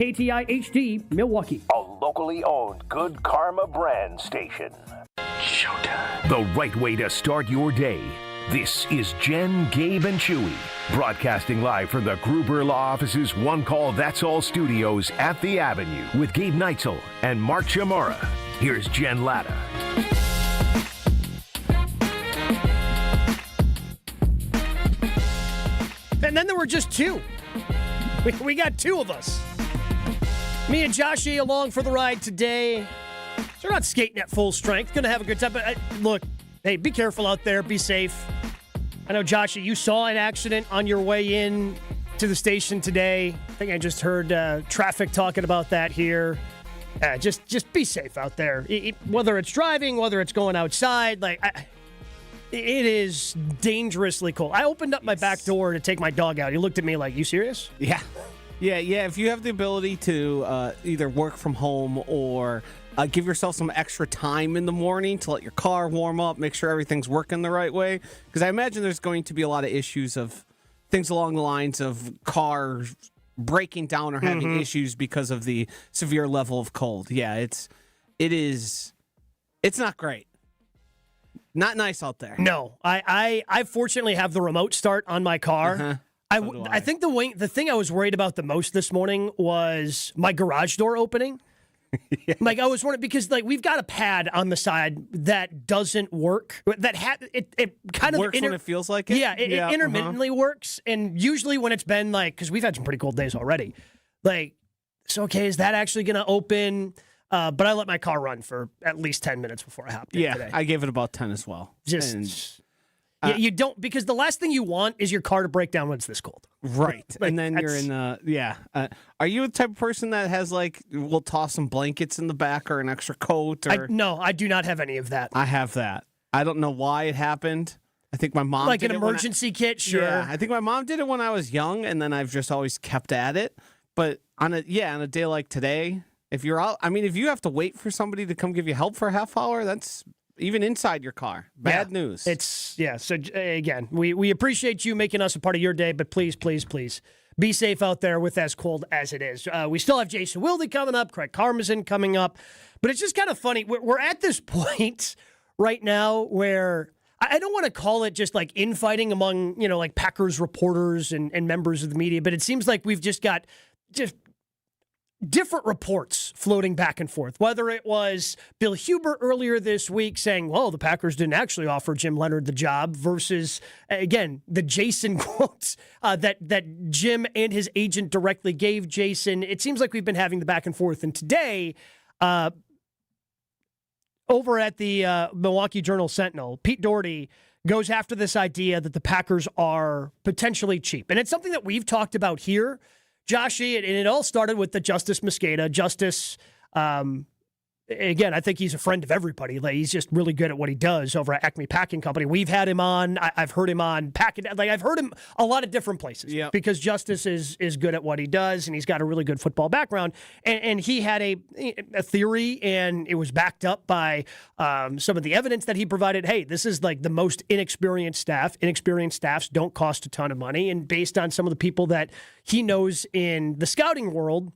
KTI HD, Milwaukee. A locally owned Good Karma brand station. Showtime. The right way to start your day. This is Jen, Gabe, and Chewy, broadcasting live from the Gruber Law Office's One Call That's All studios at the Avenue with Gabe Neitzel and Mark Chamora. Here's Jen Latta. And then there were just two. We got two of us. Me and Joshy along for the ride today. So we're not skating at full strength. Going to have a good time. But look, hey, be careful out there. Be safe. I know, Joshy, you saw an accident on your way in to the station today. I think I just heard traffic talking about that here. Just be safe out there. Whether it's driving, whether it's going outside, it is dangerously cold. I opened up my back door to take my dog out. He looked at me like, you serious? Yeah. If you have the ability to either work from home or give yourself some extra time in the morning to let your car warm up, make sure everything's working the right way. Because I imagine there's going to be a lot of issues of things along the lines of cars breaking down or having issues because of the severe level of cold. Yeah, it's not great. Not nice out there. No, I fortunately have the remote start on my car. I think the thing I was worried about the most this morning was my garage door opening. Yeah. I was wondering because we've got a pad on the side that doesn't work. That it kind of works when it feels like it. Yeah, it intermittently works, and usually when it's been because we've had some pretty cold days already. So okay, is that actually going to open? But I let my car run for at least 10 minutes before I hopped in today. I gave it about 10 as well. You don't, because the last thing you want is your car to break down when it's this cold. Right. And then you're in are you the type of person that has will toss some blankets in the back or an extra coat? Or No, I do not have any of that. I have that. I don't know why it happened. I think my mom did an emergency kit, sure. Yeah, I think my mom did it when I was young, and then I've just always kept at it. But on a day like today, if you're out, if you have to wait for somebody to come give you help for a half hour, that's even inside your car. Bad news. So again, we appreciate you making us a part of your day, but please, please, please be safe out there with as cold as it is. We still have Jason Wilde coming up, Craig Carmason coming up, but it's just kind of funny. We're at this point right now where I don't want to call it just infighting among, Packers reporters and members of the media, but it seems like we've just got different reports floating back and forth, whether it was Bill Huber earlier this week saying, well, the Packers didn't actually offer Jim Leonhard the job versus, again, the Jason quotes that Jim and his agent directly gave Jason. It seems like we've been having the back and forth. And today, over at the Milwaukee Journal-Sentinel, Pete Doherty goes after this idea that the Packers are potentially cheap. And it's something that we've talked about here, Joshy, and it all started with the Justice Mosqueda. Justice, again, I think he's a friend of everybody. He's just really good at what he does over at Acme Packing Company. We've had him on. I've heard him on Packing. I've heard him a lot of different places because Justice is good at what he does, and he's got a really good football background. And he had a theory, and it was backed up by some of the evidence that he provided. Hey, this is the most inexperienced staff. Inexperienced staffs don't cost a ton of money. And based on some of the people that he knows in the scouting world,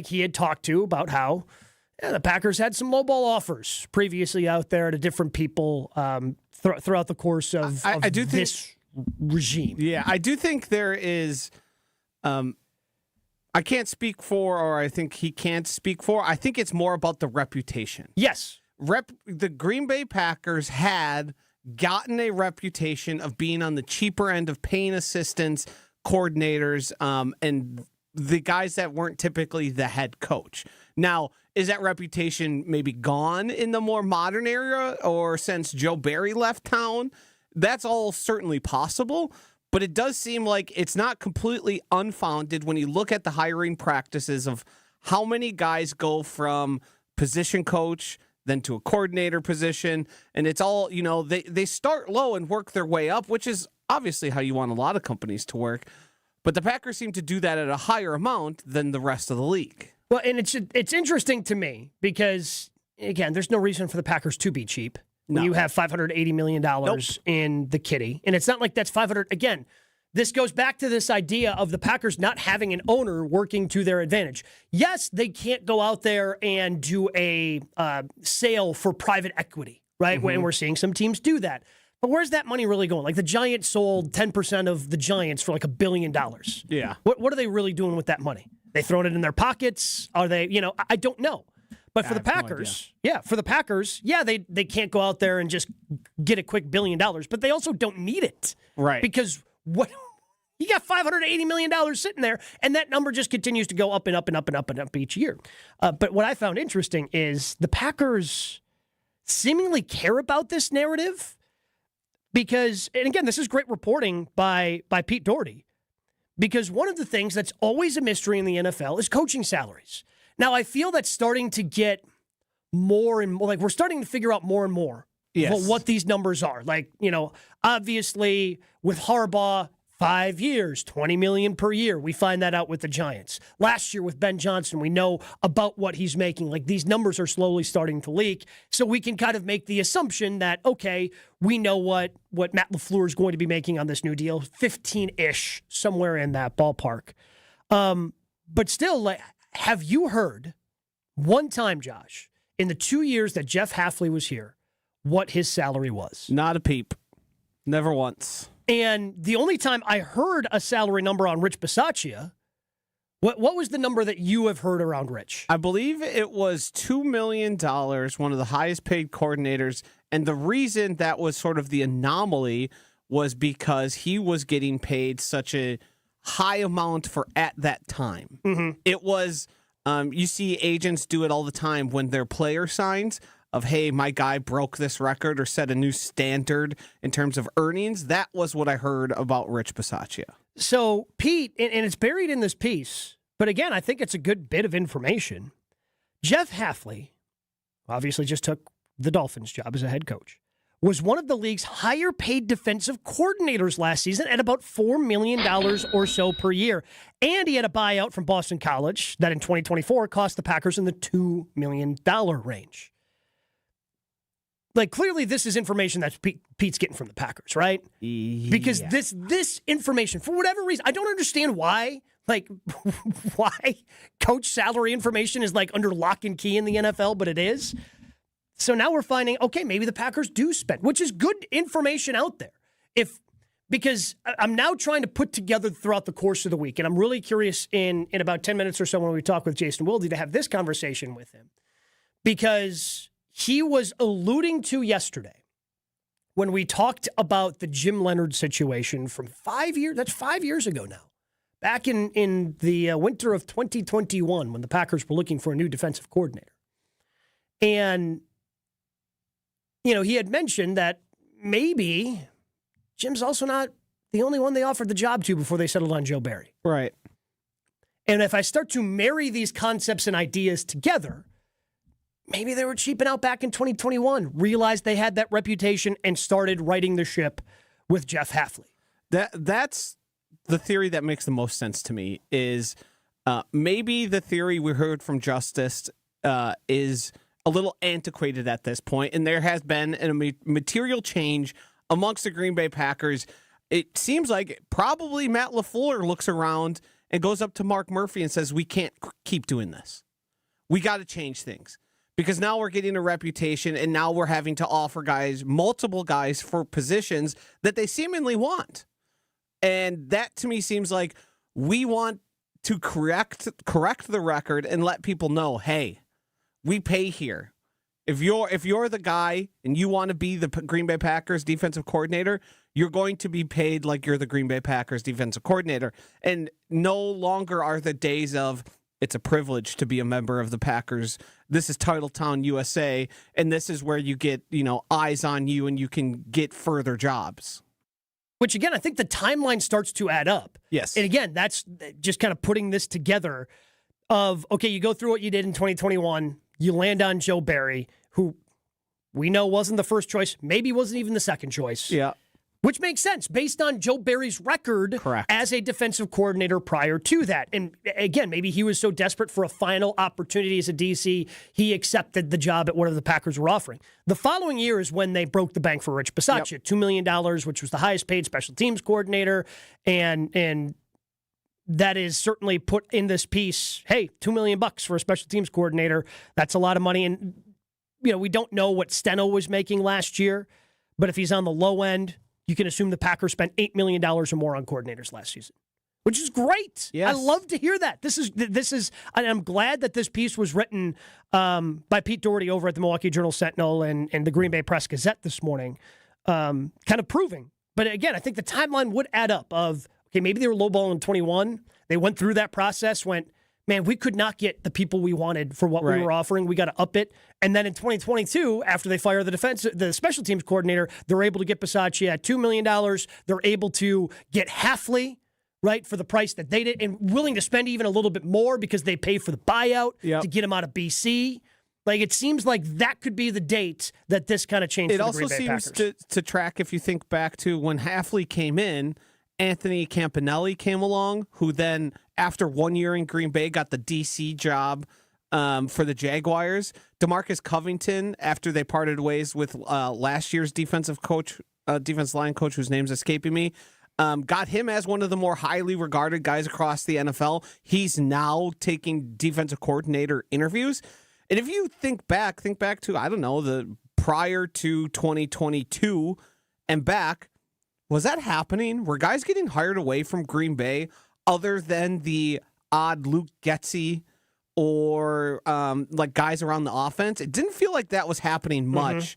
he had talked to about how the Packers had some lowball offers previously out there to different people throughout the course of this regime. Yeah, I do think there is I can't speak for, or I think he can't speak for. I think it's more about the reputation. Yes. The Green Bay Packers had gotten a reputation of being on the cheaper end of paying assistants, coordinators, and the guys that weren't typically the head coach. Now, is that reputation maybe gone in the more modern era or since Joe Barry left town? That's all certainly possible, but it does seem like it's not completely unfounded when you look at the hiring practices of how many guys go from position coach then to a coordinator position, and it's all, they start low and work their way up, which is obviously how you want a lot of companies to work, but the Packers seem to do that at a higher amount than the rest of the league. Well, and it's interesting to me because, again, there's no reason for the Packers to be cheap. No. You have $580 million in the kitty. And it's not like that's 500. Again, this goes back to this idea of the Packers not having an owner working to their advantage. Yes, they can't go out there and do a sale for private equity, right? When we're seeing some teams do that. But where's that money really going? Like the Giants sold 10% of the Giants for like $1 billion. Yeah. What are they really doing with that money? They throwing it in their pockets? Are they, I don't know. But for the Packers, they can't go out there and just get a quick $1 billion, but they also don't need it. Right. Because you got $580 million sitting there, and that number just continues to go up and up and up and up and up each year. But what I found interesting is the Packers seemingly care about this narrative because, and again, this is great reporting by Pete Doherty, because one of the things that's always a mystery in the NFL is coaching salaries. Now, I feel that's starting to get more and more, like we're starting to figure out more and more what these numbers are. Like, obviously with Harbaugh, 5 years, $20 million per year. We find that out with the Giants. Last year with Ben Johnson, we know about what he's making. Like these numbers are slowly starting to leak. So we can kind of make the assumption that, okay, we know what Matt LaFleur is going to be making on this new deal, 15-ish, somewhere in that ballpark. But still, like, have you heard one time, Josh, in the 2 years that Jeff Hafley was here, what his salary was? Not a peep. Never once. And the only time I heard a salary number on Rich Bisaccia, what was the number that you have heard around Rich? I believe it was $2 million, one of the highest paid coordinators. And the reason that was sort of the anomaly was because he was getting paid such a high amount for at that time. Mm-hmm. It was, you see agents do it all the time when their player signs of, hey, my guy broke this record or set a new standard in terms of earnings. That was what I heard about Rich Bisaccia. So, Pete, and it's buried in this piece, but again, I think it's a good bit of information. Jeff Hafley, obviously just took the Dolphins' job as a head coach, was one of the league's higher paid defensive coordinators last season at about $4 million or so per year. And he had a buyout from Boston College that in 2024 cost the Packers in the $2 million range. Like, clearly this is information that Pete's getting from the Packers, right? Yeah. Because this information, for whatever reason, I don't understand why coach salary information is like under lock and key in the NFL, but it is. So now we're finding, okay, maybe the Packers do spend, which is good information out there. Because I'm now trying to put together throughout the course of the week, and I'm really curious in about 10 minutes or so when we talk with Jason Wilde to have this conversation with him. Because he was alluding to yesterday when we talked about the Jim Leonard situation from 5 years. That's 5 years ago now. Back in the winter of 2021 when the Packers were looking for a new defensive coordinator. And, he had mentioned that maybe Jim's also not the only one they offered the job to before they settled on Joe Barry. Right. And if I start to marry these concepts and ideas together, maybe they were cheaping out back in 2021, realized they had that reputation, and started righting the ship with Jeff Hafley. That's the theory that makes the most sense to me, is maybe the theory we heard from Justice is a little antiquated at this point, and there has been a material change amongst the Green Bay Packers. It seems like probably Matt LaFleur looks around and goes up to Mark Murphy and says, we can't keep doing this. We got to change things. Because now we're getting a reputation, and now we're having to offer multiple guys for positions that they seemingly want. And that to me seems like we want to correct the record and let people know, hey, we pay here. If you're the guy and you want to be the Green Bay Packers defensive coordinator, you're going to be paid like you're the Green Bay Packers defensive coordinator. And no longer are the days of, it's a privilege to be a member of the Packers. This is Titletown, USA, and this is where you get, eyes on you and you can get further jobs. Which, again, I think the timeline starts to add up. Yes. And again, that's just kind of putting this together of, okay, you go through what you did in 2021, you land on Joe Barry, who we know wasn't the first choice, maybe wasn't even the second choice. Yeah. Which makes sense based on Joe Barry's record Correct. as a defensive coordinator prior to that. And again, maybe he was so desperate for a final opportunity as a DC, he accepted the job at whatever the Packers were offering. The following year is when they broke the bank for Rich Bisaccia, Yep. $2 million, which was the highest paid special teams coordinator. And that is certainly put in this piece, hey, $2 million for a special teams coordinator. That's a lot of money. And, we don't know what Steno was making last year, but if he's on the low end, you can assume the Packers spent $8 million or more on coordinators last season, which is great. Yes. I love to hear that. This is. I'm glad that this piece was written by Pete Doherty over at the Milwaukee Journal-Sentinel and the Green Bay Press-Gazette this morning, kind of proving. But again, I think the timeline would add up of, okay, maybe they were lowballing in 21. They went through that process, went, man, we could not get the people we wanted for what we were offering. We got to up it. And then in 2022, after they fire the special teams coordinator, they're able to get Bisaccia at $2 million. They're able to get Halfley, right, for the price that they did, and willing to spend even a little bit more because they pay for the buyout to get him out of BC. Like, it seems like that could be the date that this kind of changed for the Green Bay Packers. It also seems to track, if you think back to when Halfley came in, Anthony Campanelli came along, who then, after 1 year in Green Bay, got the DC job for the Jaguars. DeMarcus Covington, after they parted ways with last year's defensive line coach, whose name's escaping me, got him as one of the more highly regarded guys across the NFL. He's now taking defensive coordinator interviews. And if you think back to, I don't know, the prior to 2022 and back, was that happening? Were guys getting hired away from Green Bay other than the odd Luke Getsy or like guys around the offense? It didn't feel like that was happening much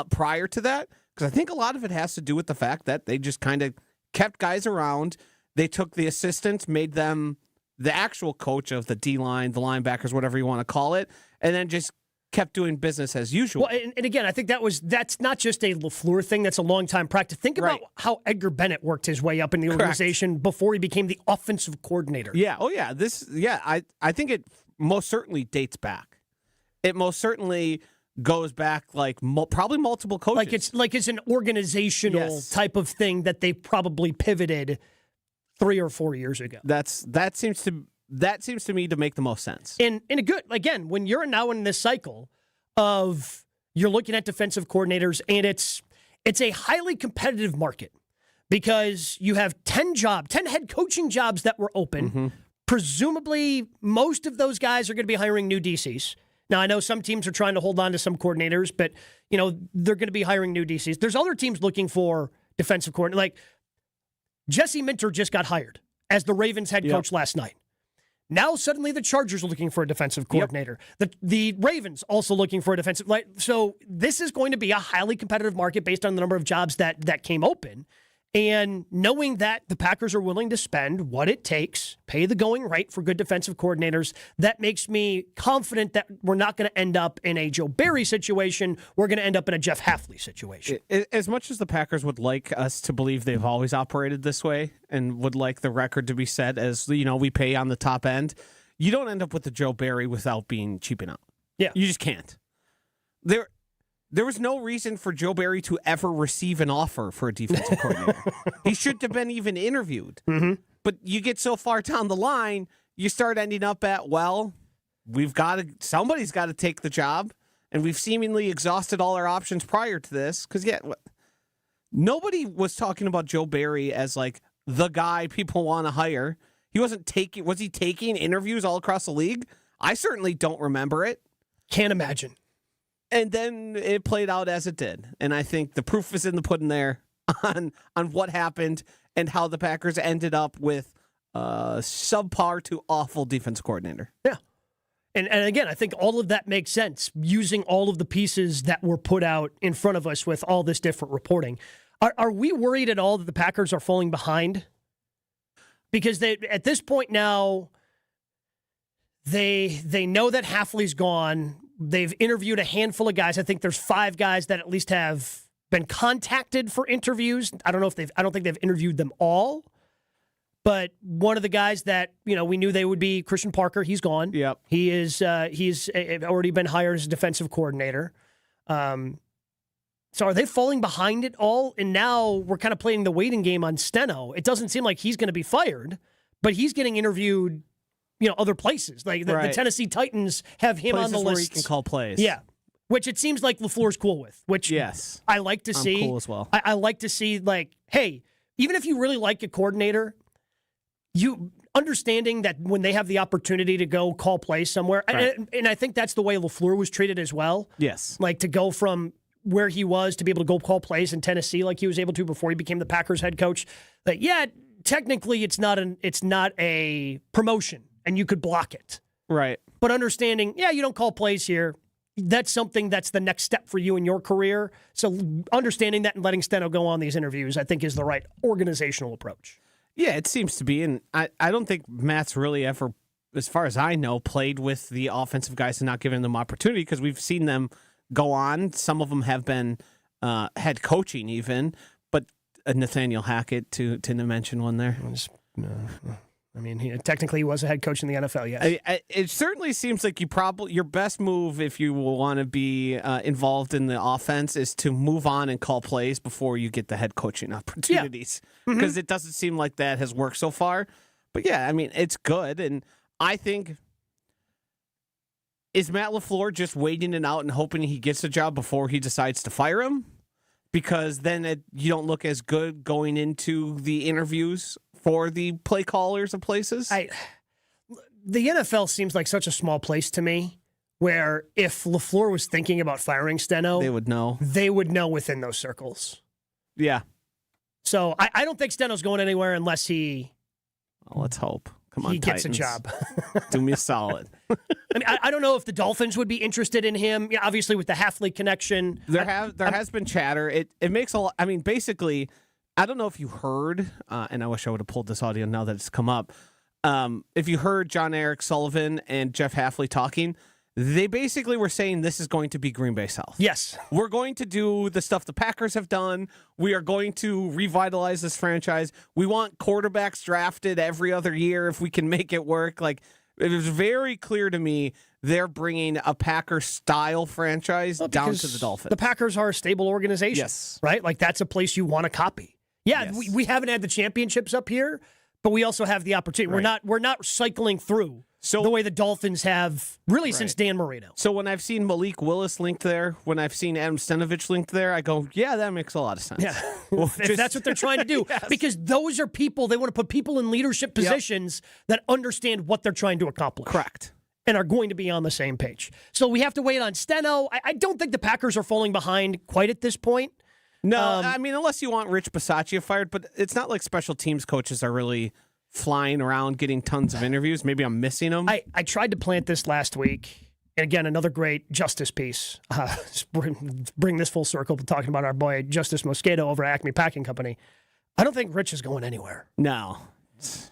prior to that, because I think a lot of it has to do with the fact that they just kind of kept guys around. They took the assistants, made them the actual coach of the D-line, the linebackers, whatever you want to call it, and then just kept doing business as usual. Well, and again, I think that's not just a LaFleur thing. That's a long-time practice. Think about how Edgar Bennett worked his way up in the organization before he became the offensive coordinator. Yeah. Oh, yeah. I think it most certainly dates back. It most certainly goes back like probably multiple coaches. Like it's an organizational type of thing that they probably pivoted 3 or 4 years ago. That seems to me to make the most sense. In a good, again, when you're now in this cycle of you're looking at defensive coordinators, and it's a highly competitive market because you have 10 head coaching jobs that were open. Mm-hmm. Presumably, most of those guys are going to be hiring new DCs. Now, I know some teams are trying to hold on to some coordinators, but they're going to be hiring new DCs. There's other teams looking for defensive coordinators. Like Jesse Minter just got hired as the Ravens head coach last night. Now suddenly the Chargers are looking for a defensive coordinator. The Ravens also looking for a defensive. So this is going to be a highly competitive market based on the number of jobs that came open. And knowing that the Packers are willing to spend what it takes, pay the going rate for good defensive coordinators, that makes me confident that we're not going to end up in a Joe Barry situation. We're going to end up in a Jeff Halfley situation. As much as the Packers would like us to believe they've always operated this way and would like the record to be set as, we pay on the top end, you don't end up with the Joe Barry without being cheaping out. Yeah. You just can't. There was no reason for Joe Barry to ever receive an offer for a defensive coordinator. He shouldn't have been even interviewed. Mm-hmm. But you get so far down the line, you start ending up at, somebody's got to take the job, and we've seemingly exhausted all our options prior to this. Because, nobody was talking about Joe Barry as, like, the guy people want to hire. Was he taking interviews all across the league? I certainly don't remember it. Can't imagine. And then it played out as it did. And I think the proof is in the pudding there on what happened and how the Packers ended up with a subpar to awful defense coordinator. Yeah. And again, I think all of that makes sense, using all of the pieces that were put out in front of us with all this different reporting. Are we worried at all that the Packers are falling behind? Because at this point now, they know that Halfley's gone. They've interviewed a handful of guys. I think there's 5 guys that at least have been contacted for interviews. I don't think they've interviewed them all. But one of the guys that, we knew they would be Christian Parker, he's gone. Yep. He's already been hired as a defensive coordinator. So are they falling behind it all? And now we're kind of playing the waiting game on Steno. It doesn't seem like he's going to be fired, but he's getting interviewed, other places. Like the Tennessee Titans have him places on the list. Where he can call plays. Yeah. Which it seems like LaFleur's cool with, which yes, I like to see. I'm cool as well. I like to see, hey, even if you really like a coordinator, you understanding that when they have the opportunity to go call plays somewhere, and I think that's the way LaFleur was treated as well. Yes. Like to go from where he was to be able to go call plays in Tennessee like he was able to before he became the Packers head coach. Technically it's not a promotion and you could block it. Right. But understanding, you don't call plays here. That's something that's the next step for you in your career. So understanding that and letting Steno go on these interviews, I think is the right organizational approach. Yeah, it seems to be. And I don't think Matt's really ever, as far as I know, played with the offensive guys and not giving them opportunity because we've seen them go on. Some of them have been head coaching even, but Nathaniel Hackett to mention one there. Technically he was a head coach in the NFL, yes. It certainly seems like your best move if you want to be involved in the offense is to move on and call plays before you get the head coaching opportunities because it doesn't seem like that has worked so far. But it's good, and I think. Is Matt LaFleur just waiting it out and hoping he gets a job before he decides to fire him? Because then you don't look as good going into the interviews for the play callers of places? The NFL seems like such a small place to me where if LaFleur was thinking about firing Steno, they would know. They would know within those circles. Yeah. So I don't think Steno's going anywhere unless he... Well, let's hope. Come on, he gets Titans. a job. Do me a solid. I don't know if the Dolphins would be interested in him. Yeah, obviously, with the Halfley connection, there has been chatter. It makes a lot. Basically, I don't know if you heard, and I wish I would have pulled this audio now that it's come up. If you heard John Eric Sullivan and Jeff Halfley talking, they basically were saying this is going to be Green Bay South. Yes. We're going to do the stuff the Packers have done. We are going to revitalize this franchise. We want quarterbacks drafted every other year if we can make it work. Like, it was very clear to me they're bringing a Packer-style franchise down to the Dolphins. The Packers are a stable organization. Yes. Right? Like, that's a place you want to copy. Yeah, yes. we haven't had the championships up here, but we also have the opportunity. Right. We're not cycling through the way the Dolphins have really since Dan Marino. So when I've seen Malik Willis linked there, when I've seen Adam Stenovich linked there, I go, yeah, that makes a lot of sense. Yeah, if that's what they're trying to do. Yes. Because those are people, they want to put people in leadership positions that understand what they're trying to accomplish. Correct. And are going to be on the same page. So we have to wait on Steno. I don't think the Packers are falling behind quite at this point. No, unless you want Rich Bisaccia fired, but it's not like special teams coaches are really flying around getting tons of interviews. Maybe I'm missing them. I tried to plant this last week. And again, another great Justice piece. Bring this full circle to talking about our boy Justice Mosquito over at Acme Packing Company. I don't think Rich is going anywhere. No.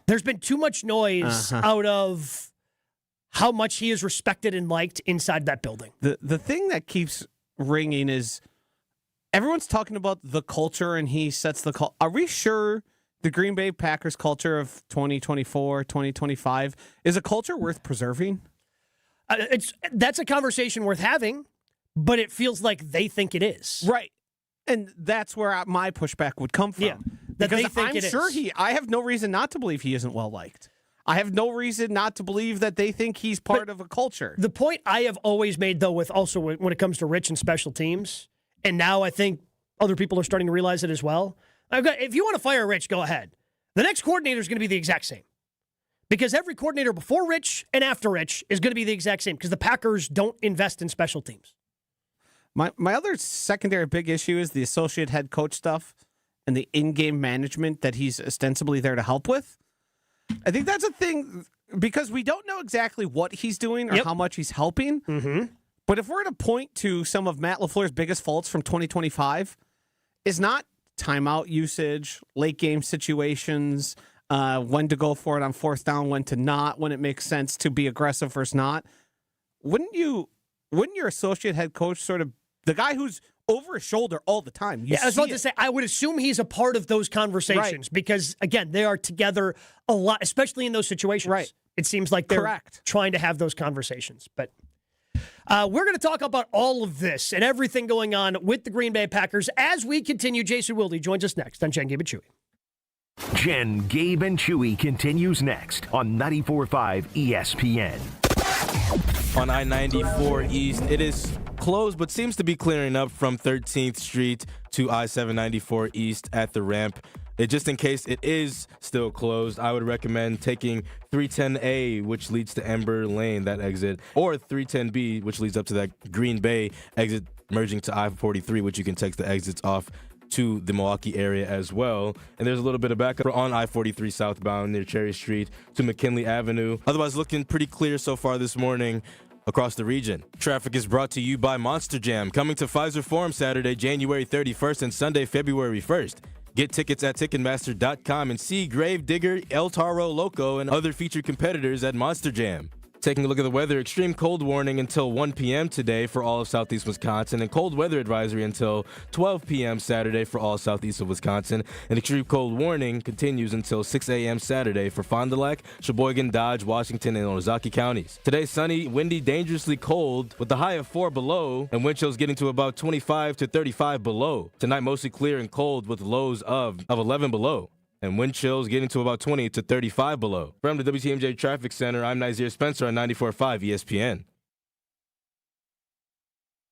There's been too much noise out of how much he is respected and liked inside that building. The thing that keeps ringing is everyone's talking about the culture and he sets the culture. Are we sure the Green Bay Packers culture of 2024, 2025 is a culture worth preserving? That's a conversation worth having, but it feels like they think it is. Right. And that's where my pushback would come from. Yeah, because I'm sure I have no reason not to believe he isn't well liked. I have no reason not to believe that they think he's part of a culture. The point I have always made, though, with also when it comes to Rich and special teams, and now I think other people are starting to realize it as well. If you want to fire Rich, go ahead. The next coordinator is going to be the exact same. Because every coordinator before Rich and after Rich is going to be the exact same because the Packers don't invest in special teams. My other secondary big issue is the associate head coach stuff and the in-game management that he's ostensibly there to help with. I think that's a thing because we don't know exactly what he's doing or how much he's helping. Mm-hmm. But if we're to point to some of Matt LaFleur's biggest faults from 2025, is not timeout usage, late game situations, when to go for it on fourth down, when to not, when it makes sense to be aggressive versus not. Wouldn't your associate head coach sort of the guy who's over his shoulder all the time? I was about to say, I would assume he's a part of those conversations because, again, they are together a lot, especially in those situations. Right. It seems like they're trying to have those conversations. But We're going to talk about all of this and everything going on with the Green Bay Packers as we continue. Jason Wilde joins us next on Jen, Gabe, and Chewy. Jen, Gabe, and Chewy continues next on 94.5 ESPN. On I-94 East, it is closed but seems to be clearing up from 13th Street to I-794 East at the ramp. Just in case it is still closed, I would recommend taking 310A, which leads to Ember Lane, that exit, or 310B, which leads up to that Green Bay exit, merging to I-43, which you can take the exits off to the Milwaukee area as well. And there's a little bit of backup on I-43 southbound near Cherry Street to McKinley Avenue. Otherwise, looking pretty clear so far this morning across the region. Traffic is brought to you by Monster Jam, coming to Pfizer Forum Saturday, January 31st and Sunday, February 1st. Get tickets at Ticketmaster.com and see Gravedigger, El Taro Loco, and other featured competitors at Monster Jam. Taking a look at the weather, extreme cold warning until 1 p.m. today for all of southeast Wisconsin, and cold weather advisory until 12 p.m. Saturday for all southeast of Wisconsin. And extreme cold warning continues until 6 a.m. Saturday for Fond du Lac, Sheboygan, Dodge, Washington, and Ozaukee counties. Today, sunny, windy, dangerously cold with the high of 4 below and wind chills getting to about 25 to 35 below. Tonight, mostly clear and cold with lows of 11 below. And wind chills getting to about 20 to 35 below. From the WTMJ Traffic Center, I'm Nazir Spencer on 94.5 ESPN.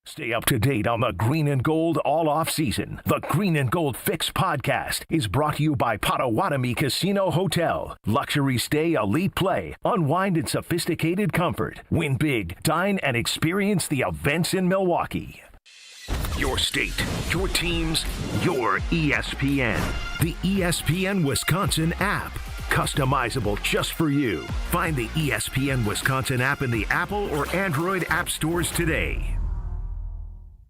Stay up to date on the Green and Gold all off season. The Green and Gold Fix podcast is brought to you by Potawatomi Casino Hotel. Luxury stay, elite play, unwind in sophisticated comfort. Win big, dine, and experience the events in Milwaukee. Your state, your teams, your ESPN. The ESPN Wisconsin app. Customizable just for you. Find the ESPN Wisconsin app in the Apple or Android app stores today.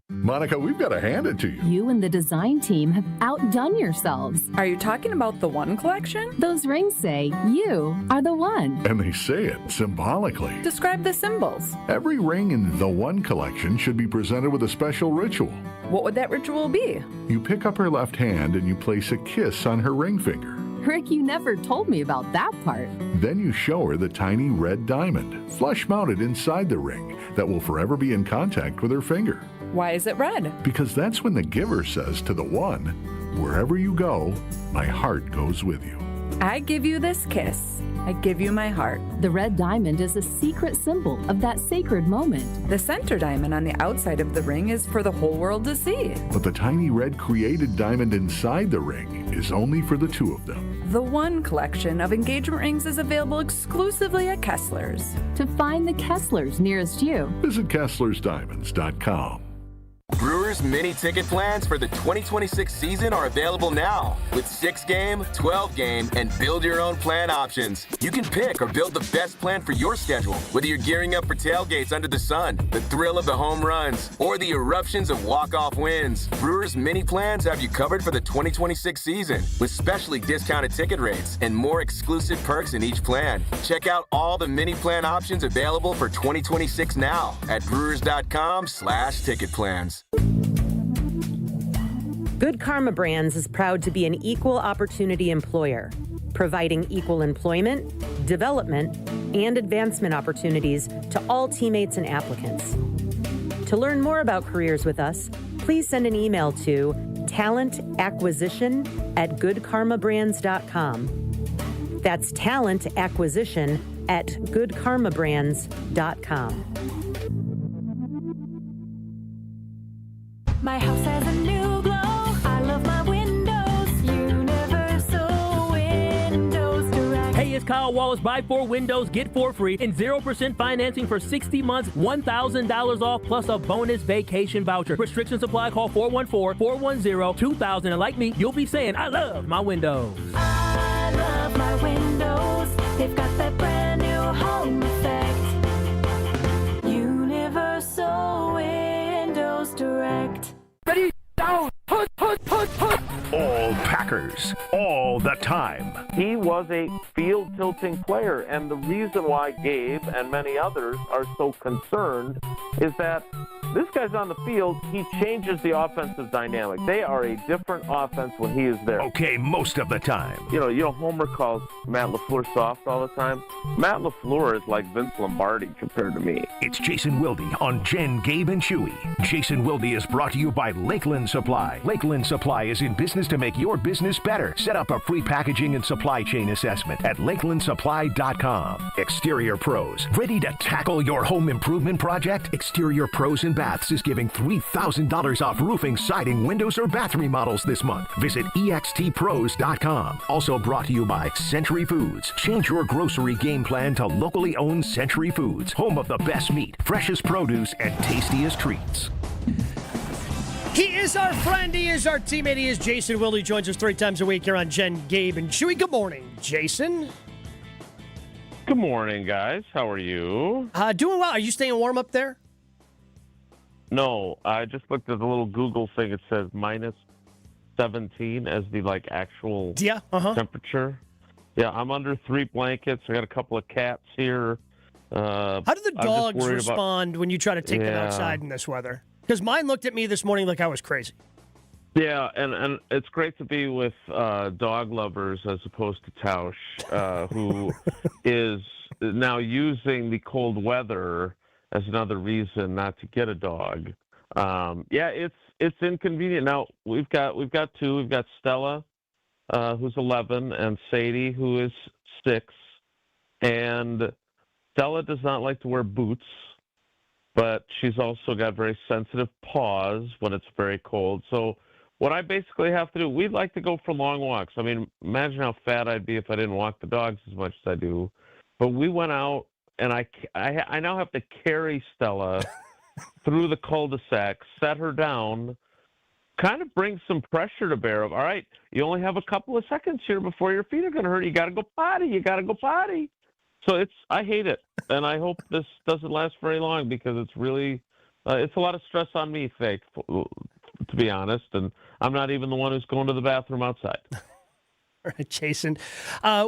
Monica, we've got to hand it to you. You and the design team have outdone yourselves. Are you talking about the One collection? Those rings say you are the one. And they say it symbolically. Describe the symbols. Every ring in the One collection should be presented with a special ritual. What would that ritual be? You pick up her left hand and you place a kiss on her ring finger. Rick, you never told me about that part. Then you show her the tiny red diamond, flush mounted inside the ring, that will forever be in contact with her finger. Why is it red? Because that's when the giver says to the one, wherever you go, my heart goes with you. I give you this kiss. I give you my heart. The red diamond is a secret symbol of that sacred moment. The center diamond on the outside of the ring is for the whole world to see. But the tiny red created diamond inside the ring is only for the two of them. The One collection of engagement rings is available exclusively at Kessler's. To find the Kesslers nearest you, Visit KesslersDiamonds.com. Brewers mini ticket plans for the 2026 season are available now with 6-game, 12-game, and build your own plan options. You can pick or build the best plan for your schedule, whether you're gearing up for tailgates under the sun, the thrill of the home runs, or the eruptions of walk-off wins. Brewers mini plans have you covered for the 2026 season with specially discounted ticket rates and more exclusive perks in each plan. Check out all the mini plan options available for 2026 now at brewers.com/ticket plans. Good Karma Brands is proud to be an equal opportunity employer, providing equal employment, development, and advancement opportunities to all teammates and applicants. To learn more about careers with us, please send an email to talentacquisition@goodkarmabrands.com. That's talentacquisition@goodkarmabrands.com. My house has a new glow. I love my windows. Universal Windows Direct. Hey, it's Kyle Wallace. Buy 4 windows, get 4 free, and 0% financing for 60 months, $1,000 off, plus a bonus vacation voucher. Restrictions apply. Call 414-410-2000. And like me, you'll be saying, I love my windows. I love my windows. They've got that brand new home effect. Universal Windows Direct. Ready, down, put. All Packers, all the time. He was a field-tilting player, and the reason why Gabe and many others are so concerned is that This guy's on the field. He changes the offensive dynamic. They are a different offense when he is there. Okay, most of the time. You know, Homer calls Matt LaFleur soft all the time. Matt LaFleur is like Vince Lombardi compared to me. It's Jason Wilde on Jen, Gabe, and Chewy. Jason Wilde is brought to you by Lakeland Supply. Lakeland Supply is in business to make your business better. Set up a free packaging and supply chain assessment at lakelandsupply.com. Exterior Pros. Ready to tackle your home improvement project? Exterior Pros and Baths is giving $3,000 off roofing, siding, windows, or bath remodels this month. Visit extpros.com. Also brought to you by Century Foods. Change your grocery game plan to locally owned Century Foods, home of the best meat, freshest produce, and tastiest treats. He is our friend. He is our teammate. He is Jason Wilde. He joins us 3 times a week here on Jen, Gabe, and Chewy. Good morning, Jason. Good morning, guys. How are you? Doing well. Are you staying warm up there? No, I just looked at the little Google thing. It says minus 17 as the actual temperature. Yeah, I'm under 3 blankets. I got a couple of cats here. How do the dogs respond when you try to take them outside in this weather? Because mine looked at me this morning like I was crazy. Yeah, and it's great to be with dog lovers as opposed to Tausch, who is now using the cold weather as another reason not to get a dog. It's inconvenient. Now we've got 2. We've got Stella, who's 11, and Sadie, who is 6. And Stella does not like to wear boots, but she's also got very sensitive paws when it's very cold. So what I basically have to do, we'd like to go for long walks. I mean, imagine how fat I'd be if I didn't walk the dogs as much as I do. But we went out, and I now have to carry Stella through the cul-de-sac, set her down, kind of bring some pressure to bear. All right, you only have a couple of seconds here before your feet are going to hurt. You got to go potty. So I hate it, and I hope this doesn't last very long because it's really it's a lot of stress on me, to be honest, and I'm not even the one who's going to the bathroom outside. All right, Jason.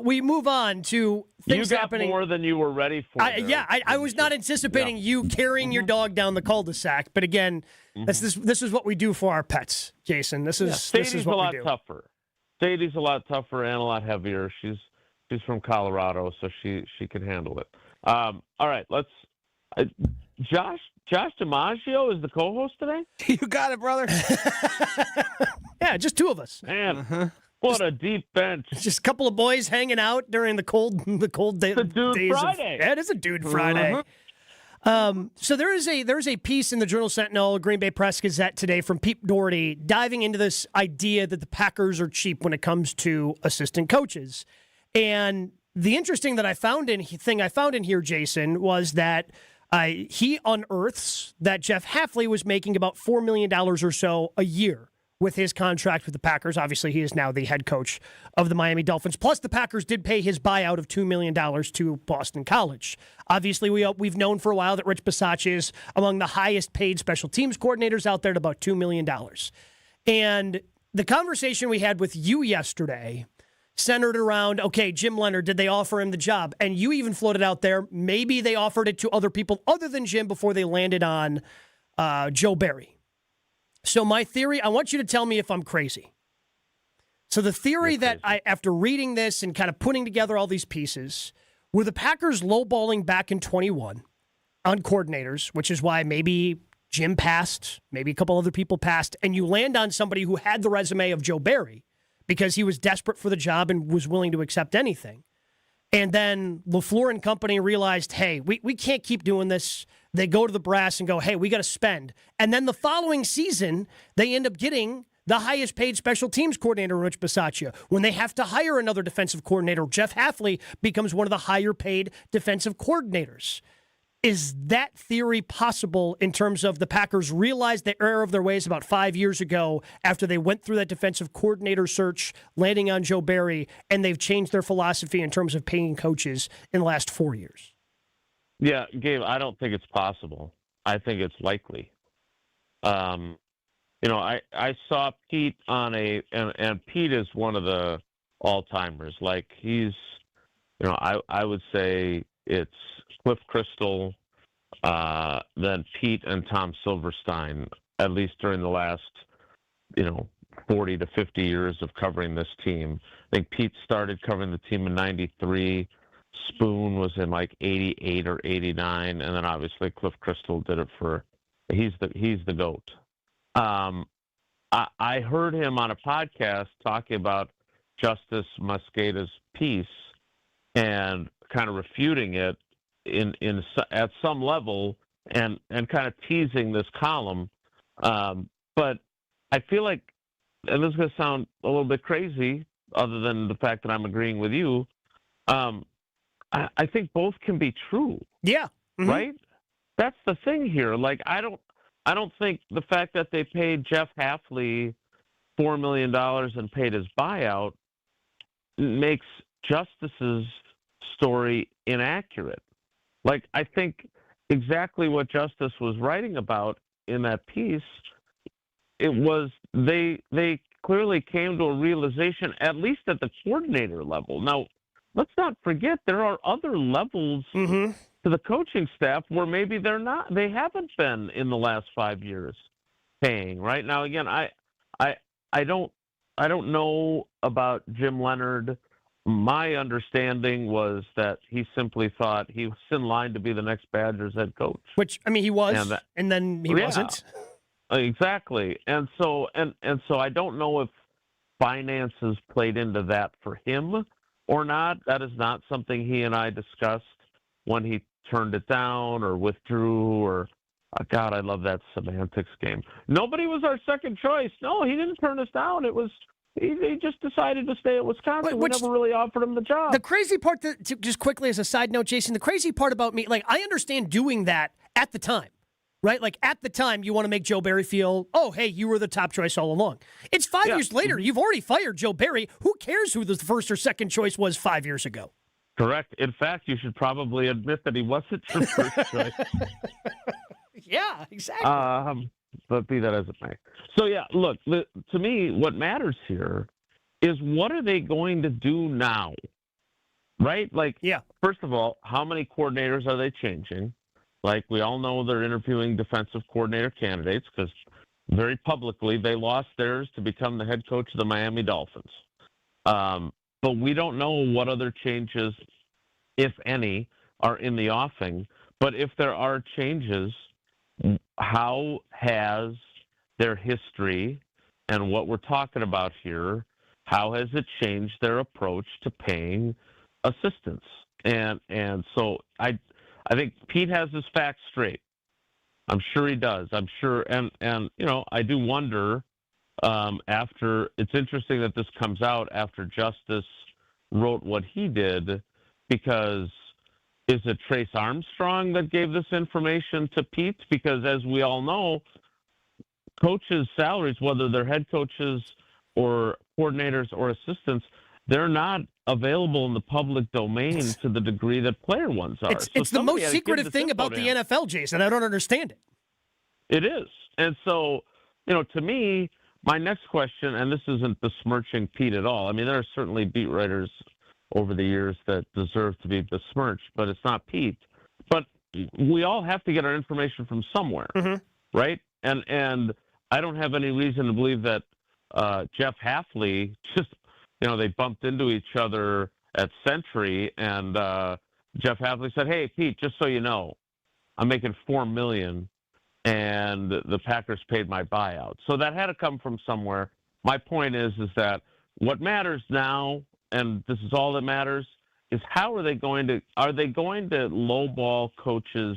We move on to things happening. You got more than you were ready for. I was not anticipating you carrying your dog down the cul-de-sac, but again, this is what we do for our pets, Jason. This is what we do. Sadie's a lot tougher. Sadie's a lot tougher and a lot heavier. She's from Colorado, so she can handle it. All right, let's. Josh DiMaggio is the co-host today. You got it, brother. Yeah, just 2 of us. Man, what a deep bench. Just a couple of boys hanging out during the cold day. It's a dude Friday. It is a dude Friday. So there is a piece in the Journal-Sentinel, Green Bay Press-Gazette today from Pete Doherty diving into this idea that the Packers are cheap when it comes to assistant coaches. And the interesting thing I found in here, Jason, was that he unearths that Jeff Hafley was making about $4 million or so a year with his contract with the Packers. Obviously, he is now the head coach of the Miami Dolphins. Plus, the Packers did pay his buyout of $2 million to Boston College. Obviously, we've known for a while that Rich Bisaccia is among the highest paid special teams coordinators out there at about $2 million. And the conversation we had with you yesterday centered around, okay, Jim Leonard, did they offer him the job? And you even floated out there, maybe they offered it to other people other than Jim before they landed on Joe Barry. So my theory, I want you to tell me if I'm crazy. So the theory that after reading this and kind of putting together all these pieces, were the Packers lowballing back in 21 on coordinators, which is why maybe Jim passed, maybe a couple other people passed, and you land on somebody who had the resume of Joe Barry, because he was desperate for the job and was willing to accept anything. And then LaFleur and company realized, hey, we can't keep doing this. They go to the brass and go, hey, we got to spend. And then the following season, they end up getting the highest paid special teams coordinator, Rich Bisaccia. When they have to hire another defensive coordinator, Jeff Hafley becomes one of the higher paid defensive coordinators. Is that theory possible in terms of the Packers realized the error of their ways about 5 years ago after they went through that defensive coordinator search, landing on Joe Barry, and they've changed their philosophy in terms of paying coaches in the last 4 years? Yeah, Gabe, I don't think it's possible. I think it's likely. I saw Pete on and Pete is one of the all-timers. Like he's, I would say it's Cliff Crystal, than Pete and Tom Silverstein, at least during the last, 40 to 50 years of covering this team. I think Pete started covering the team in 93. Spoon was in like 88 or 89. And then obviously Cliff Crystal did it he's the GOAT. I heard him on a podcast talking about Justice Mosqueda's piece and kind of refuting it at some level and kind of teasing this column. But I feel like, and this is going to sound a little bit crazy other than the fact that I'm agreeing with you, I think both can be true. Yeah. Mm-hmm. Right? That's the thing here. Like, I don't think the fact that they paid Jeff Hafley $4 million and paid his buyout makes Justice's story inaccurate. Like, I think exactly what Justice was writing about in that piece, it was they clearly came to a realization, at least at the coordinator level. Now, let's not forget there are other levels to the coaching staff where maybe they haven't been in the last 5 years paying. Right now, again, I don't know about Jim Leonard. My understanding was that he simply thought he was in line to be the next Badgers head coach. Which, I mean, he was, and then he wasn't. Exactly. And so I don't know if finances played into that for him or not. That is not something he and I discussed when he turned it down or withdrew or, God, I love that semantics game. Nobody was our second choice. No, he didn't turn us down. It was he just decided to stay at Wisconsin. We never really offered him the job. The crazy part, just quickly as a side note, Jason, the crazy part about me, like, I understand doing that at the time. Right? Like, at the time, you want to make Joe Barry feel, oh, hey, you were the top choice all along. It's 5 years later. You've already fired Joe Barry. Who cares who the first or second choice was 5 years ago? Correct. In fact, you should probably admit that he wasn't your first choice. Yeah, exactly. But be that as it may. So, yeah, look, to me, what matters here is what are they going to do now? Right? Like, first of all, how many coordinators are they changing? Like, we all know they're interviewing defensive coordinator candidates because very publicly they lost theirs to become the head coach of the Miami Dolphins. But we don't know what other changes, if any, are in the offing. But if there are changes, how has their history and what we're talking about here, how has it changed their approach to paying assistants? And so I think Pete has his facts straight. I'm sure he does. I'm sure. And I do wonder after, it's interesting that this comes out after Justice wrote what he did, because is it Trace Armstrong that gave this information to Pete? Because as we all know, coaches' salaries, whether they're head coaches or coordinators or assistants, they're not available in the public domain to the degree that player ones are. It's the most secretive thing about the NFL, Jason. I don't understand it. It is. And so, to me, my next question, and this isn't besmirching Pete at all. I mean, there are certainly beat writers over the years that deserve to be besmirched, but it's not Pete. But we all have to get our information from somewhere, right? And I don't have any reason to believe that Jeff Hafley just, they bumped into each other at Century, and Jeff Hafley said, "Hey, Pete, just so you know, I'm making $4 million, and the Packers paid my buyout." So that had to come from somewhere. My point is that what matters now, and this is all that matters, is how are they going to lowball coaches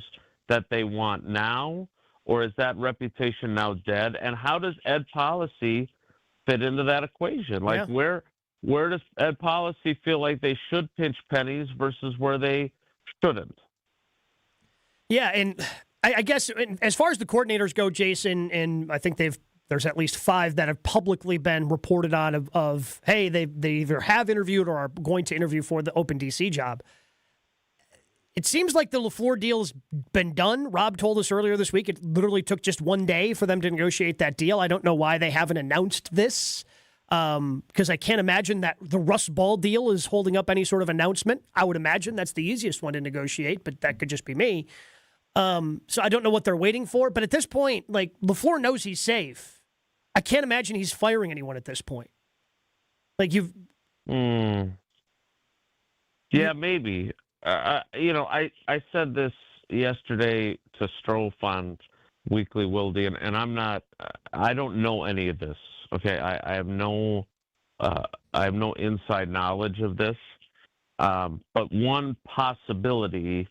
that they want now, or is that reputation now dead? And how does ed policy fit into that equation? Like, where does ed policy feel like they should pinch pennies versus where they shouldn't? Yeah, and I guess as far as the coordinators go, Jason, and I think there's at least 5 that have publicly been reported on of hey, they either have interviewed or are going to interview for the open DC job. It seems like the LaFleur deal has been done. Rob told us earlier this week it literally took just one day for them to negotiate that deal. I don't know why they haven't announced this, because I can't imagine that the Russ Ball deal is holding up any sort of announcement. I would imagine that's the easiest one to negotiate, but that could just be me. So I don't know what they're waiting for. But at this point, like, LaFleur knows he's safe. I can't imagine he's firing anyone at this point. Like, you've... Yeah, maybe. I said this yesterday to Strofe on Weekly Wilde, and I don't know any of this. Okay, I have no inside knowledge of this. But one possibility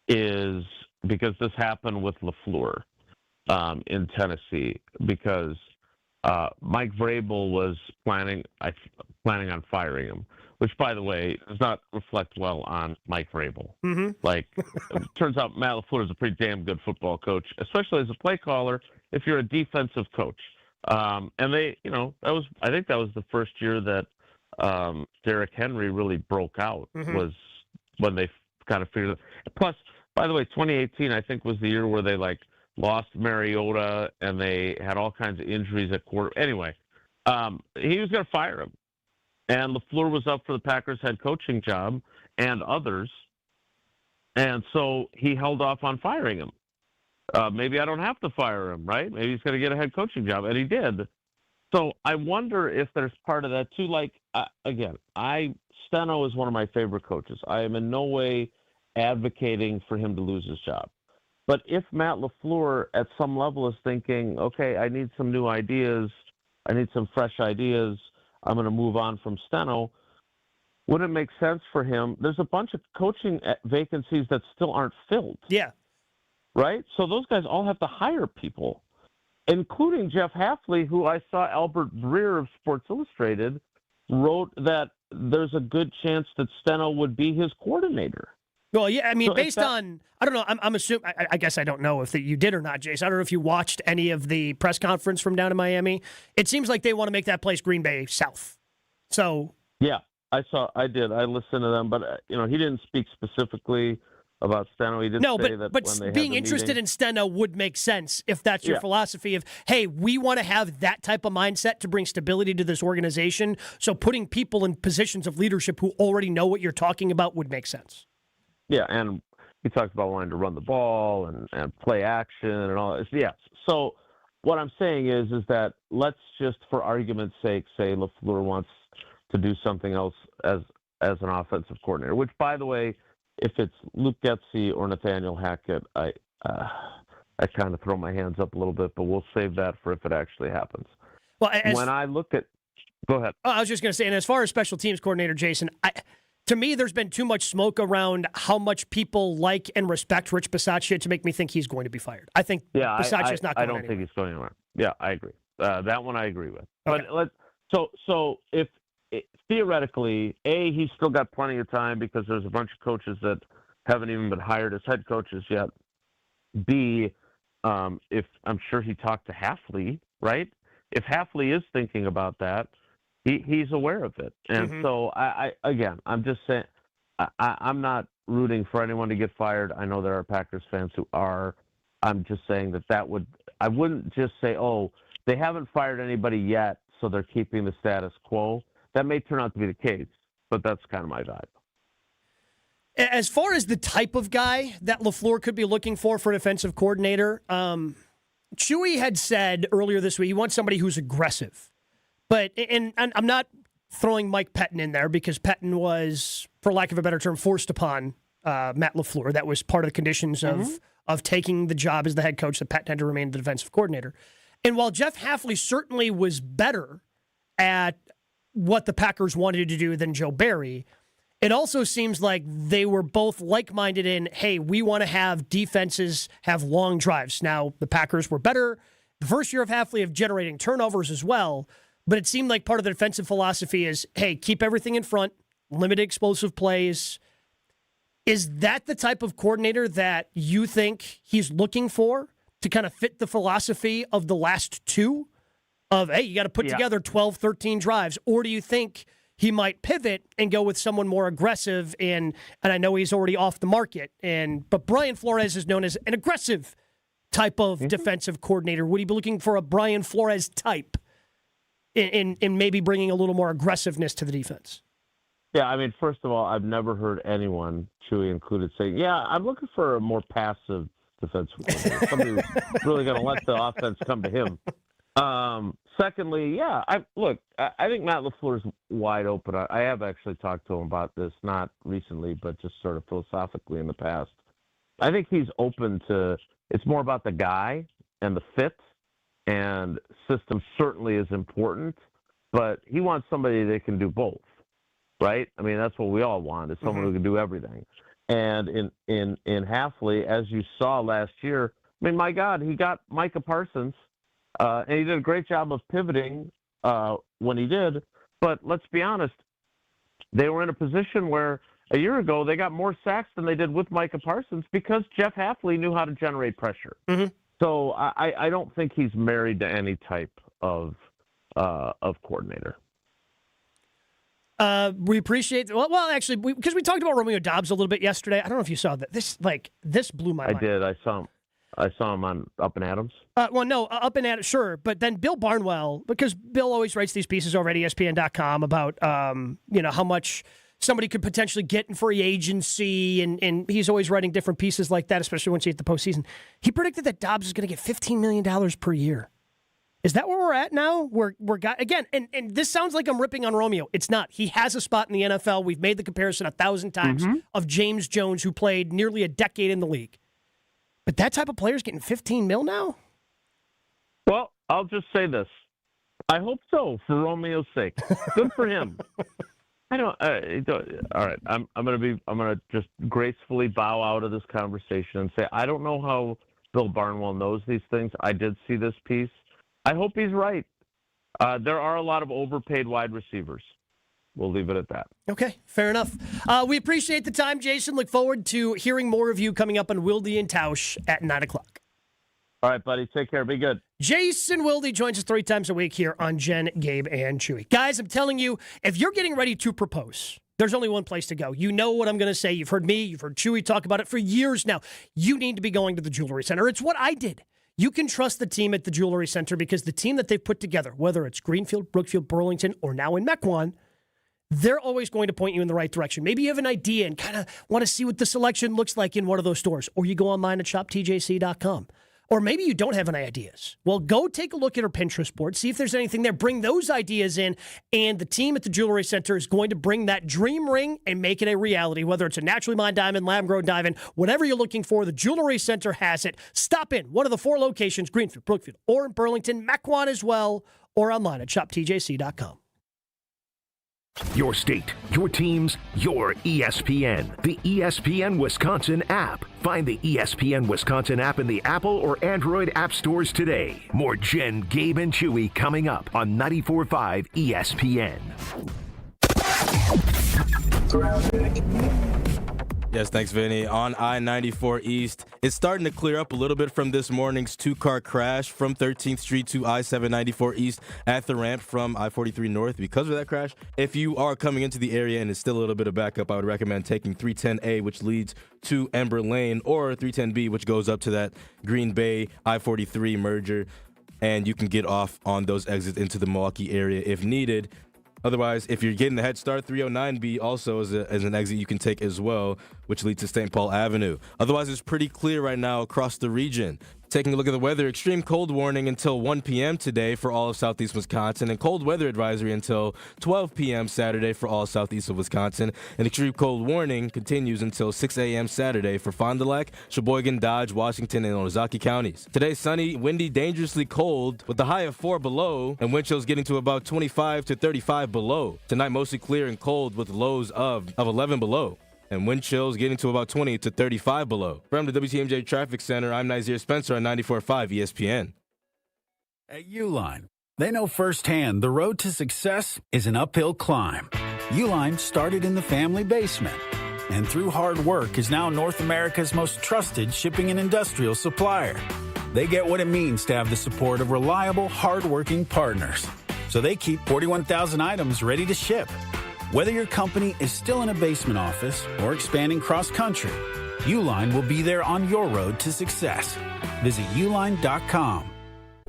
is because this happened with LaFleur in Tennessee, because Mike Vrabel was planning on firing him, which, by the way, does not reflect well on Mike Vrabel. Mm-hmm. Like, it turns out Matt LaFleur is a pretty damn good football coach, especially as a play caller if you're a defensive coach. And they, I think that was the first year that Derrick Henry really broke out, was when they kind of figured it. Plus, by the way, 2018, I think, was the year where they, lost Mariota and they had all kinds of injuries at quarter. Anyway, he was going to fire him. And LaFleur was up for the Packers head coaching job and others. And so he held off on firing him. Maybe I don't have to fire him, right? Maybe he's going to get a head coaching job. And he did. So I wonder if there's part of that too. Steno is one of my favorite coaches. I am in no way advocating for him to lose his job. But if Matt LaFleur at some level is thinking, okay, I need some new ideas, I need some fresh ideas, I'm going to move on from Steno, wouldn't it make sense for him? There's a bunch of coaching vacancies that still aren't filled. Yeah. Right? So those guys all have to hire people, including Jeff Hafley, who I saw Albert Breer of Sports Illustrated wrote that there's a good chance that Steno would be his coordinator. Well, yeah, I mean, so based on, I don't know, I'm assuming, I guess I don't know if you did or not, Jace. I don't know if you watched any of the press conference from down in Miami. It seems like they want to make that place Green Bay South. So. Yeah, I did. I listened to them, but, he didn't speak specifically about Steno. He did say that but when they being had the interested meeting, in Steno would make sense if that's your philosophy of, hey, we want to have that type of mindset to bring stability to this organization. So putting people in positions of leadership who already know what you're talking about would make sense. Yeah, and he talked about wanting to run the ball and play action and all this. Yes. So what I'm saying is that let's just, for argument's sake, say LaFleur wants to do something else as an offensive coordinator, which, by the way, if it's Luke Getsy or Nathaniel Hackett, I kind of throw my hands up a little bit, but we'll save that for if it actually happens. Well, when I look at – go ahead. I was just going to say, and as far as special teams coordinator, Jason, to me, there's been too much smoke around how much people like and respect Rich Bisaccia to make me think he's going to be fired. I think Bisaccia's not going anywhere. I don't think he's going anywhere. Yeah, I agree. That one I agree with. Okay. But so if theoretically, he's still got plenty of time because there's a bunch of coaches that haven't even been hired as head coaches yet. B, if I'm sure he talked to Hafley, right? If Hafley is thinking about that, he's aware of it. And so I'm just saying, I'm not rooting for anyone to get fired. I know there are Packers fans who are. I'm just saying I wouldn't just say, oh, they haven't fired anybody yet, so they're keeping the status quo. That may turn out to be the case, but that's kind of my vibe. As far as the type of guy that LaFleur could be looking for an offensive coordinator, Chewy had said earlier this week he wants somebody who's aggressive. But and I'm not throwing Mike Pettin in there because Pettin was, for lack of a better term, forced upon Matt LaFleur. That was part of the conditions of taking the job as the head coach that Pettin had to remain the defensive coordinator. And while Jeff Hafley certainly was better at what the Packers wanted to do than Joe Barry, it also seems like they were both like-minded in, hey, we want to have defenses have long drives. Now, the Packers were better the first year of Hafley of generating turnovers as well, but it seemed like part of the defensive philosophy is, hey, keep everything in front, limit explosive plays. Is that the type of coordinator that you think he's looking for to kind of fit the philosophy of the last two? Of, hey, you got to put together 12, 13 drives. Or do you think he might pivot and go with someone more aggressive? And I know he's already off the market. But Brian Flores is known as an aggressive type of defensive coordinator. Would he be looking for a Brian Flores type in maybe bringing a little more aggressiveness to the defense? Yeah, I mean, first of all, I've never heard anyone, Chewy included, say, "Yeah, I'm looking for a more passive defensive coordinator, somebody who's really going to let the offense come to him." Secondly, yeah, I think Matt LaFleur's wide open. I have actually talked to him about this, not recently, but just sort of philosophically in the past. I think he's open to. It's more about the guy and the fit, and system certainly is important, but he wants somebody that can do both. Right? I mean, that's what we all want, is someone who can do everything. And in Hafley, as you saw last year, I mean, my God, he got Micah Parsons, and he did a great job of pivoting when he did. But let's be honest, they were in a position where a year ago they got more sacks than they did with Micah Parsons because Jeff Hafley knew how to generate pressure. So I don't think he's married to any type of coordinator. We appreciate well actually, because we talked about Romeo Doubs a little bit yesterday. I don't know if you saw that. This blew my mind. I did. I saw him on Up and Adams. Well, no, Up and Adams, sure. But then Bill Barnwell, because Bill always writes these pieces over at ESPN.com about how much somebody could potentially get in free agency, and he's always writing different pieces like that, especially once you hit the postseason. He predicted that Doubs is going to get $15 million per year. Is that where we're at now? We're again, and this sounds like I'm ripping on Romeo. It's not. He has a spot in the NFL. We've made the comparison 1,000 times of James Jones, who played nearly a decade in the league. But that type of player is getting $15 million now? Well, I'll just say this. I hope so, for Romeo's sake. Good for him. I don't. All right, I'm gonna just gracefully bow out of this conversation and say I don't know how Bill Barnwell knows these things. I did see this piece. I hope he's right. There are a lot of overpaid wide receivers. We'll leave it at that. Okay, fair enough. We appreciate the time, Jason. Look forward to hearing more of you coming up on Wilde and Tausch at 9 o'clock. All right, buddy. Take care. Be good. Jason Wilde joins us 3 times a week here on Jen, Gabe, and Chewy. Guys, I'm telling you, if you're getting ready to propose, there's only one place to go. You know what I'm going to say. You've heard me. You've heard Chewy talk about it for years now. You need to be going to the Jewelry Center. It's what I did. You can trust the team at the Jewelry Center because the team that they've put together, whether it's Greenfield, Brookfield, Burlington, or now in Mequon, they're always going to point you in the right direction. Maybe you have an idea and kind of want to see what the selection looks like in one of those stores, or you go online at shoptjc.com. Or maybe you don't have any ideas. Well, go take a look at our Pinterest board, see if there's anything there. Bring those ideas in, and the team at the Jewelry Center is going to bring that dream ring and make it a reality, whether it's a naturally mined diamond, lab-grown diamond, whatever you're looking for, the Jewelry Center has it. Stop in one of the 4 locations, Greenfield, Brookfield, or in Burlington, Mequon as well, or online at shoptjc.com. Your state, your teams, your ESPN. The ESPN Wisconsin app. Find the ESPN Wisconsin app in the Apple or Android app stores today. More Jen, Gabe, and Chewy coming up on 94.5 ESPN. Yes, thanks, Vinny. On I-94 East, it's starting to clear up a little bit from this morning's 2-car crash from 13th Street to I-794 East at the ramp from I-43 North because of that crash. If you are coming into the area and it's still a little bit of backup, I would recommend taking 310A, which leads to Ember Lane, or 310B, which goes up to that Green Bay I-43 merger, and you can get off on those exits into the Milwaukee area if needed. Otherwise, if you're getting the head start, 309B also is an exit you can take as well, which leads to St. Paul Avenue. Otherwise, it's pretty clear right now across the region. Taking a look at the weather, extreme cold warning until 1 p.m. today for all of southeast Wisconsin, and cold weather advisory until 12 p.m. Saturday for all southeast of Wisconsin. An extreme cold warning continues until 6 a.m. Saturday for Fond du Lac, Sheboygan, Dodge, Washington, and Ozaki counties. Today, sunny, windy, dangerously cold with the high of 4 below, and wind chills getting to about 25 to 35 below. Tonight, mostly clear and cold with lows of 11 below. And wind chills getting to about 20 to 35 below. From the WTMJ Traffic Center, I'm Nazir Spencer on 94.5 ESPN. At Uline, they know firsthand the road to success is an uphill climb. Uline started in the family basement, and through hard work is now North America's most trusted shipping and industrial supplier. They get what it means to have the support of reliable, hardworking partners. So they keep 41,000 items ready to ship. Whether your company is still in a basement office or expanding cross-country, Uline will be there on your road to success. Visit uline.com.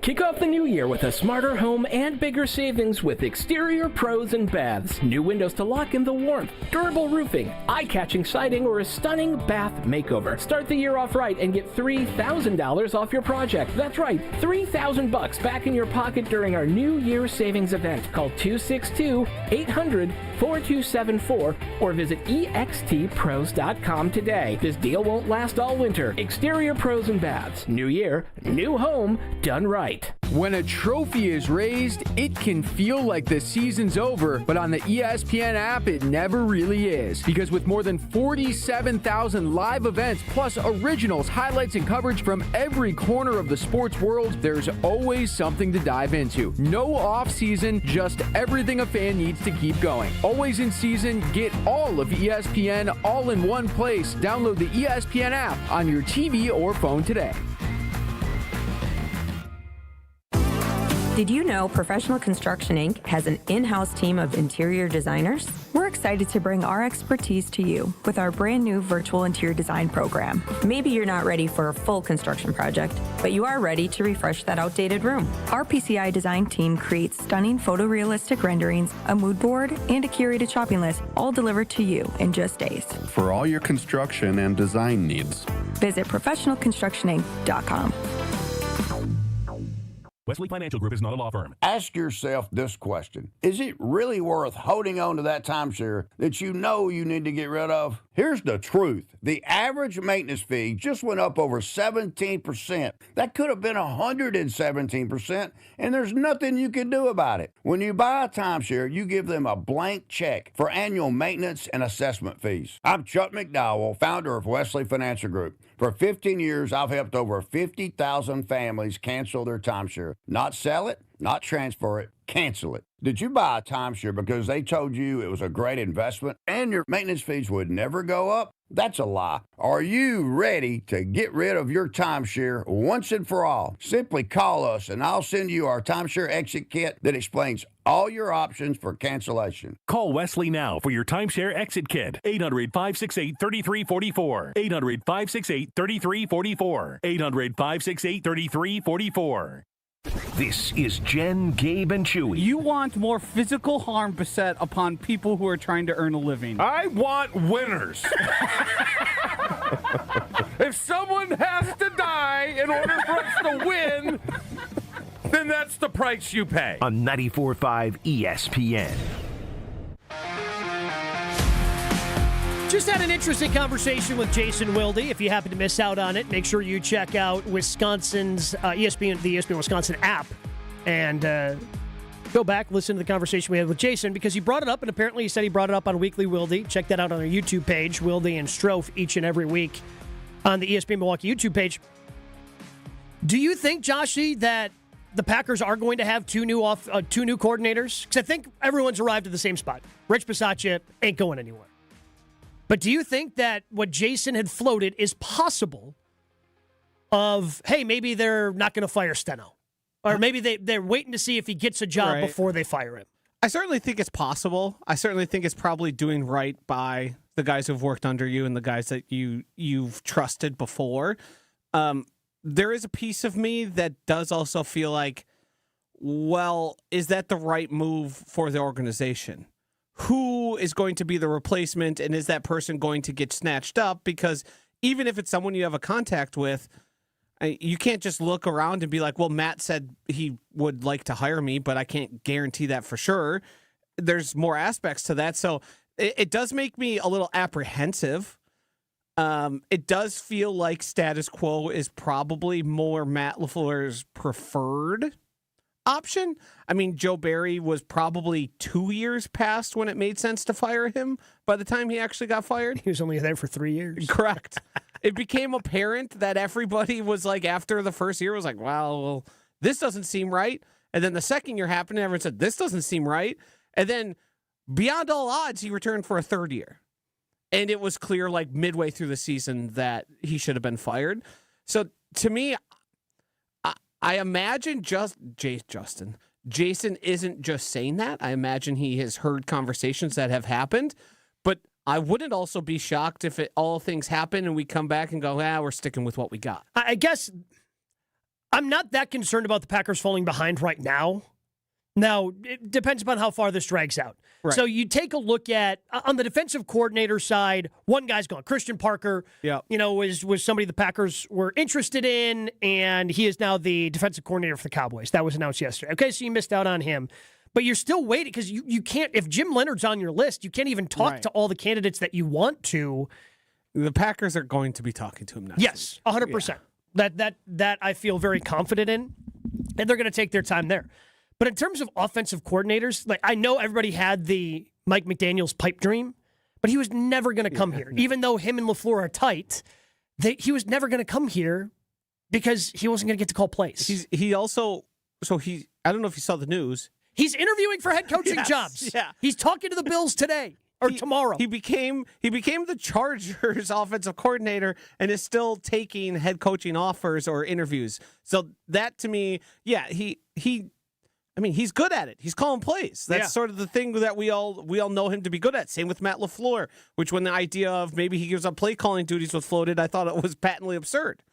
Kick off the new year with a smarter home and bigger savings with Exterior Pros and Baths. New windows to lock in the warmth, durable roofing, eye-catching siding, or a stunning bath makeover. Start the year off right and get $3,000 off your project. That's right, $3,000 back in your pocket during our New Year savings event. Call 262-800-4274 or visit extpros.com today. This deal won't last all winter. Exterior Pros and Baths. New year, new home, done right. When a trophy is raised, it can feel like the season's over, but on the ESPN app, it never really is. Because with more than 47,000 live events, plus originals, highlights, and coverage from every corner of the sports world, there's always something to dive into. No off-season, just everything a fan needs to keep going. Always in season, get all of ESPN all in one place. Download the ESPN app on your TV or phone today. Did you know Professional Construction Inc. has an in-house team of interior designers? We're excited to bring our expertise to you with our brand new virtual interior design program. Maybe you're not ready for a full construction project, but you are ready to refresh that outdated room. Our PCI design team creates stunning photorealistic renderings, a mood board, and a curated shopping list, all delivered to you in just days. For all your construction and design needs, visit professionalconstructioninc.com. Wesley Financial Group is not a law firm. Ask yourself this question. Is it really worth holding on to that timeshare that you know you need to get rid of? Here's the truth. The average maintenance fee just went up over 17%. That could have been 117%, and there's nothing you can do about it. When you buy a timeshare, you give them a blank check for annual maintenance and assessment fees. I'm Chuck McDowell, founder of Wesley Financial Group. For 15 years, I've helped over 50,000 families cancel their timeshare. Not sell it, not transfer it, cancel it. Did you buy a timeshare because they told you it was a great investment and your maintenance fees would never go up? That's a lie. Are you ready to get rid of your timeshare once and for all? Simply call us and I'll send you our timeshare exit kit that explains all your options for cancellation. Call Wesley now for your timeshare exit kit. 800-568-3344. 800-568-3344. 800-568-3344. This is Jen, Gabe, and Chewy. You want more physical harm beset upon people who are trying to earn a living. I want winners. If someone has to die in order for us to win, then that's the price you pay. On 94.5 ESPN. Just had an interesting conversation with Jason Wilde. If you happen to miss out on it, make sure you check out Wisconsin's ESPN, the ESPN Wisconsin app, and go back, listen to the conversation we had with Jason, because he brought it up, and apparently he said he brought it up on Weekly Wilde. Check that out on our YouTube page, Wilde and Strofe, each and every week on the ESPN Milwaukee YouTube page. Do you think, Joshy, that the Packers are going to have two new coordinators? Because I think everyone's arrived at the same spot. Rich Bisaccia ain't going anywhere. But do you think that what Jason had floated is possible of, hey, maybe they're not going to fire Steno? Or maybe they're waiting to see if he gets a job before they fire him? I certainly think it's possible. I certainly think it's probably doing right by the guys who've worked under you and the guys that you've trusted before. There is a piece of me that does also feel like, well, is that the right move for the organization? Who is going to be the replacement, and is that person going to get snatched up? Because even if it's someone you have a contact with, you can't just look around and be like, well, Matt said he would like to hire me, but I can't guarantee that for sure. There's more aspects to that. So it does make me a little apprehensive. It does feel like status quo is probably more Matt LaFleur's preferred option. I mean, Joe Barry was probably 2 years past when it made sense to fire him by the time he actually got fired. He was only there for 3 years. Correct. It became apparent that everybody was like, after the first year, was like, well, this doesn't seem right. And then the second year happened, and everyone said, this doesn't seem right. And then beyond all odds, he returned for a third year. And it was clear, like midway through the season, that he should have been fired. So to me, I imagine Jason isn't just saying that. I imagine he has heard conversations that have happened. But I wouldn't also be shocked if all things happen and we come back and go, we're sticking with what we got. I guess I'm not that concerned about the Packers falling behind right now. Now, it depends upon how far this drags out. Right. So you take a look at, on the defensive coordinator side, one guy's gone. Christian Parker, was somebody the Packers were interested in, and he is now the defensive coordinator for the Cowboys. That was announced yesterday. Okay, so you missed out on him. But you're still waiting because you can't, if Jim Leonard's on your list, you can't even talk to all the candidates that you want to. The Packers are going to be talking to him next. Yes, 100%. Yeah. That I feel very confident in, and they're going to take their time there. But in terms of offensive coordinators, like I know everybody had the Mike McDaniel's pipe dream, but he was never going to come here. No. Even though him and LaFleur are tight, he was never going to come here because he wasn't going to get to call plays. I don't know if you saw the news. He's interviewing for head coaching jobs. Yeah. He's talking to the Bills today or tomorrow. He became the Chargers offensive coordinator and is still taking head coaching offers or interviews. So that to me, he's good at it. He's calling plays. That's sort of the thing that we all know him to be good at. Same with Matt LaFleur, which when the idea of maybe he gives up play calling duties was floated, I thought it was patently absurd.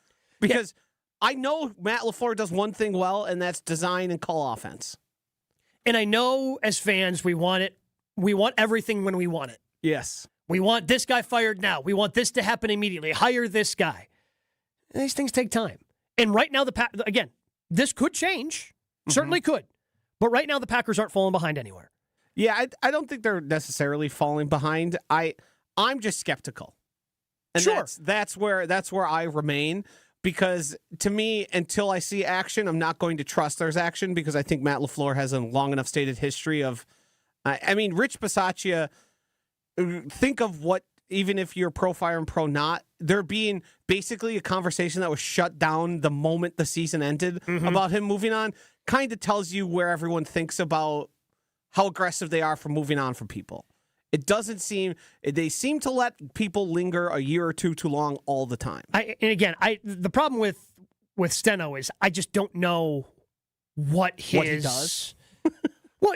Because I know Matt LaFleur does one thing well, and that's design and call offense. And I know as fans we want it. We want everything when we want it. Yes. We want this guy fired now. We want this to happen immediately. Hire this guy. And these things take time. And right now, again, this could change. Certainly could. But right now, the Packers aren't falling behind anywhere. Yeah, I don't think they're necessarily falling behind. I'm just skeptical. And that's where I remain, because to me, until I see action, I'm not going to trust there's action, because I think Matt LaFleur has a long enough stated history of, Rich Bisaccia, think of what, even if you're pro-fire and pro-not, there being basically a conversation that was shut down the moment the season ended about him moving on, kind of tells you where everyone thinks about how aggressive they are for moving on from people. They seem to let people linger a year or two too long all the time. The problem with Steno is I just don't know what he does. Well,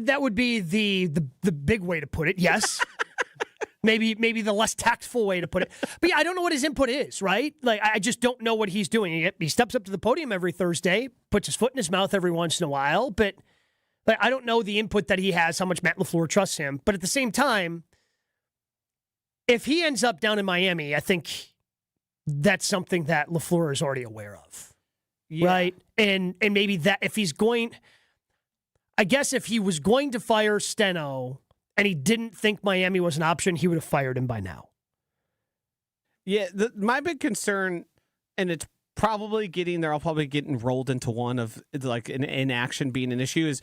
that would be the big way to put it. Yes. Maybe the less tactful way to put it. But I don't know what his input is, right? Like, I just don't know what he's doing. He steps up to the podium every Thursday, puts his foot in his mouth every once in a while, but I don't know the input that he has, how much Matt LaFleur trusts him. But at the same time, if he ends up down in Miami, I think that's something that LaFleur is already aware of, right? And maybe that if he's going, I guess if he was going to fire Steno and he didn't think Miami was an option, he would have fired him by now. Yeah, my big concern, and it's probably they're all probably getting rolled into one of like an inaction being an issue, is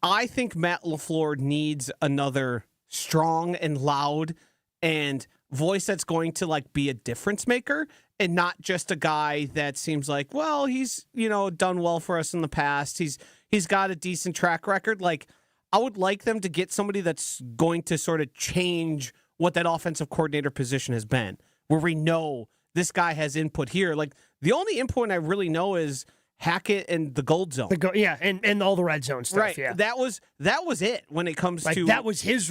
I think Matt LaFleur needs another strong and loud and voice that's going to like be a difference maker, and not just a guy that seems like, well, he's done well for us in the past. He's got a decent track record. Like, I would like them to get somebody that's going to sort of change what that offensive coordinator position has been, where we know this guy has input here. Like, the only input I really know is Hackett and the gold zone. And all the red zone stuff. Right. Yeah. That was it when it comes to that was his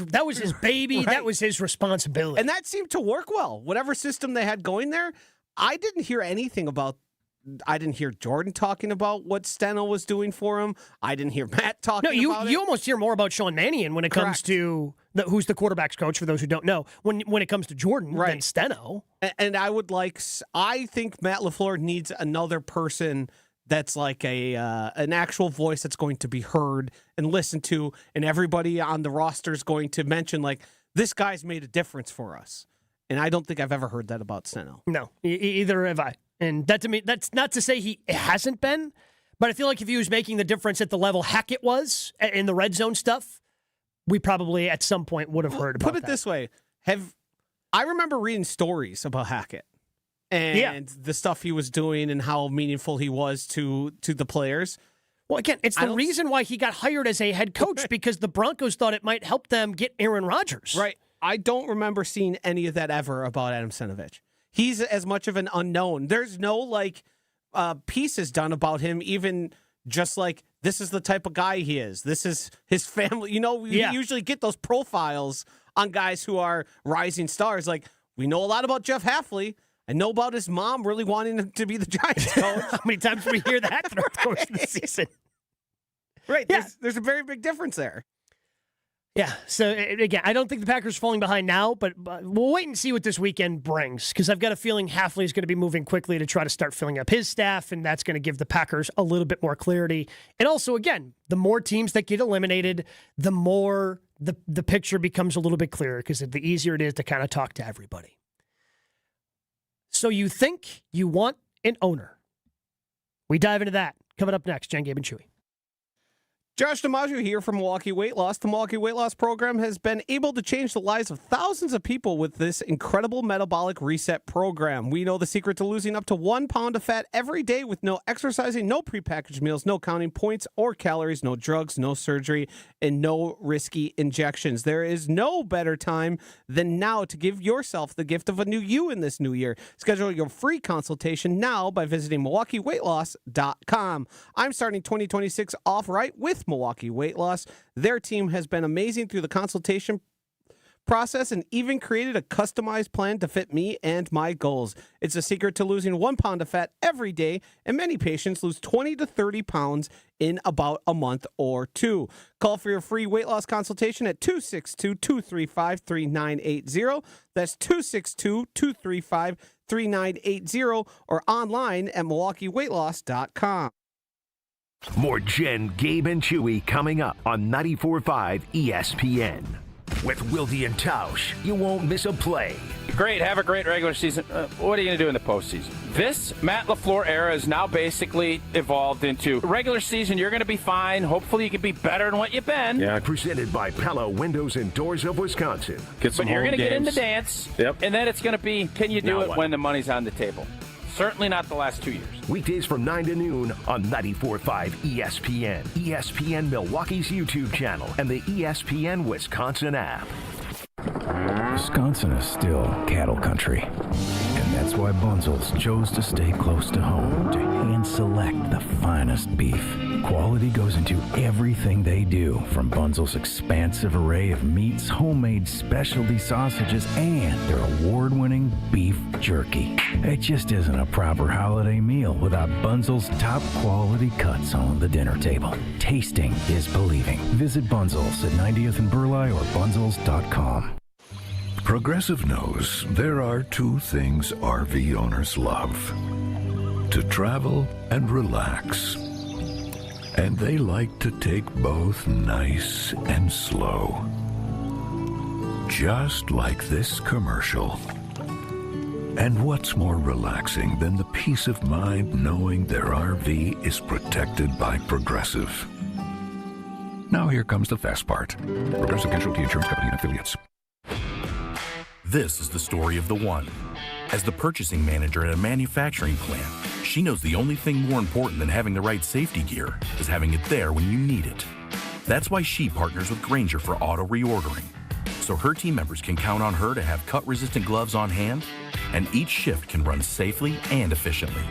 baby. Right. That was his responsibility. And that seemed to work well. Whatever system they had going there, I didn't hear Jordan talking about what Steno was doing for him. I didn't hear Matt talking about it. You almost hear more about Sean Mannion when it comes to who's the quarterback's coach, for those who don't know, when it comes to Jordan than Steno. And I think Matt LaFleur needs another person that's like an actual voice that's going to be heard and listened to, and everybody on the roster is going to mention, like, this guy's made a difference for us. And I don't think I've ever heard that about Steno. No, either have I. And that, to me, that's not to say he hasn't been, but I feel like if he was making the difference at the level Hackett was in the red zone stuff, we probably at some point would have heard about that. Put it this way. I remember reading stories about Hackett and the stuff he was doing and how meaningful he was to the players. Well, again, it's the reason why he got hired as a head coach, because the Broncos thought it might help them get Aaron Rodgers. Right. I don't remember seeing any of that ever about Adam Stenavich. He's as much of an unknown. There's no pieces done about him, even just like, this is the type of guy he is. This is his family. We usually get those profiles on guys who are rising stars. Like, we know a lot about Jeff Hafley. and know about his mom really wanting him to be the Giants coach. How many times do we hear that throughout the course of the season? Right. Yeah. There's a very big difference there. Yeah. So, again, I don't think the Packers are falling behind now, but we'll wait and see what this weekend brings, because I've got a feeling Hafley is going to be moving quickly to try to start filling up his staff, and that's going to give the Packers a little bit more clarity. And also, again, the more teams that get eliminated, the more the picture becomes a little bit clearer, because the easier it is to kind of talk to everybody. So you think you want an owner. We dive into that. Coming up next, Jen, Gabe, and Chewy. Josh DiMaggio here from Milwaukee Weight Loss. The Milwaukee Weight Loss program has been able to change the lives of thousands of people with this incredible metabolic reset program. We know the secret to losing up to 1 pound of fat every day with no exercising, no prepackaged meals, no counting points or calories, no drugs, no surgery, and no risky injections. There is no better time than now to give yourself the gift of a new you in this new year. Schedule your free consultation now by visiting MilwaukeeWeightLoss.com. I'm starting 2026 off right with Milwaukee Weight Loss. Their team has been amazing through the consultation process and even created a customized plan to fit me and my goals. It's a secret to losing 1 pound of fat every day, and many patients lose 20 to 30 pounds in about a month or two. Call for your free weight loss consultation at 262-235-3980. That's 262-235-3980 or online at MilwaukeeWeightLoss.com. More Jen, Gabe, and Chewy coming up on 94.5 ESPN. With Wilde and Tausch, you won't miss a play. Great, have a great regular season. What are you going to do in the postseason? This Matt LaFleur era is now basically evolved into regular season. You're going to be fine. Hopefully you can be better than what you've been. Yeah, presented by Pella Windows and Doors of Wisconsin. But you're going to get in the dance, and then it's going to be, can you do it when the money's on the table? Certainly not the last 2 years. Weekdays from 9 to noon on 94.5 ESPN, ESPN Milwaukee's YouTube channel, and the ESPN Wisconsin app. Wisconsin is still cattle country, and that's why Bunzel's chose to stay close to home to hand select the finest beef. Quality goes into everything they do, from Bunzel's expansive array of meats, homemade specialty sausages, and their award-winning beef jerky. It just isn't a proper holiday meal without Bunzel's top quality cuts on the dinner table. Tasting is believing. Visit Bunzel's at 90th and Burleigh or bunzels.com. Progressive knows there are two things RV owners love: to travel and relax. And they like to take both nice and slow. Just like this commercial. And what's more relaxing than the peace of mind knowing their RV is protected by Progressive? Now here comes the fast part. Progressive Casualty Insurance Company and Affiliates. This is the story of the one. As the purchasing manager at a manufacturing plant, she knows the only thing more important than having the right safety gear is having it there when you need it. That's why she partners with Grainger for auto reordering, so her team members can count on her to have cut-resistant gloves on hand, and each shift can run safely and efficiently.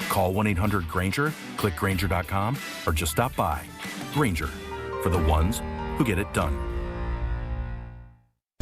Call 1-800-GRAINGER, click Grainger.com, or just stop by. Grainger, for the ones who get it done.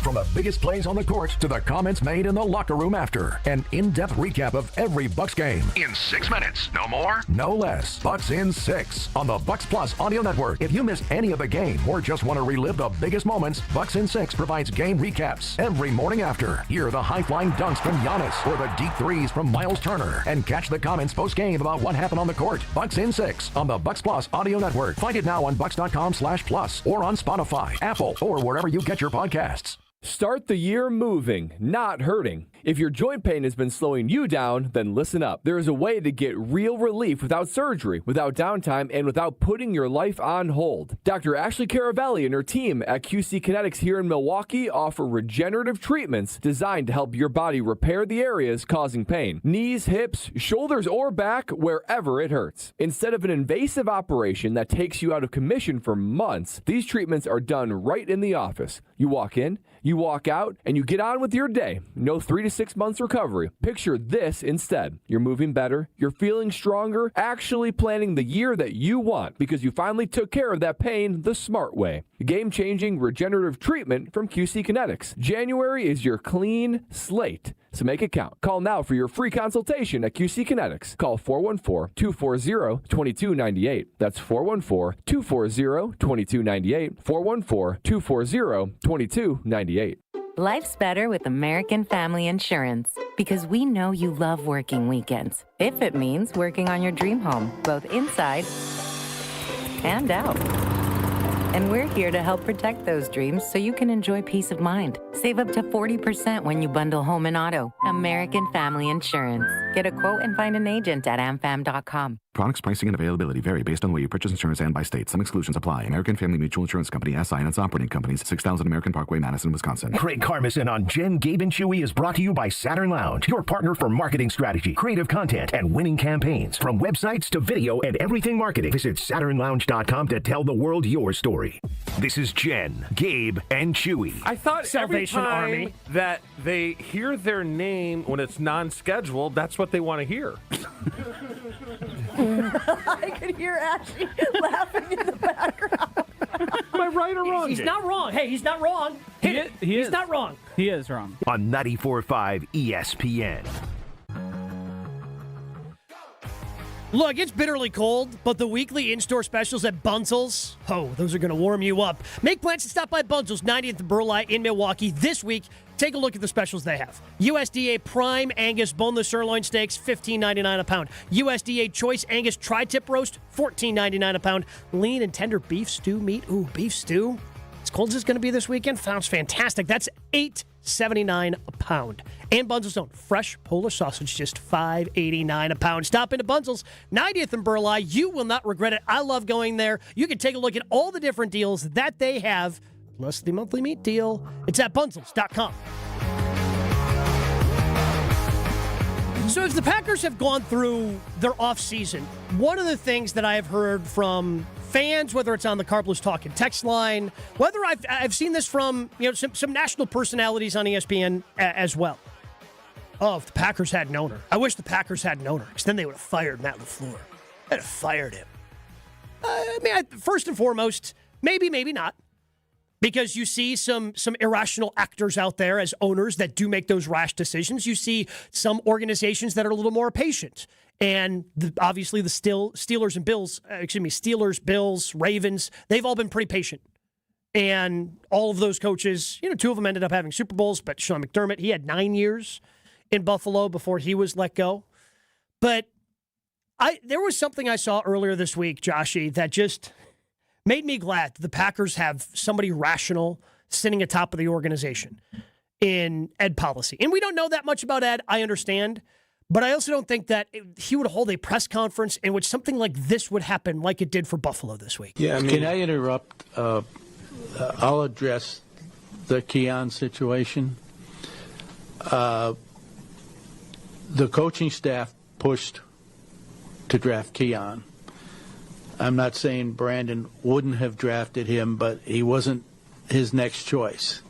From the biggest plays on the court to the comments made in the locker room after. An in-depth recap of every Bucks game. In 6 minutes. No more? No less. Bucks in 6 on the Bucks Plus Audio Network. If you missed any of the game or just want to relive the biggest moments, Bucks in 6 provides game recaps every morning after. Hear the high-flying dunks from Giannis or the deep threes from Miles Turner. And catch the comments post-game about what happened on the court. Bucks in 6 on the Bucks Plus Audio Network. Find it now on bucks.com/plus or on Spotify, Apple, or wherever you get your podcasts. Start the year moving, not hurting. If your joint pain has been slowing you down, then listen up. There is a way to get real relief without surgery, without downtime, and without putting your life on hold. Dr. Ashley Caravelli and her team at QC Kinetics here in Milwaukee offer regenerative treatments designed to help your body repair the areas causing pain. Knees, hips, shoulders, or back, wherever it hurts. Instead of an invasive operation that takes you out of commission for months, these treatments are done right in the office. You walk in, you walk out, and you get on with your day. No 3 to 6 months recovery. Picture this instead. You're moving better, you're feeling stronger, actually planning the year that you want because you finally took care of that pain the smart way. Game-changing regenerative treatment from QC Kinetics. January is your clean slate. So make it count. Call now for your free consultation at QC Kinetics. Call 414-240-2298. That's 414-240-2298. 414-240-2298. Life's better with American Family Insurance because we know you love working weekends. If it means working on your dream home, both inside and out. And we're here to help protect those dreams so you can enjoy peace of mind. Save up to 40% when you bundle home and auto. American Family Insurance. Get a quote and find an agent at amfam.com. Products, pricing, and availability vary based on where you purchase insurance and by state. Some exclusions apply. American Family Mutual Insurance Company, SI, and its operating companies, 6000 American Parkway, Madison, Wisconsin. Craig Carmason on Jen, Gabe, and Chewy is brought to you by Saturn Lounge, your partner for marketing strategy, creative content, and winning campaigns. From websites to video and everything marketing, visit SaturnLounge.com to tell the world your story. This is Jen, Gabe, and Chewy. I thought Salvation every time Army. that they hear their name when it's non-scheduled, that's what they want to hear. I could hear Ashley laughing in the background. Am I right or wrong? He's Gabe? not wrong. Hey, he's not wrong. He's not wrong. He is wrong. On 94.5 ESPN. Look, it's bitterly cold, but the weekly in-store specials at Bunzel's, those are going to warm you up. Make plans to stop by Bunzel's 90th and Burleigh in Milwaukee this week. Take a look at the specials they have. USDA Prime Angus Boneless Sirloin Steaks, $15.99 a pound. USDA Choice Angus Tri-Tip Roast, $14.99 a pound. Lean and tender beef stew meat. Ooh, beef stew. As cold as it's going to be this weekend, sounds fantastic. That's $8.79 a pound. And Bunzel's own fresh Polish sausage, just $5.89 a pound. Stop into Bunzel's, 90th and Burleigh. You will not regret it. I love going there. You can take a look at all the different deals that they have, plus the monthly meat deal. It's at Bunzel's.com. So as the Packers have gone through their offseason, one of the things that I have heard from fans, whether it's on the Carbless Talk and text line, whether I've seen this from some national personalities on ESPN as well. Oh, if the Packers had an owner. I wish the Packers had an owner, because then they would have fired Matt LaFleur. They'd have fired him. First and foremost, maybe not. Because you see some irrational actors out there as owners that do make those rash decisions. You see some organizations that are a little more patient. And obviously the Steelers, Bills, Ravens, they've all been pretty patient. And all of those coaches, two of them ended up having Super Bowls, but Sean McDermott, he had 9 years in Buffalo before he was let go. But there was something I saw earlier this week, Joshy, that just made me glad the Packers have somebody rational sitting atop of the organization in Ed Policy. And we don't know that much about Ed, I understand. But I also don't think that he would hold a press conference in which something like this would happen like it did for Buffalo this week. Yeah, can I interrupt? I'll address the Keon situation. The coaching staff pushed to draft Keon. I'm not saying Brandon wouldn't have drafted him, but he wasn't his next choice.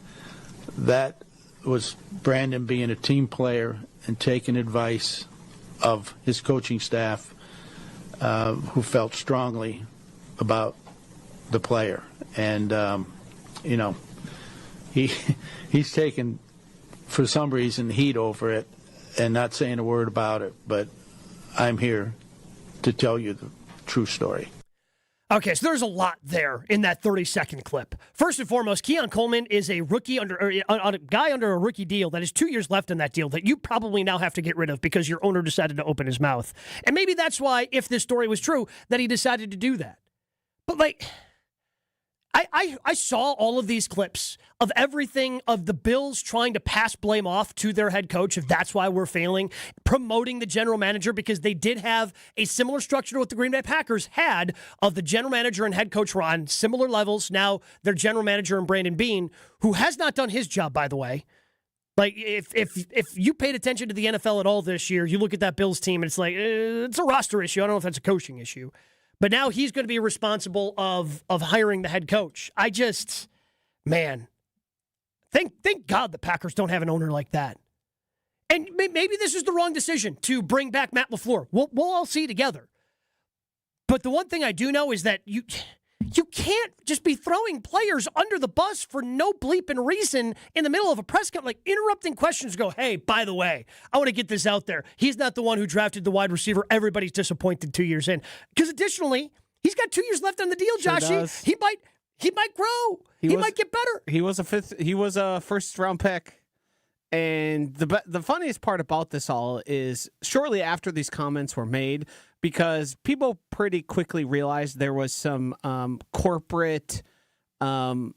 That was Brandon being a team player and taking advice of his coaching staff, who felt strongly about the player. And, he's taken, for some reason, heat over it and not saying a word about it. But I'm here to tell you the true story. Okay, so there's a lot there in that 30-second clip. First and foremost, Keon Coleman is a rookie a guy under a rookie deal that has 2 years left in that deal that you probably now have to get rid of because your owner decided to open his mouth. And maybe that's why, if this story was true, that he decided to do that. But I saw all of these clips of everything of the Bills trying to pass blame off to their head coach, if that's why we're failing, promoting the general manager, because they did have a similar structure to what the Green Bay Packers had of the general manager and head coach were on similar levels. Now their general manager and Brandon Beane, who has not done his job, by the way. Like, if you paid attention to the NFL at all this year, you look at that Bills team and it's like, it's a roster issue. I don't know if that's a coaching issue. But now he's going to be responsible of hiring the head coach. Thank God the Packers don't have an owner like that. And maybe this is the wrong decision to bring back Matt LaFleur. We'll all see together. But the one thing I do know is that You can't just be throwing players under the bus for no bleeping reason in the middle of a press conference, like interrupting questions. Go, hey, by the way, I want to get this out there. He's not the one who drafted the wide receiver. Everybody's disappointed 2 years in. Because additionally, he's got 2 years left on the deal, Joshy. He might grow. He might get better. He was a first round pick. And the funniest part about this all is shortly after these comments were made, because people pretty quickly realized there was some corporate throwing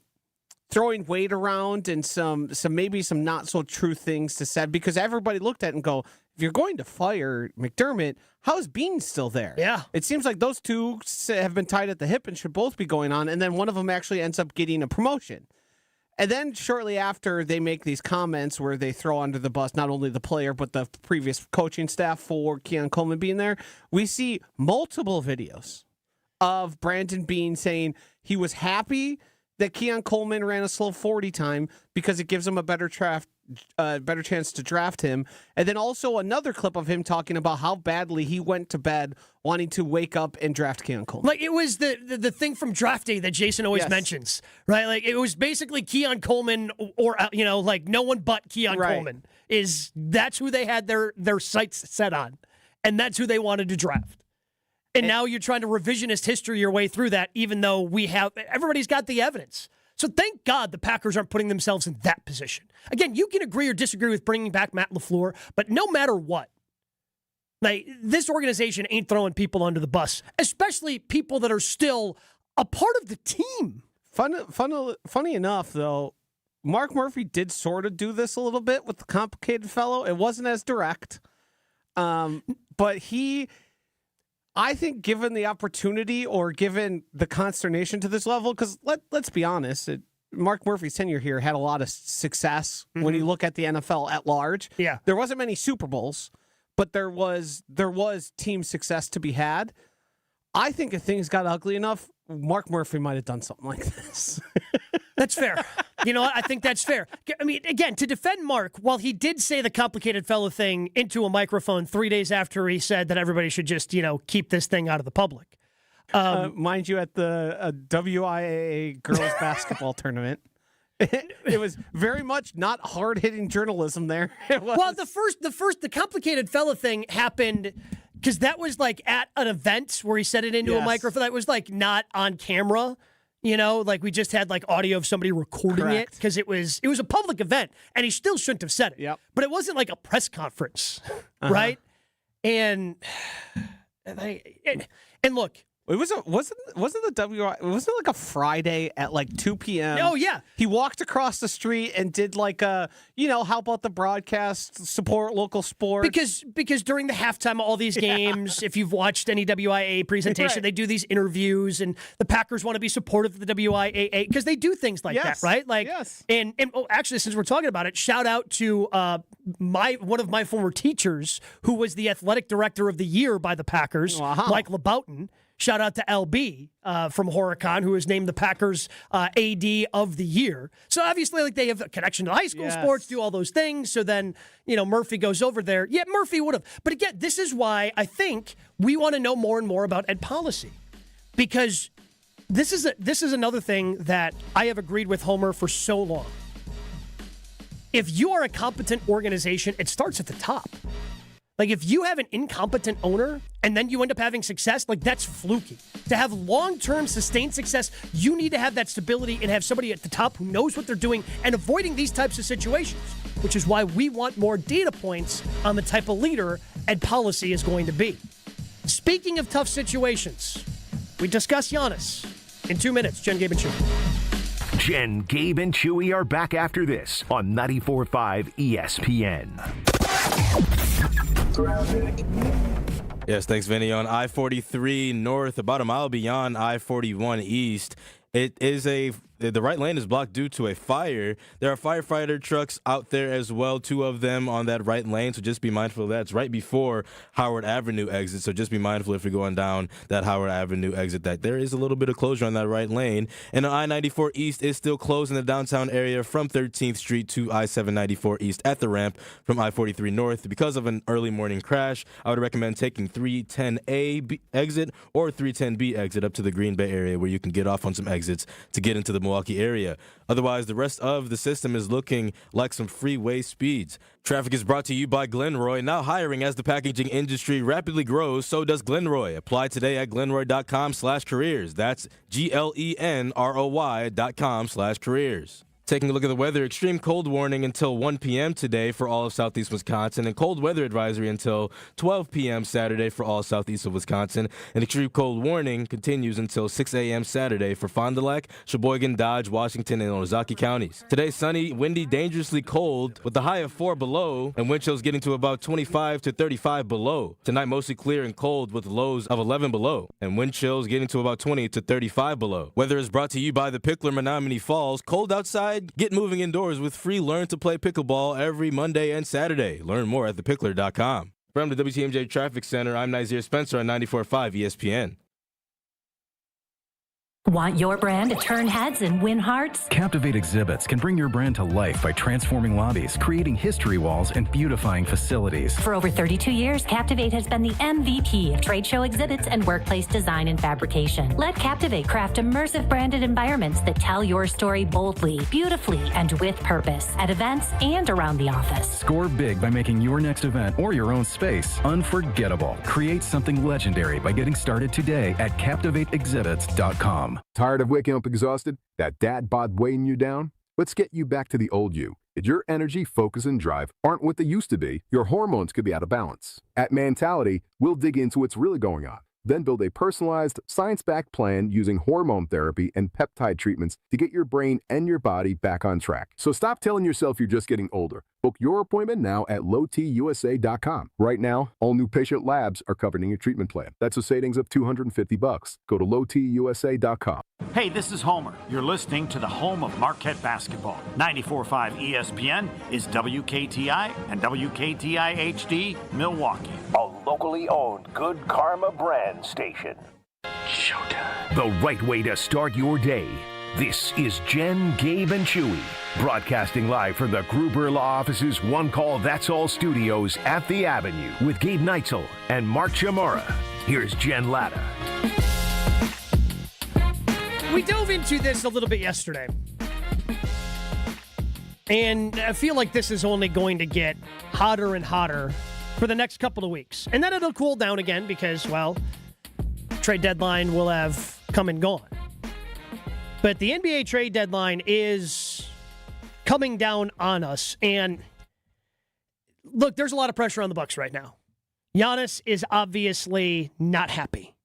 weight around and some maybe some not so true things to said, because everybody looked at it and go, if you're going to fire McDermott, how is Bean still there? Yeah. It seems like those two have been tied at the hip and should both be going on, and then one of them actually ends up getting a promotion. And then shortly after, they make these comments where they throw under the bus not only the player, but the previous coaching staff for Keon Coleman being there. We see multiple videos of Brandon Beane saying he was happy that Keon Coleman ran a slow 40 time because it gives him a better chance to draft him. And then also another clip of him talking about how badly he went to bed wanting to wake up and draft Keon Coleman. Like, it was the thing from draft day that Jason always mentions, right? Like, it was basically Keon Coleman or, like no one but Keon Coleman. That's who they had their sights set on. And that's who they wanted to draft. And now you're trying to revisionist history your way through that, even though everybody's got the evidence. So thank God the Packers aren't putting themselves in that position. Again, you can agree or disagree with bringing back Matt LaFleur, but no matter what, like, this organization ain't throwing people under the bus, especially people that are still a part of the team. Funny enough, though, Mark Murphy did sort of do this a little bit with the complicated fellow. It wasn't as direct, but I think given the opportunity or given the consternation to this level, because let's be honest, Mark Murphy's tenure here had a lot of success when you look at the NFL at large. Yeah. There wasn't many Super Bowls, but there was team success to be had. I think if things got ugly enough, Mark Murphy might have done something like this. That's fair. You know what? I think that's fair. I mean, again, to defend Mark, while he did say the complicated fellow thing into a microphone 3 days after he said that everybody should just, keep this thing out of the public. Mind you, at the WIAA girls basketball tournament, it was very much not hard-hitting journalism there. Well, the complicated fellow thing happened because that was like at an event where he said it into a microphone. That was like not on camera. Like we just had like audio of somebody recording it because it was a public event and he still shouldn't have said it. Yep. But it wasn't like a press conference, right? And look, it wasn't like a Friday at like 2 p.m. Oh yeah, he walked across the street and did like how about the broadcast, support local sports? Because during the halftime of all these games, if you've watched any WIAA presentation, they do these interviews, and the Packers want to be supportive of the WIAA because they do things like that, right? Like, and actually, since we're talking about it, shout out to one of my former teachers who was the athletic director of the year by the Packers, Mike LeBoughton. Shout out to LB from Horicon, who was named the Packers AD of the year. So obviously, like, they have a connection to high school sports, do all those things. So then, Murphy goes over there. Yeah, Murphy would have. But again, this is why I think we want to know more and more about ed policy, because this is another thing that I have agreed with Homer for so long. If you are a competent organization, it starts at the top. Like, if you have an incompetent owner and then you end up having success, like, that's fluky. To have long-term sustained success, you need to have that stability and have somebody at the top who knows what they're doing and avoiding these types of situations, which is why we want more data points on the type of leader ed policy is going to be. Speaking of tough situations, we discuss Giannis in 2 minutes. Jen, Gabe, and Chewy. Jen, Gabe, and Chewy are back after this on 94.5 ESPN. Yes, thanks, Vinny. On I-43 North, about a mile beyond I-41 East, it is a The right lane is blocked due to a fire. There are firefighter trucks out there as well, 2 of them on that right lane, so just be mindful of that. It's right before Howard Avenue exit, so just be mindful if you're going down that Howard Avenue exit that there is a little bit of closure on that right lane. And I-94 East is still closed in the downtown area from 13th Street to I-794 East at the ramp from I-43 North. Because of an early morning crash, I would recommend taking 310A exit or 310B exit up to the Green Bay area where you can get off on some exits to get into the Milwaukee area. Otherwise, the rest of the system is looking like some freeway speeds. Traffic is brought to you by Glenroy. Now hiring as the packaging industry rapidly grows, so does Glenroy. Apply today at glenroy.com/careers. That's GLENROY.com/careers. Taking a look at the weather, extreme cold warning until 1 p.m. today for all of southeast Wisconsin, and cold weather advisory until 12 p.m. Saturday for all southeast of Wisconsin. An extreme cold warning continues until 6 a.m. Saturday for Fond du Lac, Sheboygan, Dodge, Washington, and Ozaukee counties. Today, sunny, windy, dangerously cold with a high of 4 below and wind chills getting to about 25 to 35 below. Tonight, mostly clear and cold with lows of 11 below and wind chills getting to about 20 to 35 below. Weather is brought to you by the Pickler Menominee Falls. Cold outside? Get moving indoors with free Learn to Play Pickleball every Monday and Saturday. Learn more at thepickler.com. From the WTMJ Traffic Center, I'm Nazir Spencer on 94.5 ESPN. Want your brand to turn heads and win hearts? Captivate Exhibits can bring your brand to life by transforming lobbies, creating history walls, and beautifying facilities. For over 32 years, Captivate has been the MVP of trade show exhibits and workplace design and fabrication. Let Captivate craft immersive branded environments that tell your story boldly, beautifully, and with purpose at events and around the office. Score big by making your next event or your own space unforgettable. Create something legendary by getting started today at CaptivateExhibits.com. Tired of waking up exhausted? That dad bod weighing you down? Let's get you back to the old you. If your energy, focus, and drive aren't what they used to be, your hormones could be out of balance. At Mentality, we'll dig into what's really going on, then build a personalized, science-backed plan using hormone therapy and peptide treatments to get your brain and your body back on track. So stop telling yourself you're just getting older. Book your appointment now at lowtusa.com. Right now, all new patient labs are covered in your treatment plan. That's a savings of $250. Go to lowtusa.com. Hey, this is Homer. You're listening to the home of Marquette basketball. 94.5 ESPN is WKTI and WKTI HD Milwaukee. A locally owned Good Karma brand station. Showtime. The right way to start your day. This is Jen, Gabe, and Chewy, broadcasting live from the Gruber Law Office's One Call That's All studios at the Avenue with Gabe Neitzel and Mark Chamora. Here's Jen Latta. We dove into this a little bit yesterday, and I feel like this is only going to get hotter and hotter for the next couple of weeks. And then it'll cool down again because, well, trade deadline will have come and gone. But the NBA trade deadline is coming down on us. And look, there's a lot of pressure on the Bucks right now. Giannis is obviously not happy,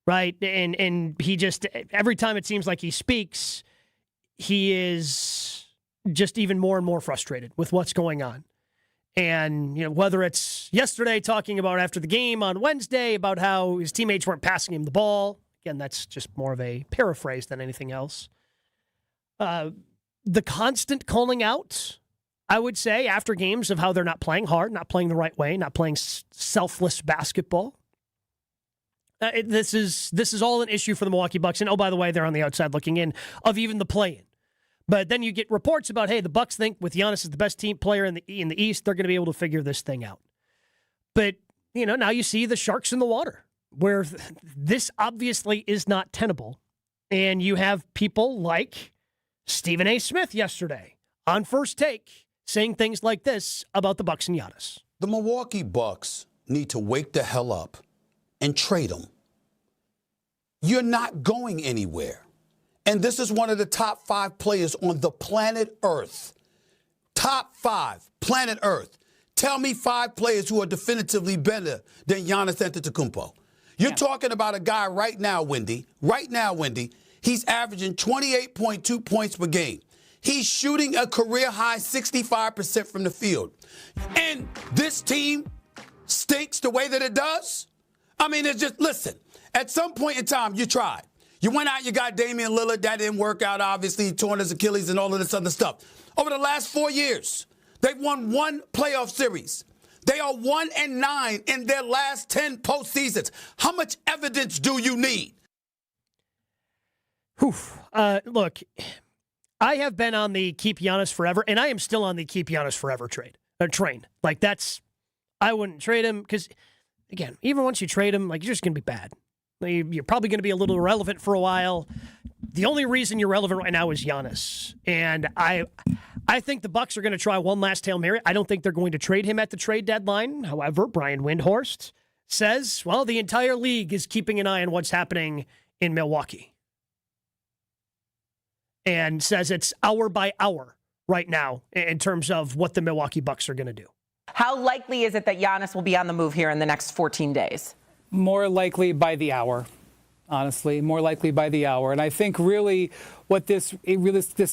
right? And he just, every time it seems like he speaks, he is just even more and more frustrated with what's going on. And, you know, whether it's yesterday talking about after the game on Wednesday about how his teammates weren't passing him the ball. Again, that's just more of a paraphrase than anything else. The constant calling out, I would say, after games of how they're not playing hard, not playing the right way, not playing selfless basketball. This is all an issue for the Milwaukee Bucks. And, oh, by the way, they're on the outside looking in of even the play-in. But then you get reports about, hey, the Bucks think with Giannis as the best team player in the East, they're going to be able to figure this thing out. But, you know, now you see the sharks in the water, where this obviously is not tenable. And you have people like Stephen A. Smith yesterday on First Take saying things like this about the Bucks and Giannis. The Milwaukee Bucks need to wake the hell up and trade him. You're not going anywhere. And this is one of the top 5 players on the planet Earth. Top 5, planet Earth. Tell me 5 players who are definitively better than Giannis Antetokounmpo. You're talking about a guy right now, Wendy. He's averaging 28.2 points per game. He's shooting a career-high 65% from the field. And this team stinks the way that it does? I mean, it's just, listen, at some point in time, you tried. You went out, you got Damian Lillard. That didn't work out, obviously. He torn his Achilles and all of this other stuff. Over the last 4 years, they've won 1 playoff series. They are 1-9 in their last 10 postseasons. How much evidence do you need? Look, I have been on the keep Giannis forever, and I am still on the keep Giannis forever train. Like, I wouldn't trade him because, again, even once you trade him, like, you're just going to be bad. You're probably going to be a little irrelevant for a while. The only reason you're relevant right now is Giannis. And I think the Bucks are going to try one last Hail Mary. I don't think they're going to trade him at the trade deadline. However, Brian Windhorst says, well, the entire league is keeping an eye on what's happening in Milwaukee. And says it's hour by hour right now in terms of what the Milwaukee Bucks are going to do. How likely is it that Giannis will be on the move here in the next 14 days? More likely by the hour, honestly, more likely by the hour. And I think really what this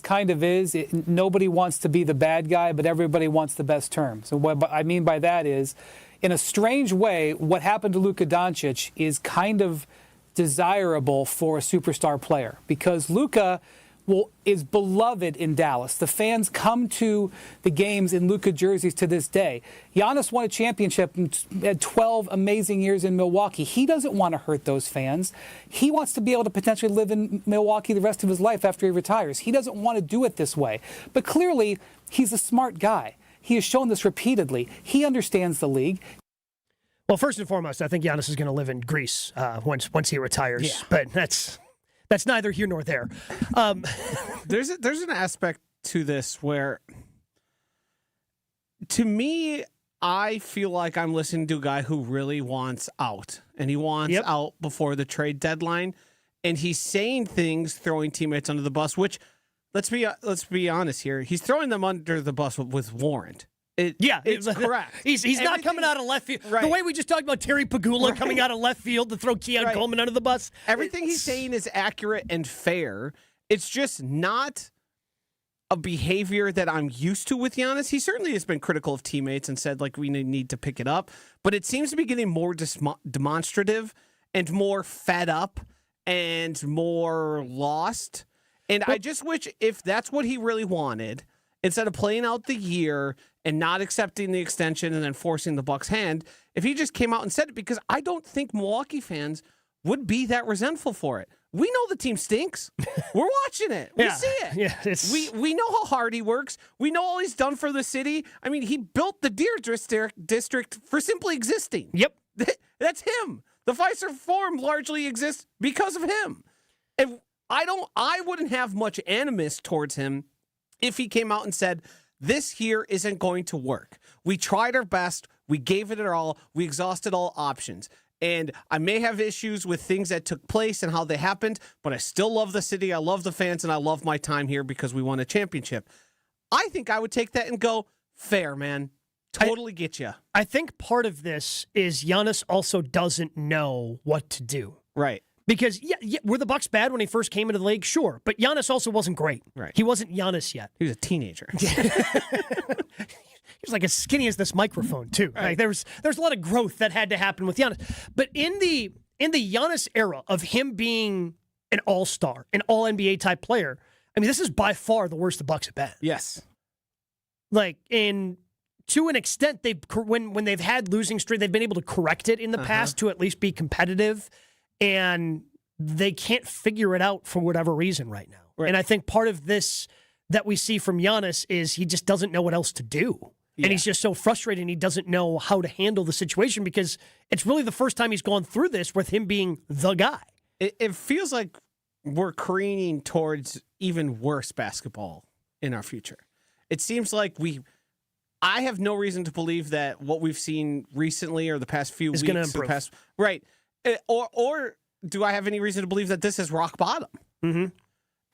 kind of is, nobody wants to be the bad guy, but everybody wants the best terms. And what I mean by that is, in a strange way, what happened to Luka Doncic is kind of desirable for a superstar player because Luka is beloved in Dallas. The fans come to the games in Luka jerseys to this day. Giannis won a championship and had 12 amazing years in Milwaukee. He doesn't want to hurt those fans. He wants to be able to potentially live in Milwaukee the rest of his life after he retires. He doesn't want to do it this way. But clearly, he's a smart guy. He has shown this repeatedly. He understands the league. Well, first and foremost, I think Giannis is going to live in Greece once he retires. Yeah. But that's neither here nor there. There's an aspect to this where, to me, I feel like I'm listening to a guy who really wants out, and he wants out before the trade deadline, and he's saying things, throwing teammates under the bus. Which, let's be honest here, he's throwing them under the bus with warrant. It's correct. He's not coming out of left field. Right. The way we just talked about Terry Pagula coming out of left field to throw Keon Coleman under the bus. Everything he's saying is accurate and fair. It's just not a behavior that I'm used to with Giannis. He certainly has been critical of teammates and said, like, we need to pick it up. But it seems to be getting more demonstrative and more fed up and more lost. And I just wish, if that's what he really wanted, instead of playing out the year and not accepting the extension and then forcing the Bucks' hand, if he just came out and said it, because I don't think Milwaukee fans would be that resentful for it. We know the team stinks. We're watching it. We see it. Yeah, we know how hard he works. We know all he's done for the city. I mean, he built the Deer District for simply existing. Yep. That's him. The Fiserv Forum largely exists because of him. And I wouldn't have much animus towards him if he came out and said, this here isn't going to work. We tried our best. We gave it our all. We exhausted all options. And I may have issues with things that took place and how they happened, but I still love the city. I love the fans, and I love my time here because we won a championship. I think I would take that and go, fair, man. Totally get you. I think part of this is Giannis also doesn't know what to do. Right. Because, were the Bucks bad when he first came into the league? Sure. But Giannis also wasn't great. Right. He wasn't Giannis yet. He was a teenager. He was like as skinny as this microphone, too. Right. Like there's a lot of growth that had to happen with Giannis. But in the Giannis era of him being an all-star, an all-NBA type player, I mean, this is by far the worst the Bucks have been. Yes. Like, to an extent, when they've had losing streak, they've been able to correct it in the past to at least be competitive. And they can't figure it out for whatever reason right now. Right. And I think part of this that we see from Giannis is he just doesn't know what else to do. Yeah. And he's just so frustrated and he doesn't know how to handle the situation because it's really the first time he's gone through this with him being the guy. It feels like we're careening towards even worse basketball in our future. It seems like I have no reason to believe that what we've seen recently or the past few weeks. Improve. Right. Or do I have any reason to believe that this is rock bottom? Mm-hmm.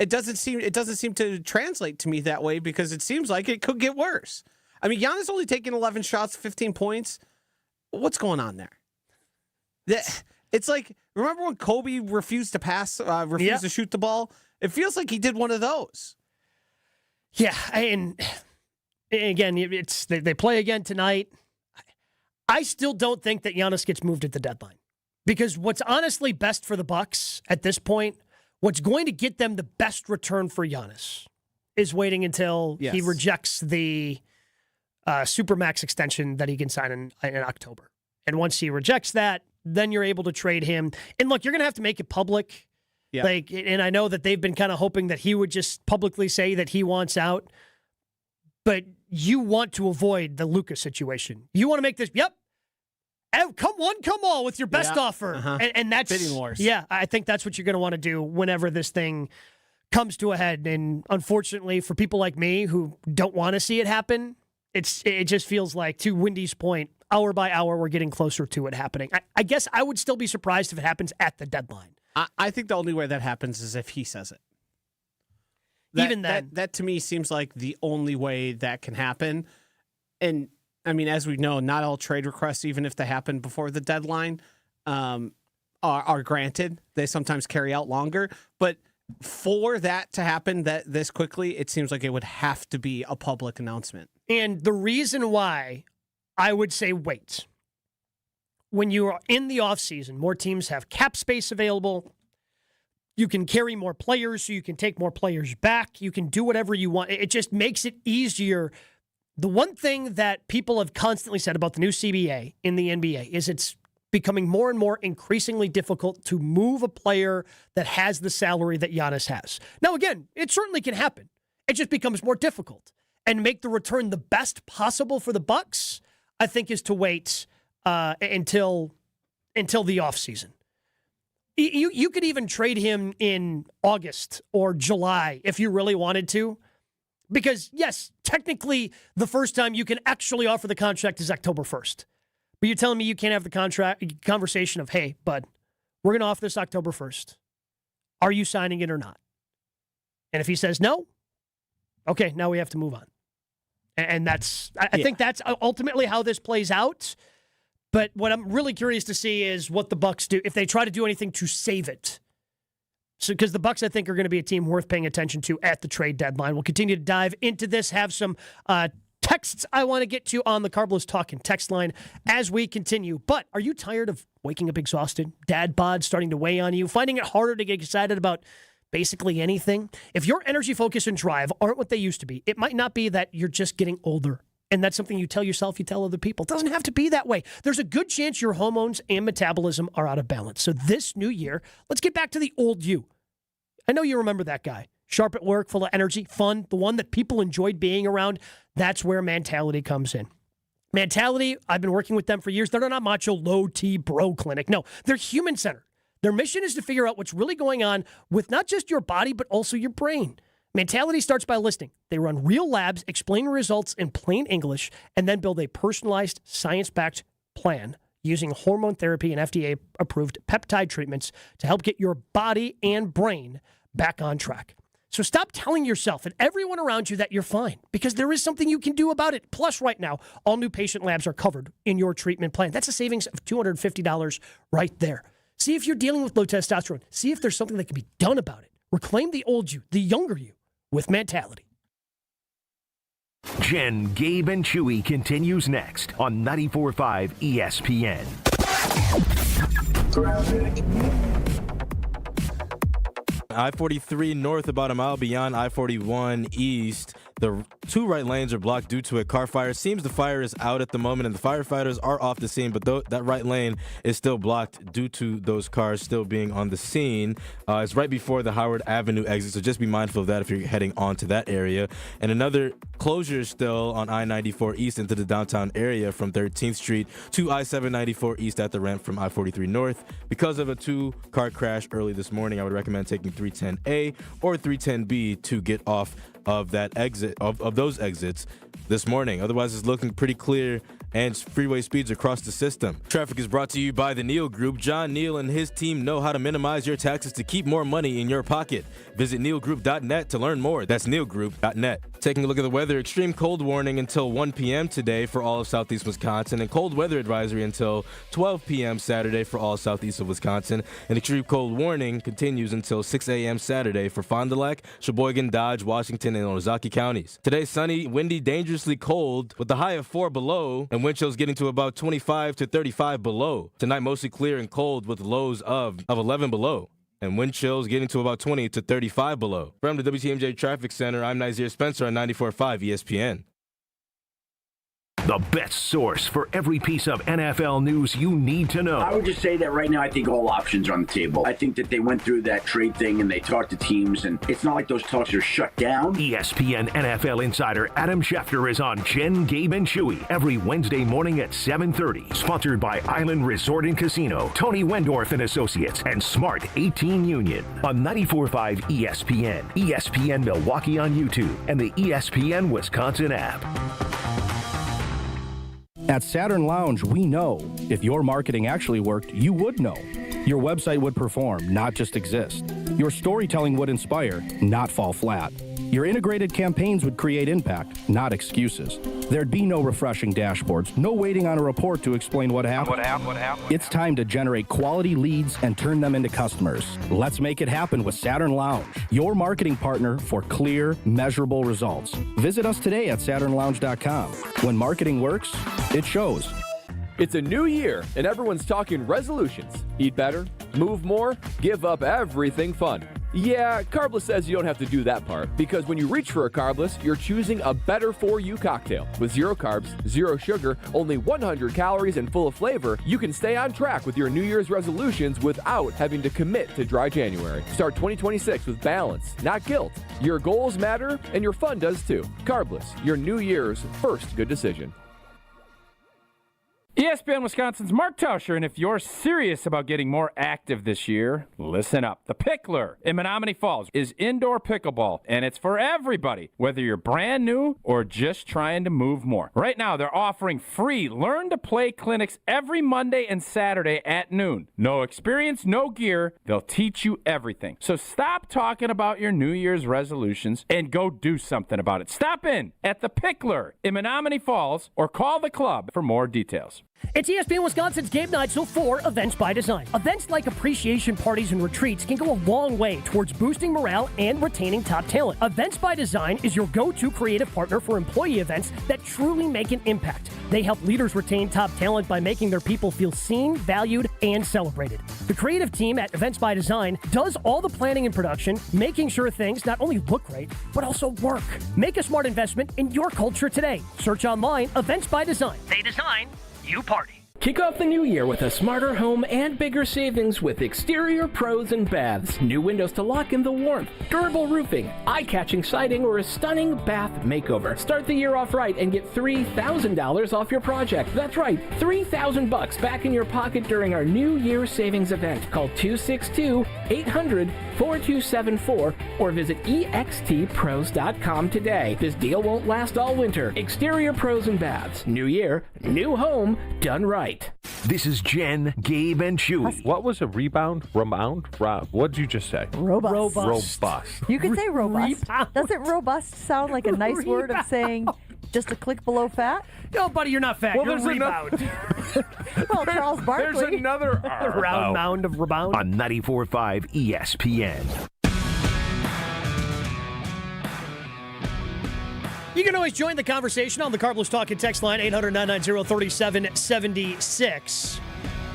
It doesn't seem to translate to me that way because it seems like it could get worse. I mean, Giannis only taking 11 shots, 15 points. What's going on there? It's like, remember when Kobe refused to pass, to shoot the ball? It feels like he did one of those. Yeah, and again, they play again tonight. I still don't think that Giannis gets moved at the deadline. Because what's honestly best for the Bucks at this point what's going to get them the best return for Giannis is waiting until he rejects the Supermax extension that he can sign in October. And once he rejects that, then you're able to trade him. And look, you're going to have to make it public. Yeah. And I know that they've been kind of hoping that he would just publicly say that he wants out. But you want to avoid the Luka situation. You want to make this, come one, come all with your best offer. And that's bidding wars. Yeah, I think that's what you're going to want to do whenever this thing comes to a head. And unfortunately, for people like me who don't want to see it happen, it just feels like, to Wendy's point, hour by hour, we're getting closer to it happening. I guess I would still be surprised if it happens at the deadline. I think the only way that happens is if he says it. Even then. That to me seems like the only way that can happen. And, I mean, as we know, not all trade requests, even if they happen before the deadline, are granted. They sometimes carry out longer. But for that to happen this quickly, it seems like it would have to be a public announcement. And the reason why I would say wait. When you are in the offseason, more teams have cap space available. You can carry more players, so you can take more players back. You can do whatever you want. It just makes it easier. The one thing that people have constantly said about the new CBA in the NBA is it's becoming more and more increasingly difficult to move a player that has the salary that Giannis has. Now, again, it certainly can happen. It just becomes more difficult. And make the return the best possible for the Bucks, I think, is to wait until the offseason. You could even trade him in August or July if you really wanted to. Because, yes, technically, the first time you can actually offer the contract is October 1st. But you're telling me you can't have the conversation of, hey, bud, we're going to offer this October 1st. Are you signing it or not? And if he says no, okay, now we have to move on. And that's, I think that's ultimately how this plays out. But what I'm really curious to see is what the Bucks do, if they try to do anything to save it. So, because the Bucks, I think, are going to be a team worth paying attention to at the trade deadline. We'll continue to dive into this, have some texts I want to get to on the Carbless Talking text line as we continue. But are you tired of waking up exhausted? Dad bod starting to weigh on you? Finding it harder to get excited about basically anything? If your energy, focus, and drive aren't what they used to be, it might not be that you're just getting older. And that's something you tell yourself, you tell other people. It doesn't have to be that way. There's a good chance your hormones and metabolism are out of balance. So this new year, let's get back to the old you. I know you remember that guy. Sharp at work, full of energy, fun, the one that people enjoyed being around. That's where Mentality comes in. Mentality, I've been working with them for years. They're not macho, low-T bro clinic. No, they're human-centered. Their mission is to figure out what's really going on with not just your body, but also your brain. Mentality starts by listening. They run real labs, explain results in plain English, and then build a personalized, science-backed plan using hormone therapy and FDA-approved peptide treatments to help get your body and brain back on track. So stop telling yourself and everyone around you that you're fine, because there is something you can do about it. Plus, right now, all new patient labs are covered in your treatment plan. That's a savings of $250 right there. See if you're dealing with low testosterone. See if there's something that can be done about it. Reclaim the old you, the younger you, with Mentality. Jen, Gabe, and Chewy continues next on 94.5 ESPN. I-43 north, about a mile beyond I-41 east. The two right lanes are blocked due to a car fire. Seems the fire is out at the moment, and the firefighters are off the scene, but that right lane is still blocked due to those cars still being on the scene. It's right before the Howard Avenue exit, so just be mindful of that if you're heading onto that area. And another closure still on I-94 east into the downtown area from 13th Street to I-794 east at the ramp from I-43 north. Because of a two-car crash early this morning, I would recommend taking 310A or 310B to get off of that exit, of those exits this morning. Otherwise, it's looking pretty clear and freeway speeds across the system. Traffic is brought to you by the Neal Group. John Neal and his team know how to minimize your taxes to keep more money in your pocket. Visit nealgroup.net to learn more. That's nealgroup.net. Taking a look at the weather, extreme cold warning until 1 p.m. today for all of southeast Wisconsin, and cold weather advisory until 12 p.m. Saturday for all southeast of Wisconsin. An extreme cold warning continues until 6 a.m. Saturday for Fond du Lac, Sheboygan, Dodge, Washington, and Ozaukee counties. Today, sunny, windy, dangerously cold with the high of 4 below and wind chills getting to about 25 to 35 below. Tonight, mostly clear and cold with lows of 11 below. and wind chills getting to about 20 to 35 below. From the WTMJ Traffic Center, I'm Nazir Spencer on 94.5 ESPN. The best source for every piece of NFL news you need to know. I would just say that right now I think all options are on the table. I think that they went through that trade thing and they talked to teams, and it's not like those talks are shut down. ESPN NFL insider Adam Schefter is on Jen, Gabe, and Chewy every Wednesday morning at 7:30. Sponsored by Island Resort and Casino, Tony Wendorf and Associates, and Smart 18 Union on 94.5 ESPN, ESPN Milwaukee on YouTube, and the ESPN Wisconsin app. At Saturn Lounge, we know if your marketing actually worked, you would know. Your website would perform, not just exist. Your storytelling would inspire, not fall flat. Your integrated campaigns would create impact, not excuses. There'd be no refreshing dashboards, no waiting on a report to explain what happened. It's time to generate quality leads and turn them into customers. Let's make it happen with Saturn Lounge, your marketing partner for clear, measurable results. Visit us today at SaturnLounge.com. When marketing works, it shows. It's a new year, and everyone's talking resolutions. Eat better, move more, give up everything fun. Yeah, Carbless says you don't have to do that part, because when you reach for a Carbless, you're choosing a better-for-you cocktail. With 0 carbs, 0 sugar, only 100 calories, and full of flavor, you can stay on track with your New Year's resolutions without having to commit to dry January. Start 2026 with balance, not guilt. Your goals matter, and your fun does too. Carbless, your New Year's first good decision. ESPN Wisconsin's Mark Tauscher, and if you're serious about getting more active this year, listen up. The Pickler in Menominee Falls is indoor pickleball, and it's for everybody, whether you're brand new or just trying to move more. Right now, they're offering free learn-to-play clinics every Monday and Saturday at noon. No experience, no gear. They'll teach you everything. So stop talking about your New Year's resolutions and go do something about it. Stop in at The Pickler in Menominee Falls or call the club for more details. It's ESPN Wisconsin's Game Night, so for Events by Design. Events like appreciation parties and retreats can go a long way towards boosting morale and retaining top talent. Events by Design is your go-to creative partner for employee events that truly make an impact. They help leaders retain top talent by making their people feel seen, valued, and celebrated. The creative team at Events by Design does all the planning and production, making sure things not only look great, but also work. Make a smart investment in your culture today. Search online, Events by Design. They design, you party. Kick off the new year with a smarter home and bigger savings with Exterior Pros and Baths. New windows to lock in the warmth, durable roofing, eye-catching siding, or a stunning bath makeover. Start the year off right and get $3,000 off your project. That's right, $3,000 back in your pocket during our New Year savings event. Call 262-800-4274 or visit extpros.com today. This deal won't last all winter. Exterior Pros and Baths. New year, new home, done right. This is Jen, Gabe, and Chewy. What was a rebound? What did you just say? Robust. You could say robust. Doesn't robust sound like a nice word of saying just a click below fat? No, buddy, you're not fat. You're rebound. Well, Charles Barkley. There's another R. Round mound of rebound. On 94.5 ESPN. You can always join the conversation on the Carbless Talking text line, 800-990-3776.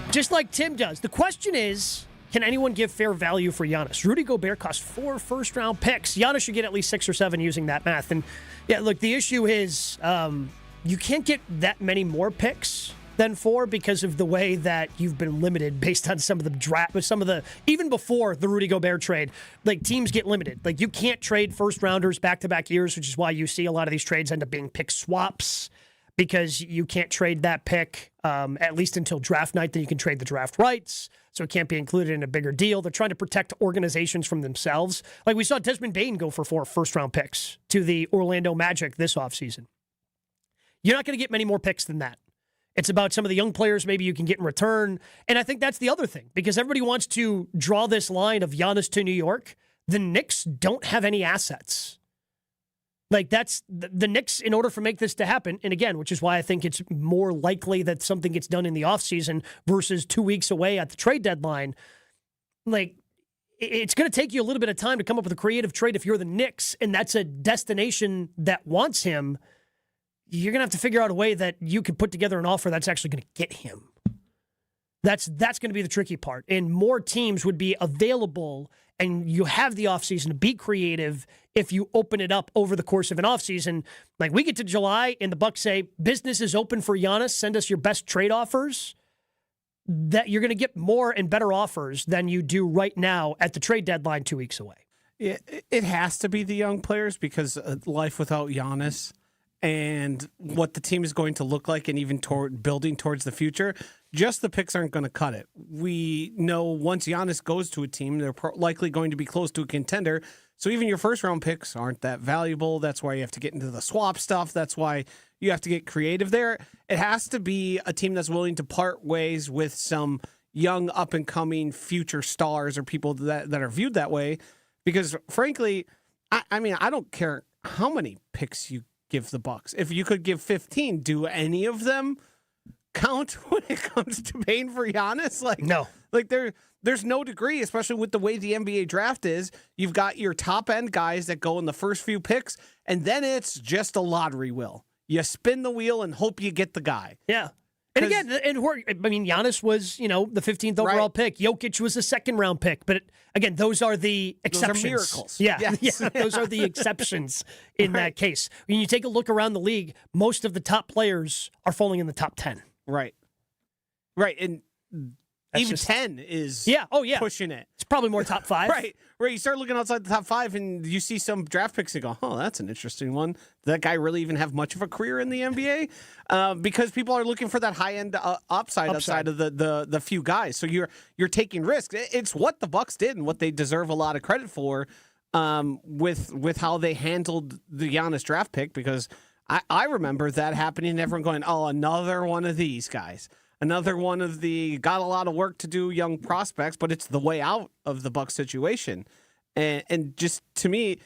Just like Tim does. The question is, can anyone give fair value for Giannis? Rudy Gobert cost 4 first-round picks. Giannis should get at least 6 or 7 using that math. And, yeah, look, the issue is you can't get that many more picks than 4 because of the way that you've been limited based on some of the draft, but some of the, even before the Rudy Gobert trade, like teams get limited. Like you can't trade first rounders back-to-back years, which is why you see a lot of these trades end up being pick swaps because you can't trade that pick at least until draft night. Then you can trade the draft rights, so it can't be included in a bigger deal. They're trying to protect organizations from themselves. Like we saw Desmond Bane go for 4 first-round picks to the Orlando Magic this offseason. You're not going to get many more picks than that. It's about some of the young players maybe you can get in return. And I think that's the other thing, because everybody wants to draw this line of Giannis to New York. The Knicks don't have any assets. Like that's the Knicks, in order for make this to happen, and again, which is why I think it's more likely that something gets done in the offseason versus 2 weeks away at the trade deadline. Like, it's going to take you a little bit of time to come up with a creative trade if you're the Knicks, and that's a destination that wants him. You're going to have to figure out a way that you can put together an offer that's actually going to get him. That's going to be the tricky part. And more teams would be available, and you have the offseason to be creative if you open it up over the course of an offseason. Like, we get to July, and the Bucks say, business is open for Giannis. Send us your best trade offers. That you're going to get more and better offers than you do right now at the trade deadline 2 weeks away. Yeah, it has to be the young players because life without Giannis and what the team is going to look like and even building towards the future, just the picks aren't going to cut it. We know once Giannis goes to a team, they're likely going to be close to a contender. So even your first-round picks aren't that valuable. That's why you have to get into the swap stuff. That's why you have to get creative there. It has to be a team that's willing to part ways with some young, up-and-coming future stars or people that are viewed that way. Because, frankly, I mean, I don't care how many picks you give the Bucks. If you could give 15, do any of them count when it comes to paying for Giannis? Like, no. Like, there's no degree, especially with the way the NBA draft is. You've got your top-end guys that go in the first few picks, and then it's just a lottery wheel. You spin the wheel and hope you get the guy. Yeah. And again, Giannis was, the 15th overall pick. Jokic was a second-round pick. But again, those are the exceptions. Those are miracles. Yeah, yes. Yeah, those are the exceptions in that case. When you take a look around the league, most of the top players are falling in the top 10. Right. And That's even just 10 is pushing it. It's probably more top 5. Right. Where you start looking outside the top 5 and you see some draft picks and go, oh, that's an interesting one. Did that guy really even have much of a career in the NBA? Because people are looking for that high-end upside outside of the few guys. So you're taking risks. It's what the Bucks did and what they deserve a lot of credit for with how they handled the Giannis draft pick, because I remember that happening and everyone going, oh, another one of these guys. Another one of the got a lot of work to do young prospects, but it's the way out of the Bucks situation. And just to me,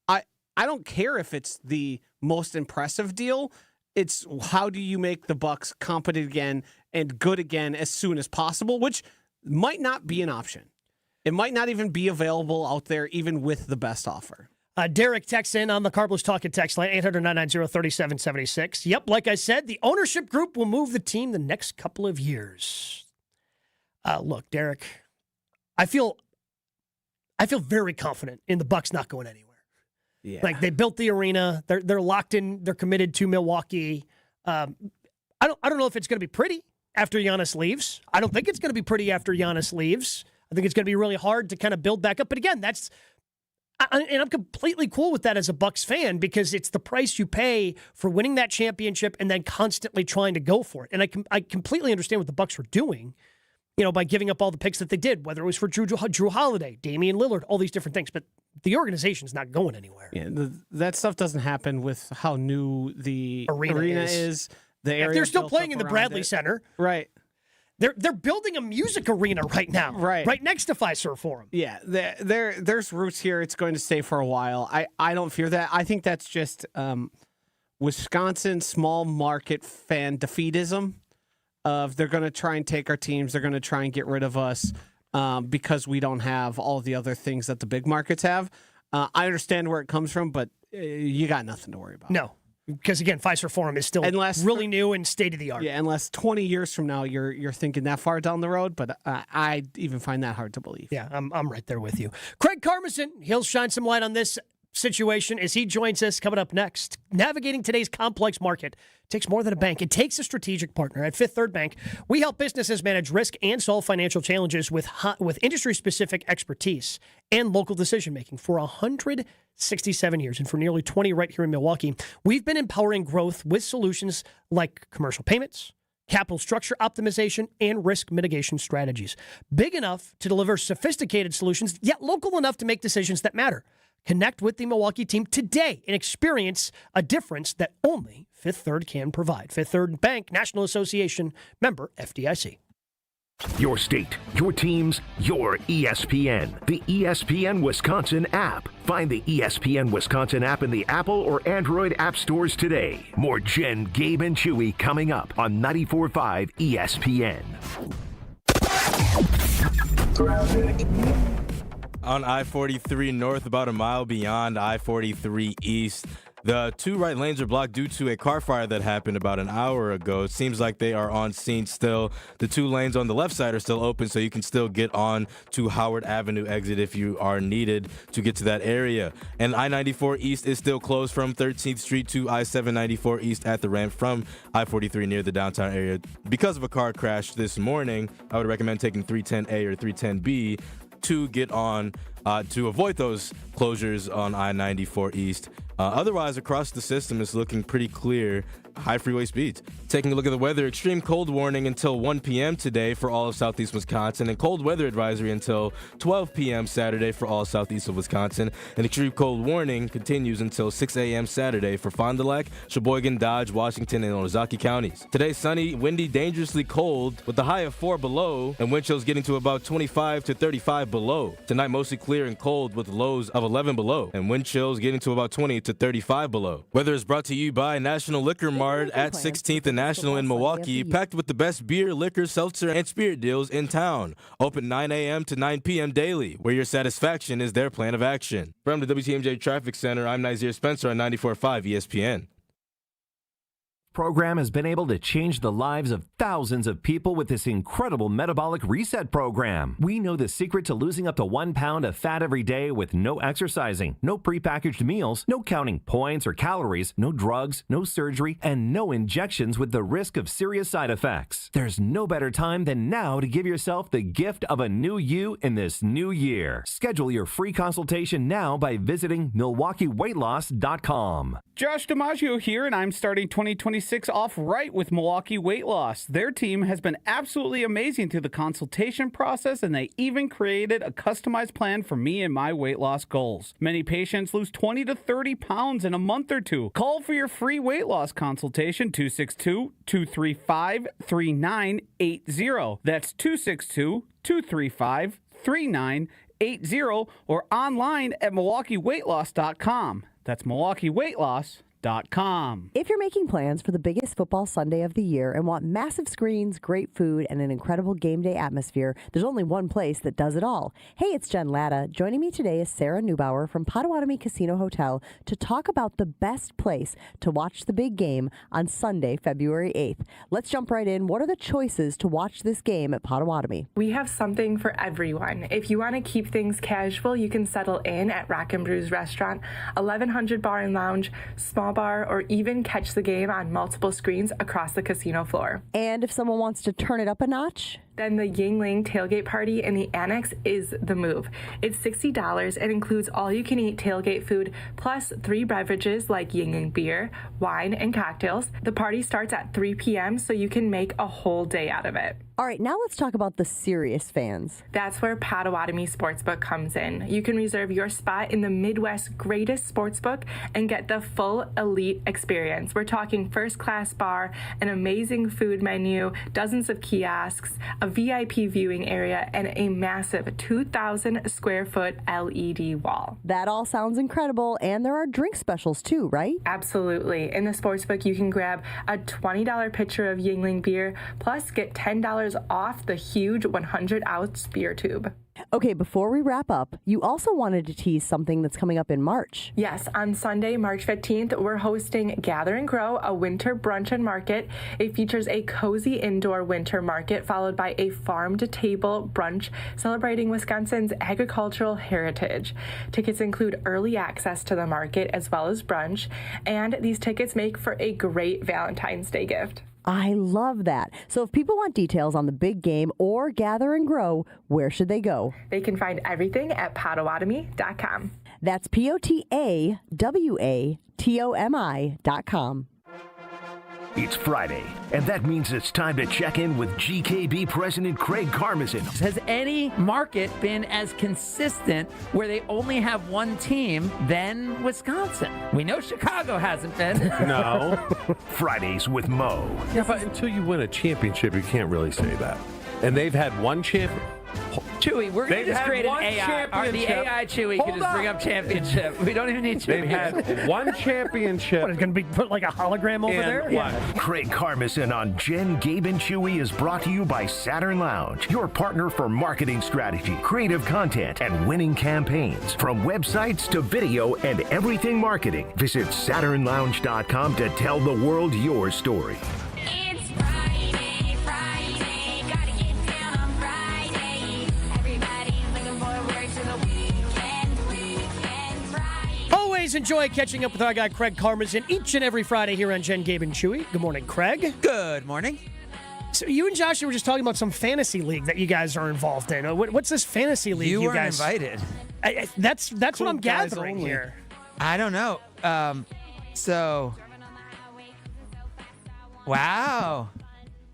I don't care if it's the most impressive deal. It's how do you make the Bucks competent again and good again as soon as possible, which might not be an option. It might not even be available out there, even with the best offer. Derek texts in on the Carlos Talking text line, 800-990-3776. Yep, like I said, the ownership group will move the team the next couple of years. Look, Derek, I feel very confident in the Bucks not going anywhere. Yeah. Like, they built the arena, they're locked in, they're committed to Milwaukee. I don't know if it's going to be pretty after Giannis leaves. I don't think it's going to be pretty after Giannis leaves. I think it's going to be really hard to kind of build back up. But again, and I'm completely cool with that as a Bucks fan, because it's the price you pay for winning that championship and then constantly trying to go for it. And I completely understand what the Bucks were doing, by giving up all the picks that they did, whether it was for Drew Holiday, Damian Lillard, all these different things. But the organization's not going anywhere. Yeah, that stuff doesn't happen with how new the arena is. The area they're still playing in the Bradley Center. Right. They're building a music arena right now, right next to Fiserv Forum. Yeah, there's roots here. It's going to stay for a while. I don't fear that. I think that's just Wisconsin small market fan defeatism. Of they're going to try and take our teams. They're going to try and get rid of us because we don't have all the other things that the big markets have. I understand where it comes from, but you got nothing to worry about. No. Because, again, Fiserv Forum is still really new and state-of-the-art. Yeah, unless 20 years from now you're thinking that far down the road, but I even find that hard to believe. Yeah, I'm right there with you. Craig Carmason, he'll shine some light on this situation as he joins us coming up next. Navigating today's complex market takes more than a bank. It takes a strategic partner. At Fifth Third Bank, we help businesses manage risk and solve financial challenges with industry-specific expertise and local decision-making for 167 years and for nearly 20 right here in Milwaukee. We've been empowering growth with solutions like commercial payments, capital structure optimization, and risk mitigation strategies. Big enough to deliver sophisticated solutions, yet local enough to make decisions that matter. Connect with the Milwaukee team today and experience a difference that only Fifth Third can provide. Fifth Third Bank, National Association, member FDIC. Your state, your teams, your ESPN. The ESPN Wisconsin app. Find the ESPN Wisconsin app in the Apple or Android app stores today. More Jen, Gabe, and Chewy coming up on 94.5 ESPN. On I-43 North, about a mile beyond I-43 East, The 2 right lanes are blocked due to a car fire that happened about an hour ago. It seems like they are on scene still. The 2 lanes on the left side are still open, so you can still get on to Howard Avenue exit if you are needed to get to that area. And I-94 East is still closed from 13th Street to I-794 East at the ramp from I-43 near the downtown area. Because of a car crash this morning, I would recommend taking 310A or 310B to get on to avoid those closures on I-94 East. Otherwise, across the system, it's looking pretty clear. High freeway speeds. Taking a look at the weather, extreme cold warning until 1 p.m. today for all of southeast Wisconsin, and cold weather advisory until 12 p.m. Saturday for all southeast of Wisconsin. An extreme cold warning continues until 6 a.m. Saturday for Fond du Lac, Sheboygan, Dodge, Washington, and Ozark counties. Today, sunny, windy, dangerously cold with the high of 4 below, and wind chills getting to about 25 to 35 below. Tonight, mostly clear and cold with lows of 11 below, and wind chills getting to about 20 to 35 below. Weather is brought to you by National Liquor Mart at 16th and National in Milwaukee, packed with the best beer, liquor, seltzer, and spirit deals in town. Open 9 a.m. to 9 p.m. daily, where your satisfaction is their plan of action. From the WTMJ Traffic Center, I'm Nazir Spencer on 94.5 ESPN. Program has been able to change the lives of thousands of people with this incredible metabolic reset program. We know the secret to losing up to 1 pound of fat every day with no exercising, no prepackaged meals, no counting points or calories, no drugs, no surgery, and no injections with the risk of serious side effects. There's no better time than now to give yourself the gift of a new you in this new year. Schedule your free consultation now by visiting MilwaukeeWeightLoss.com. Josh DiMaggio here, and I'm starting 2026 off right with Milwaukee Weight Loss. Their team has been absolutely amazing through the consultation process, and they even created a customized plan for me and my weight loss goals. Many patients lose 20 to 30 pounds in a month or two. Call for your free weight loss consultation, 262-235-3980. That's 262-235-3980, or online at MilwaukeeWeightLoss.com. That's MilwaukeeWeightLoss.com. If you're making plans for the biggest football Sunday of the year and want massive screens, great food, and an incredible game day atmosphere, there's only one place that does it all. Hey, it's Jen Latta. Joining me today is Sarah Neubauer from Potawatomi Casino Hotel to talk about the best place to watch the big game on Sunday, February 8th. Let's jump right in. What are the choices to watch this game at Potawatomi? We have something for everyone. If you want to keep things casual, you can settle in at Rock and Brews Restaurant, 1100 Bar and Lounge, small bar, or even catch the game on multiple screens across the casino floor. And if someone wants to turn it up a notch? Then the Yingling tailgate party in the annex is the move. It's $60 and includes all-you-can-eat tailgate food, plus 3 beverages like Yingling beer, wine, and cocktails. The party starts at 3 p.m., so you can make a whole day out of it. All right, now let's talk about the serious fans. That's where Potawatomi Sportsbook comes in. You can reserve your spot in the Midwest's greatest sportsbook and get the full elite experience. We're talking first-class bar, an amazing food menu, dozens of kiosks, a VIP viewing area, and a massive 2,000 square foot LED wall. That all sounds incredible, and there are drink specials too, right? Absolutely. In the sportsbook, you can grab a $20 pitcher of Yingling beer, plus get $10 off the huge 100-ounce beer tube. Okay, before we wrap up, you also wanted to tease something that's coming up in March. Yes, on Sunday, March 15th, we're hosting Gather and Grow, a winter brunch and market. It features a cozy indoor winter market followed by a farm-to-table brunch celebrating Wisconsin's agricultural heritage. Tickets include early access to the market as well as brunch, and these tickets make for a great Valentine's Day gift. I love that. So if people want details on the big game or Gather and Grow, where should they go? They can find everything at Potawatomi.com. That's POTAWATOMI.com. It's Friday, and that means it's time to check in with GKB President Craig Carmason. Has any market been as consistent where they only have one team than Wisconsin? We know Chicago hasn't been. No. Fridays with Mo. Yeah, but until you win a championship, you can't really say that. And they've had one Chewy, we're going to They've just had create an one AI. The championship. AI Chewy Hold can just bring up. up championship. We don't even need Chewy. They've had one championship. What, it's going to be put like a hologram over there? Craig Carmason on Jen, Gabe, and Chewy is brought to you by Saturn Lounge, your partner for marketing strategy, creative content, and winning campaigns. From websites to video and everything marketing, visit SaturnLounge.com to tell the world your story. It's Friday, gotta get down on Friday. Everybody's looking forward to the weekend, Friday. Always enjoy catching up with our guy Craig Carmason each and every Friday here on Jen, Gabe, and Chewy. Good morning, Craig. Good morning. So you and Josh were just talking about some fantasy league that you guys are involved in. What's this fantasy league? You weren't guys invited. That's what I'm gathering here. I don't know. Wow.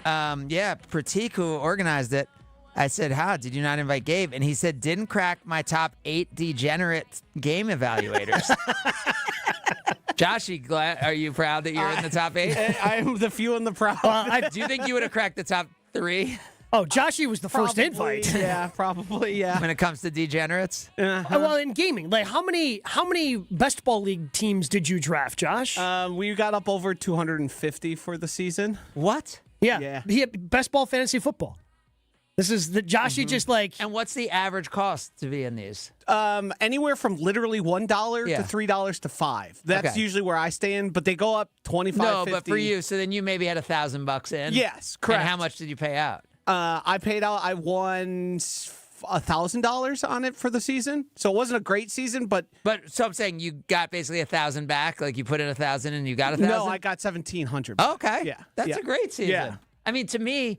Yeah, Pratik, who organized it, I said, how? Did you not invite Gabe? And he said, didn't crack my top 8 degenerate game evaluators. Josh, are you proud that you're in the top 8? I'm the few in the proud. Do you think you would have cracked the top 3? Oh, Joshy was the first invite. Yeah, probably, yeah. When it comes to degenerates? Well, in gaming, like how many best ball league teams did you draft, Josh? We got up over 250 for the season. What? Yeah. He had best ball fantasy football. This is the Joshy just like. And what's the average cost to be in these? Anywhere from literally $1 to $3 to $5. That's usually where I stay in, but they go up 25. No, 50. but for you, so then you maybe had $1,000 in. Yes, correct. And how much did you pay out? I paid out. I won $1,000 on it for the season, so it wasn't a great season, but so I'm saying you got basically $1,000 back. Like you put in $1,000 and you got $1,000. No, I got $1,700. Okay, yeah, that's a great season. Yeah. I mean, to me,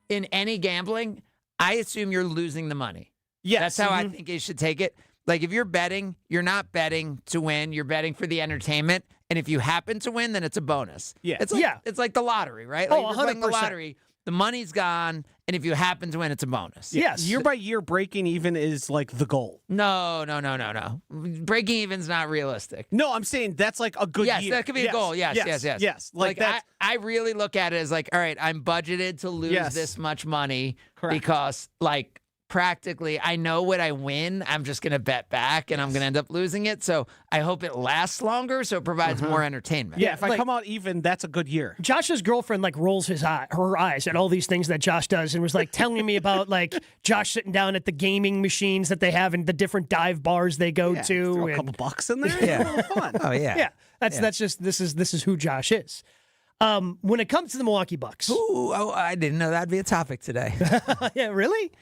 in any gambling, I assume you're losing the money. Yes, that's how I think you should take it. Like if you're betting, you're not betting to win. You're betting for the entertainment, and if you happen to win, then it's a bonus. Yeah, it's like the lottery, right? Like Oh, you're playing the 100%. lottery. The money's gone, and if you happen to win, it's a bonus. Yes. Year by year, breaking even is like the goal. No. Breaking even's not realistic. No, I'm saying that's like a good year. Yes, that could be a goal. Yes. Like that. I really look at it as like, all right, I'm budgeted to lose this much money because like practically I know what I win. I'm just going to bet back and I'm going to end up losing it. So I hope it lasts longer so it provides more entertainment. Yeah, if I come out even, that's a good year. Josh's girlfriend like rolls her eyes at all these things that Josh does and was like telling me about like Josh sitting down at the gaming machines that they have and the different dive bars they go to. Throw a and, couple bucks in there. Yeah. It's a little fun. Oh yeah. Yeah. That's just this is who Josh is. When it comes to the Milwaukee Bucks. Ooh, I didn't know that'd be a topic today. Yeah, really?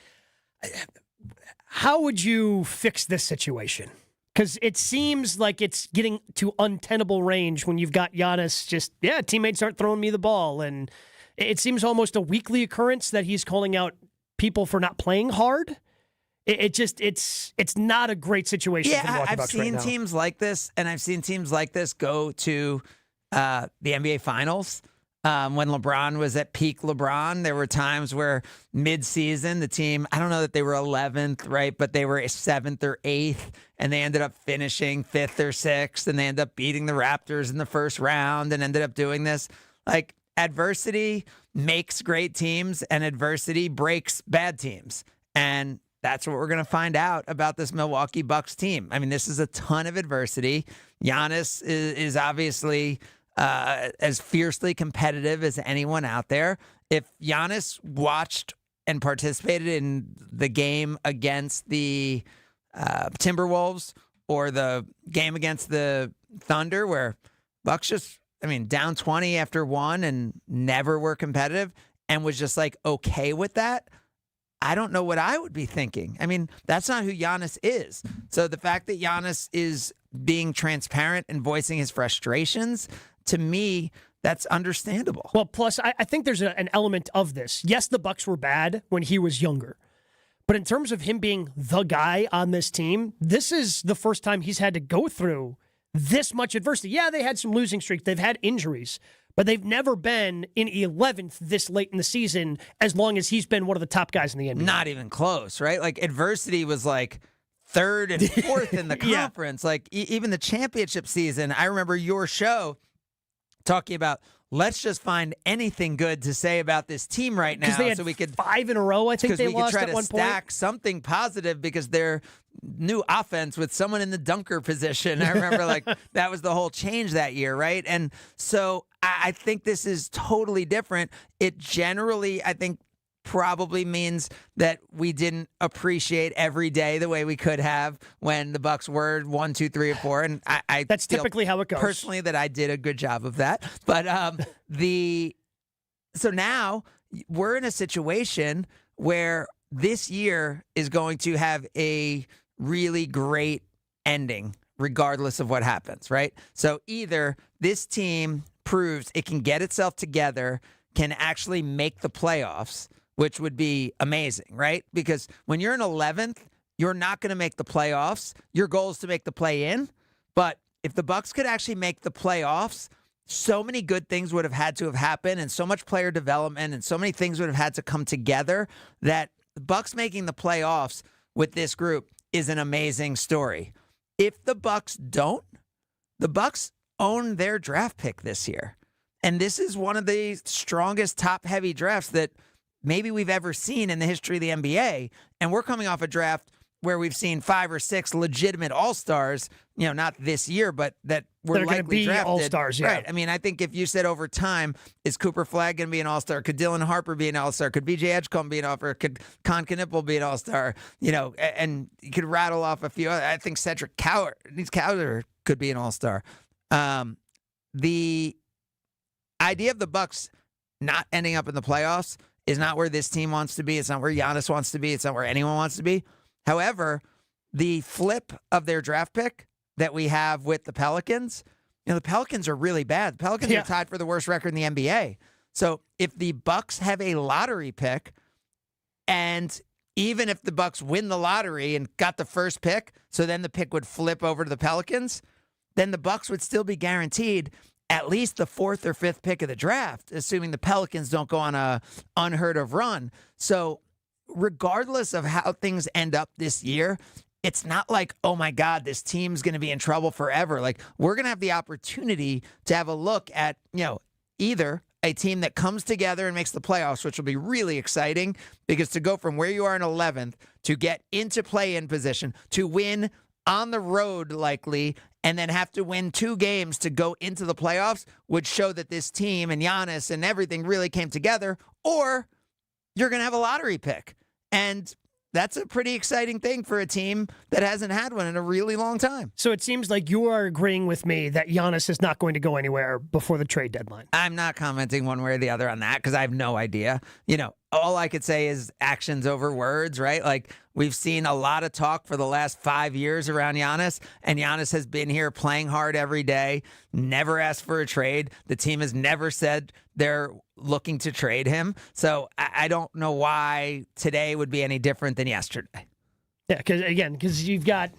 How would you fix this situation? Because it seems like it's getting to untenable range when you've got Giannis teammates aren't throwing me the ball. And it seems almost a weekly occurrence that he's calling out people for not playing hard. It's not a great situation for the Milwaukee I've Bucks seen right now. teams like this, and I've seen teams like this go to the NBA Finals. When LeBron was at peak LeBron, there were times where mid-season the team, I don't know that they were 11th, right, but they were 7th or 8th, and they ended up finishing 5th or 6th, and they ended up beating the Raptors in the first round and ended up doing this. Like, adversity makes great teams, and adversity breaks bad teams. And that's what we're going to find out about this Milwaukee Bucks team. I mean, this is a ton of adversity. Giannis is obviously as fiercely competitive as anyone out there. If Giannis watched and participated in the game against the Timberwolves or the game against the Thunder where Bucks down 20 after one and never were competitive and was just like okay with that, I don't know what I would be thinking. I mean, that's not who Giannis is. So the fact that Giannis is being transparent and voicing his frustrations, to me, that's understandable. Well, plus, I think there's an element of this. Yes, the Bucks were bad when he was younger. But in terms of him being the guy on this team, this is the first time he's had to go through this much adversity. Yeah, they had some losing streaks. They've had injuries. But they've never been in 11th this late in the season as long as he's been one of the top guys in the NBA. Not even close, right? Like, adversity was like 3rd and 4th in the conference. Like, even the championship season, I remember your show talking about, let's just find anything good to say about this team right now, they had so we could 5 in a row. I think they we could lost try at to one stack point. something positive because their new offense with someone in the dunker position. I remember like that was the whole change that year, right? And so I think this is totally different. It generally, I think, probably means that we didn't appreciate every day the way we could have when the Bucks were 1, 2, 3, or 4. And I That's feel typically how it goes. personally that I did a good job of that. But so now we're in a situation where this year is going to have a really great ending, regardless of what happens, right? So either this team proves it can get itself together, can actually make the playoffs, which would be amazing, right? Because when you're in 11th, you're not going to make the playoffs. Your goal is to make the play-in. But if the Bucks could actually make the playoffs, so many good things would have had to have happened, and so much player development, and so many things would have had to come together that the Bucks making the playoffs with this group is an amazing story. If the Bucks don't, the Bucks own their draft pick this year. And this is one of the strongest top-heavy drafts that maybe we've ever seen in the history of the NBA. And we're coming off a draft where we've seen 5 or 6 legitimate all-stars, not this year, but that were They're likely be drafted. all-stars, yeah. Right. I mean, I think if you said over time, is Cooper Flagg going to be an all-star? Could Dylan Harper be an all-star? Could BJ Edgecombe be an all-star? Could Con Knippel be an all-star? And you could rattle off a few. I think Cedric Cowder could be an all-star. The idea of the Bucks not ending up in the playoffs is not where this team wants to be. It's not where Giannis wants to be. It's not where anyone wants to be. However, the flip of their draft pick that we have with the Pelicans, the Pelicans are really bad. The Pelicans are tied for the worst record in the NBA. So if the Bucks have a lottery pick, and even if the Bucks win the lottery and got the first pick, so then the pick would flip over to the Pelicans, then the Bucks would still be guaranteed at least the 4th or 5th pick of the draft, assuming the Pelicans don't go on a unheard of run. So regardless of how things end up this year, it's not like, oh my God, this team's going to be in trouble forever. Like, we're going to have the opportunity to have a look at, either a team that comes together and makes the playoffs, which will be really exciting, because to go from where you are in 11th to get into play-in position, to win on the road likely, and then have to win 2 games to go into the playoffs would show that this team and Giannis and everything really came together, or you're going to have a lottery pick. And that's a pretty exciting thing for a team that hasn't had one in a really long time. So it seems like you are agreeing with me that Giannis is not going to go anywhere before the trade deadline. I'm not commenting one way or the other on that because I have no idea. All I could say is actions over words, right? Like, we've seen a lot of talk for the last 5 years around Giannis, and Giannis has been here playing hard every day, never asked for a trade. The team has never said they're looking to trade him. So I don't know why today would be any different than yesterday. Yeah, because you've got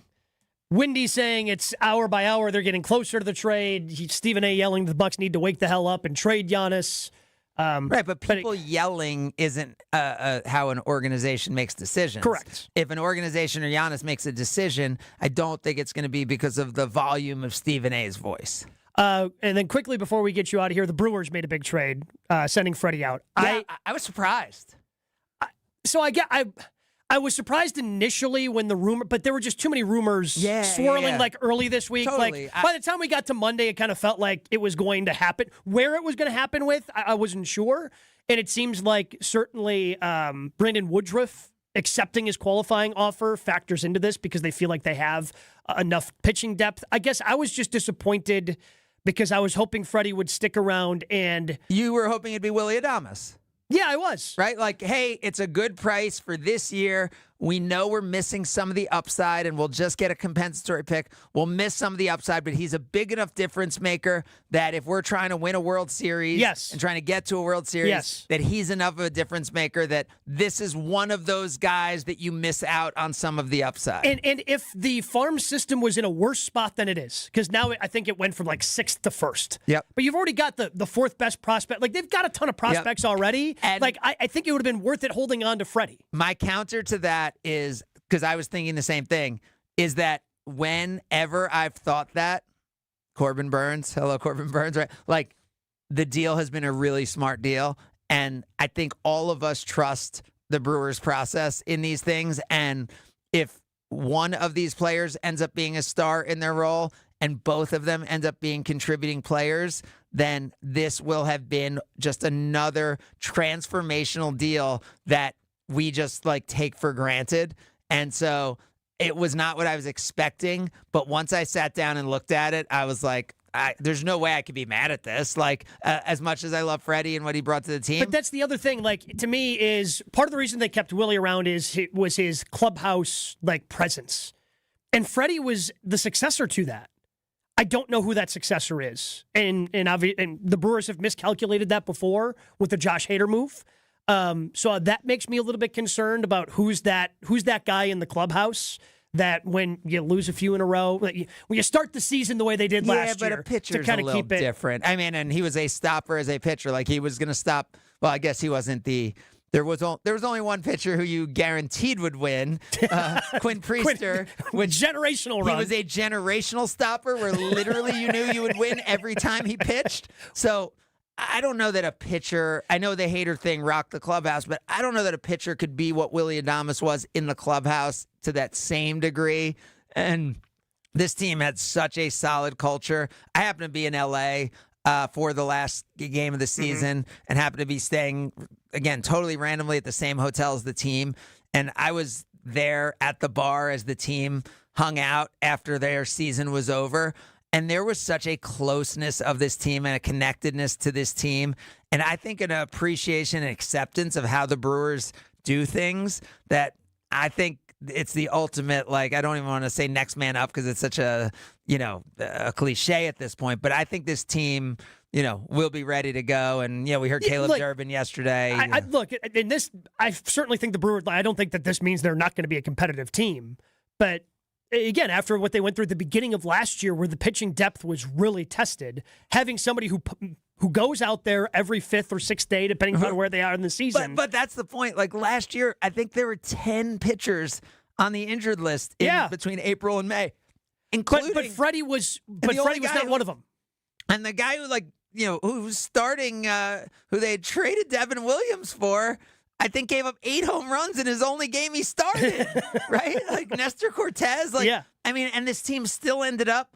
Windy saying it's hour by hour, they're getting closer to the trade. Stephen A. yelling the Bucks need to wake the hell up and trade Giannis. Right, but people yelling isn't how an organization makes decisions. Correct. If an organization or Giannis makes a decision, I don't think it's going to be because of the volume of Stephen A.'s voice. And then quickly before we get you out of here, the Brewers made a big trade, sending Freddie out. Yeah, I was surprised. I was surprised initially when the rumor, but there were just too many rumors swirling like early this week. Totally. Like by the time we got to Monday, it kind of felt like it was going to happen. Where it was going to happen with, I wasn't sure. And it seems like certainly Brandon Woodruff accepting his qualifying offer factors into this because they feel like they have enough pitching depth. I guess I was just disappointed because I was hoping Freddie would stick around and... You were hoping it'd be Willy Adames. Yeah, I was. Right? Like, hey, it's a good price for this year. We know we're missing some of the upside, and we'll just get a compensatory pick. We'll miss some of the upside, but he's a big enough difference maker that if we're trying to win a World Series and trying to get to a World Series, that he's enough of a difference maker that this is one of those guys that you miss out on some of the upside. And if the farm system was in a worse spot than it is, because now I think it went from like 6th to 1st. Yep. But you've already got the 4th best prospect. Like, they've got a ton of prospects already. And like, I think it would have been worth it holding on to Freddie. My counter to that is, because I was thinking the same thing, is that whenever I've thought that, Corbin Burns, right? Like, the deal has been a really smart deal. And I think all of us trust the Brewers process in these things. And if one of these players ends up being a star in their role and both of them end up being contributing players, then this will have been just another transformational deal that we just like take for granted. And so it was not what I was expecting. But once I sat down and looked at it, I was like, there's no way I could be mad at this. Like, as much as I love Freddie and what he brought to the team. But that's the other thing, like, to me, is part of the reason they kept Willie around was his clubhouse, like, presence. And Freddie was the successor to that. I don't know who that successor is. And the Brewers have miscalculated that before with the Josh Hader move. So that makes me a little bit concerned about who's that guy in the clubhouse. That when you lose a few in a row, when you start the season the way they did last year, but a pitcher's to a kind of little keep it different. I mean, and he was a stopper as a pitcher. Like he was going to stop. Well, I guess he wasn't the. There was only one pitcher who you guaranteed would win, Quinn Priester. Which generational run. He was a generational stopper where literally you knew you would win every time he pitched. So I don't know that a pitcher, I know the Hader thing rocked the clubhouse, but I don't know that a pitcher could be what Willie Adames was in the clubhouse to that same degree. And this team had such a solid culture. I happen to be in L.A. For the last game of the season and happen to be staying, again, totally randomly at the same hotel as the team. And I was there at the bar as the team hung out after their season was over. And there was such a closeness of this team and a connectedness to this team. And I think an appreciation and acceptance of how the Brewers do things that I think it's the ultimate, like, I don't even want to say next man up because it's such a cliche at this point. But I think this team, will be ready to go. And, we heard Caleb Durbin yesterday. Look, in this, I certainly think the Brewers, I don't think that this means they're not going to be a competitive team. But again, after what they went through at the beginning of last year where the pitching depth was really tested, having somebody who goes out there every fifth or sixth day, depending on where they are in the season. But that's the point. Like last year, I think there were 10 pitchers on the injured list between April and May. Including, but Freddie was not one of them. And the guy who was starting, who they had traded Devin Williams for, I think gave up 8 home runs in his only game he started, right? Like Nestor Cortez. I mean, and this team still ended up,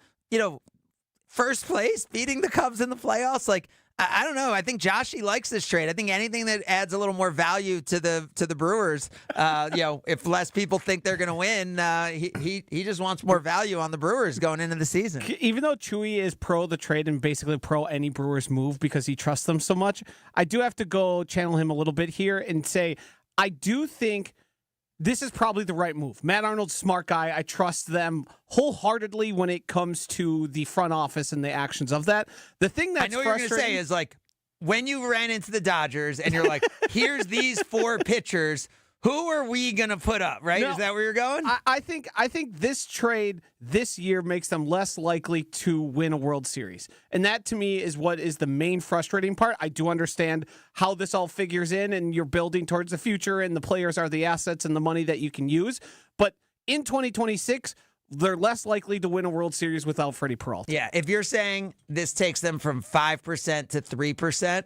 first place, beating the Cubs in the playoffs. Like, I don't know. I think Joshy likes this trade. I think anything that adds a little more value to the Brewers, if less people think they're going to win, he just wants more value on the Brewers going into the season. Even though Chewy is pro the trade and basically pro any Brewers move because he trusts them so much, I do have to go channel him a little bit here and say I do think this is probably the right move. Matt Arnold's a smart guy. I trust them wholeheartedly when it comes to the front office and the actions of that. The thing that's I know what you're going to say is like when you ran into the Dodgers and you're like, here's these 4 pitchers. Who are we going to put up, right? No, is that where you're going? I think this trade this year makes them less likely to win a World Series. And that, to me, is what is the main frustrating part. I do understand how this all figures in, and you're building towards the future, and the players are the assets and the money that you can use. But in 2026, they're less likely to win a World Series without Freddie Peralta. Yeah, if you're saying this takes them from 5% to 3%,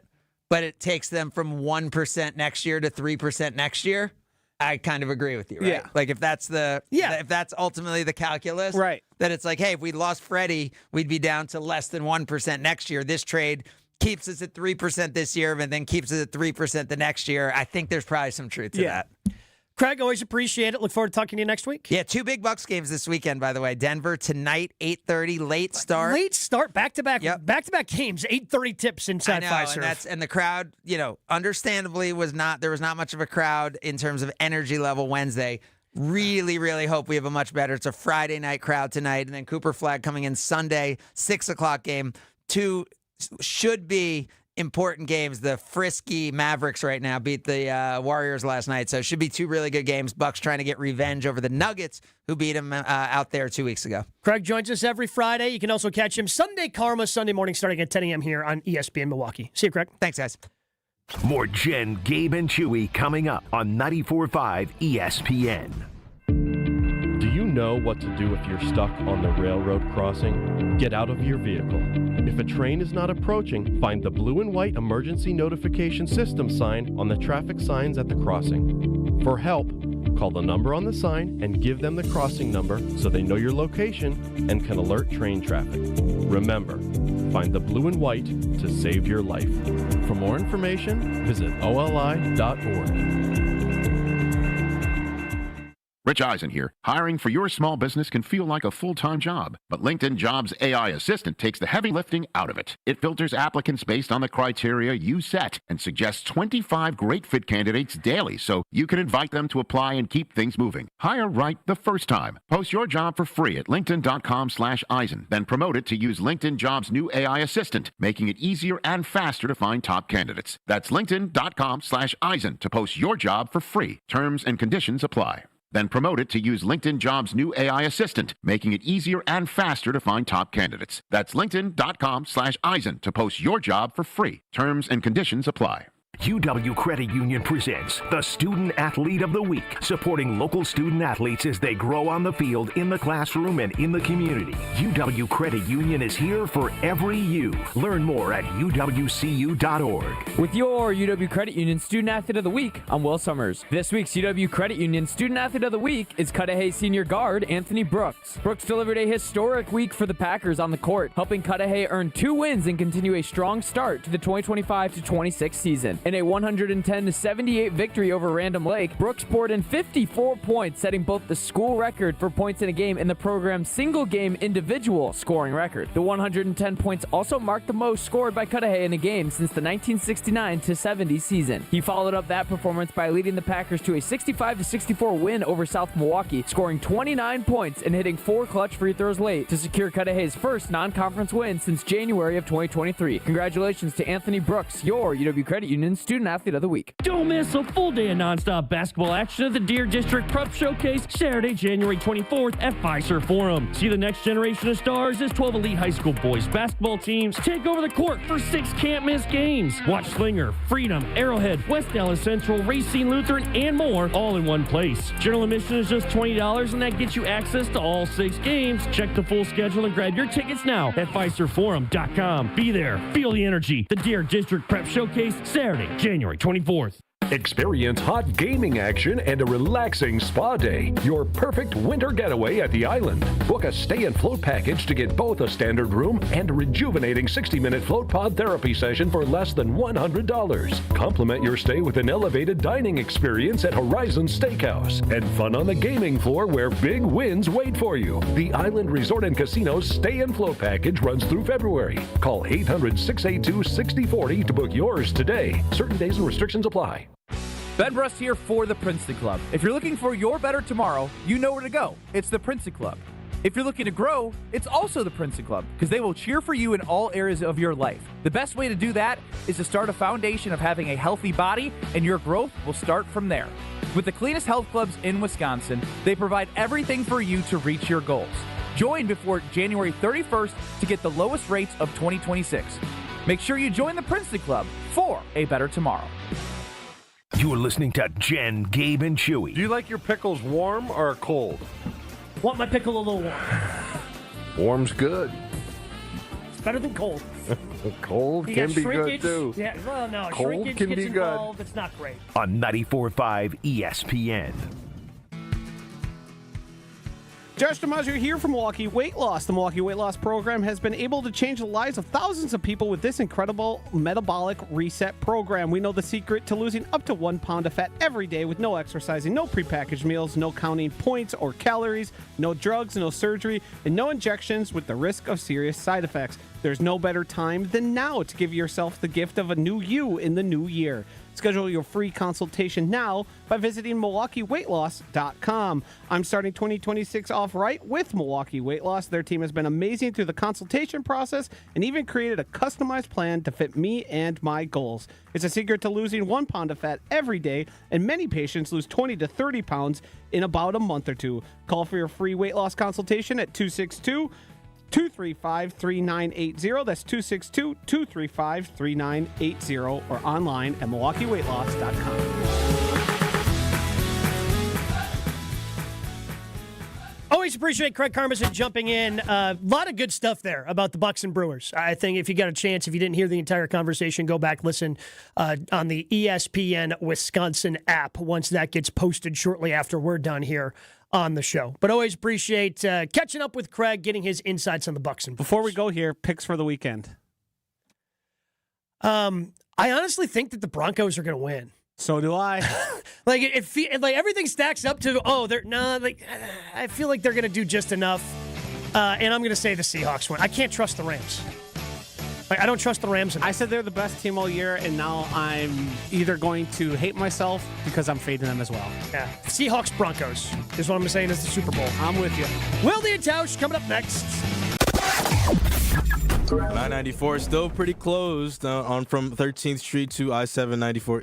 but it takes them from 1% next year to 3% next year, I kind of agree with you, right? Yeah. Like if that's if that's ultimately the calculus, right? That it's like, hey, if we lost Freddie, we'd be down to less than 1% next year. This trade keeps us at 3% this year, and then keeps us at 3% the next year. I think there's probably some truth to that. Craig, always appreciate it. Look forward to talking to you next week. Yeah, 2 big Bucks games this weekend, by the way. Denver tonight, 8:30, late start. Late start, back-to-back games, 8:30 tips inside Fiserv. And the crowd, understandably there was not much of a crowd in terms of energy level Wednesday. Really, really hope we have a much better. It's a Friday night crowd tonight, and then Cooper Flag coming in Sunday, 6:00 game. 2 should be important games. The frisky Mavericks right now beat the Warriors last night, so it should be 2 really good games. Bucks trying to get revenge over the Nuggets, who beat them out there 2 weeks ago. Craig joins us every Friday. You can also catch him Sunday morning starting at 10 a.m. here on ESPN Milwaukee. See you, Craig. Thanks, guys. More Jen, Gabe, and Chewy coming up on 94.5 ESPN. Do you know know what to do if you're stuck on the railroad crossing? Get out of your vehicle. If a train is not approaching, find the blue and white emergency notification system sign on the traffic signs at the crossing. For help, call the number on the sign and give them the crossing number so they know your location and can alert train traffic. Remember, find the blue and white to save your life. For more information, visit oli.org. Rich Eisen here. Hiring for your small business can feel like a full-time job, but LinkedIn Jobs AI Assistant takes the heavy lifting out of it. It filters applicants based on the criteria you set and suggests 25 great fit candidates daily so you can invite them to apply and keep things moving. Hire right the first time. Post your job for free at linkedin.com/Eisen, then promote it to use LinkedIn Jobs' new AI Assistant, making it easier and faster to find top candidates. That's linkedin.com/Eisen to post your job for free. Terms and conditions apply. Then promote it to use LinkedIn Jobs' new AI Assistant, making it easier and faster to find top candidates. That's linkedin.com/Eisen to post your job for free. Terms and conditions apply. UW Credit Union presents the Student Athlete of the Week, supporting local student athletes as they grow on the field, in the classroom, and in the community. UW Credit Union is here for every you. Learn more at uwcu.org. With your UW Credit Union Student Athlete of the Week, I'm Will Summers. This week's UW Credit Union Student Athlete of the Week is Cudahy senior guard Anthony Brooks. Brooks delivered a historic week for the Packers on the court, helping Cudahy earn 2 wins and continue a strong start to the 2025-26 season. In a 110-78 victory over Random Lake, Brooks poured in 54 points, setting both the school record for points in a game and the program's single-game individual scoring record. The 110 points also marked the most scored by Cudahy in a game since the 1969-70 season. He followed up that performance by leading the Packers to a 65-64 win over South Milwaukee, scoring 29 points and hitting 4 clutch free throws late to secure Cudahy's first non-conference win since January of 2023. Congratulations to Anthony Brooks, your UW Credit Union Student Athlete of the Week. Don't miss a full day of nonstop basketball action at the Deer District Prep Showcase Saturday, January 24th at Fiserv Forum. See the next generation of stars as 12 elite high school boys basketball teams take over the court for 6 can't-miss games. Watch Slinger, Freedom, Arrowhead, West Dallas Central, Racine Lutheran, and more, all in one place. General admission is just $20, and that gets you access to all 6 games. Check the full schedule and grab your tickets now at FiservForum.com. Be there. Feel the energy. The Deer District Prep Showcase Saturday, January 24th. Experience hot gaming action and a relaxing spa day. Your perfect winter getaway at the island. Book a stay and float package to get both a standard room and a rejuvenating 60-minute float pod therapy session for less than $100. Complement your stay with an elevated dining experience at Horizon Steakhouse and fun on the gaming floor where big wins wait for you. The Island Resort and Casino's stay and float package runs through February. Call 800-682-6040 to book yours today. Certain days and restrictions apply. Ben Brust here for the Princeton Club. If you're looking for your better tomorrow, you know where to go. It's the Princeton Club. If you're looking to grow, it's also the Princeton Club, because they will cheer for you in all areas of your life. The best way to do that is to start a foundation of having a healthy body, and your growth will start from there. With the cleanest health clubs in Wisconsin, they provide everything for you to reach your goals. Join before January 31st to get the lowest rates of 2026. Make sure you join the Princeton Club for a better tomorrow. You're listening to Jen, Gabe, and Chewy. Do you like your pickles warm or cold? Want my pickle a little warm. Warm's good. It's better than cold. Cold You can got be shrinkage. good, too. Yeah, well, no, Cold shrinkage can gets be good. involved. It's not great. On 94.5 ESPN. Josh DiMaggio here from Milwaukee Weight Loss. The Milwaukee Weight Loss program has been able to change the lives of thousands of people with this incredible metabolic reset program. We know the secret to losing up to 1 pound of fat every day with no exercising, no prepackaged meals, no counting points or calories, no drugs, no surgery, and no injections with the risk of serious side effects. There's no better time than now to give yourself the gift of a new you in the new year. Schedule your free consultation now by visiting MilwaukeeWeightLoss.com. I'm starting 2026 off right with Milwaukee Weight Loss. Their team has been amazing through the consultation process and even created a customized plan to fit me and my goals. It's a secret to losing 1 pound of fat every day, and many patients lose 20 to 30 pounds in about a month or 2. Call for your free weight loss consultation at 262-235-3980. That's 262-235-3980 or online at MilwaukeeWeightLoss.com. always appreciate Craig Carmason jumping in. A lot of good stuff there about the Bucks and Brewers. I think if you got a chance, if you didn't hear the entire conversation, go back, listen on the ESPN Wisconsin app once that gets posted shortly after we're done here on the show. But always appreciate catching up with Craig, getting his insights on the Bucks and Brewers. Before we go here, picks for the weekend. I honestly think that the Broncos are going to win. So do I. Like everything stacks up to I feel like they're going to do just enough, and I'm going to say the Seahawks win. I can't trust the Rams. I don't trust the Rams enough. I said they're the best team all year, and now I'm either going to hate myself because I'm fading them as well. Yeah, Seahawks Broncos is what I'm saying is the Super Bowl. I'm with you. Wilde and Tausch coming up next. 994 is still pretty closed on from 13th Street to I-794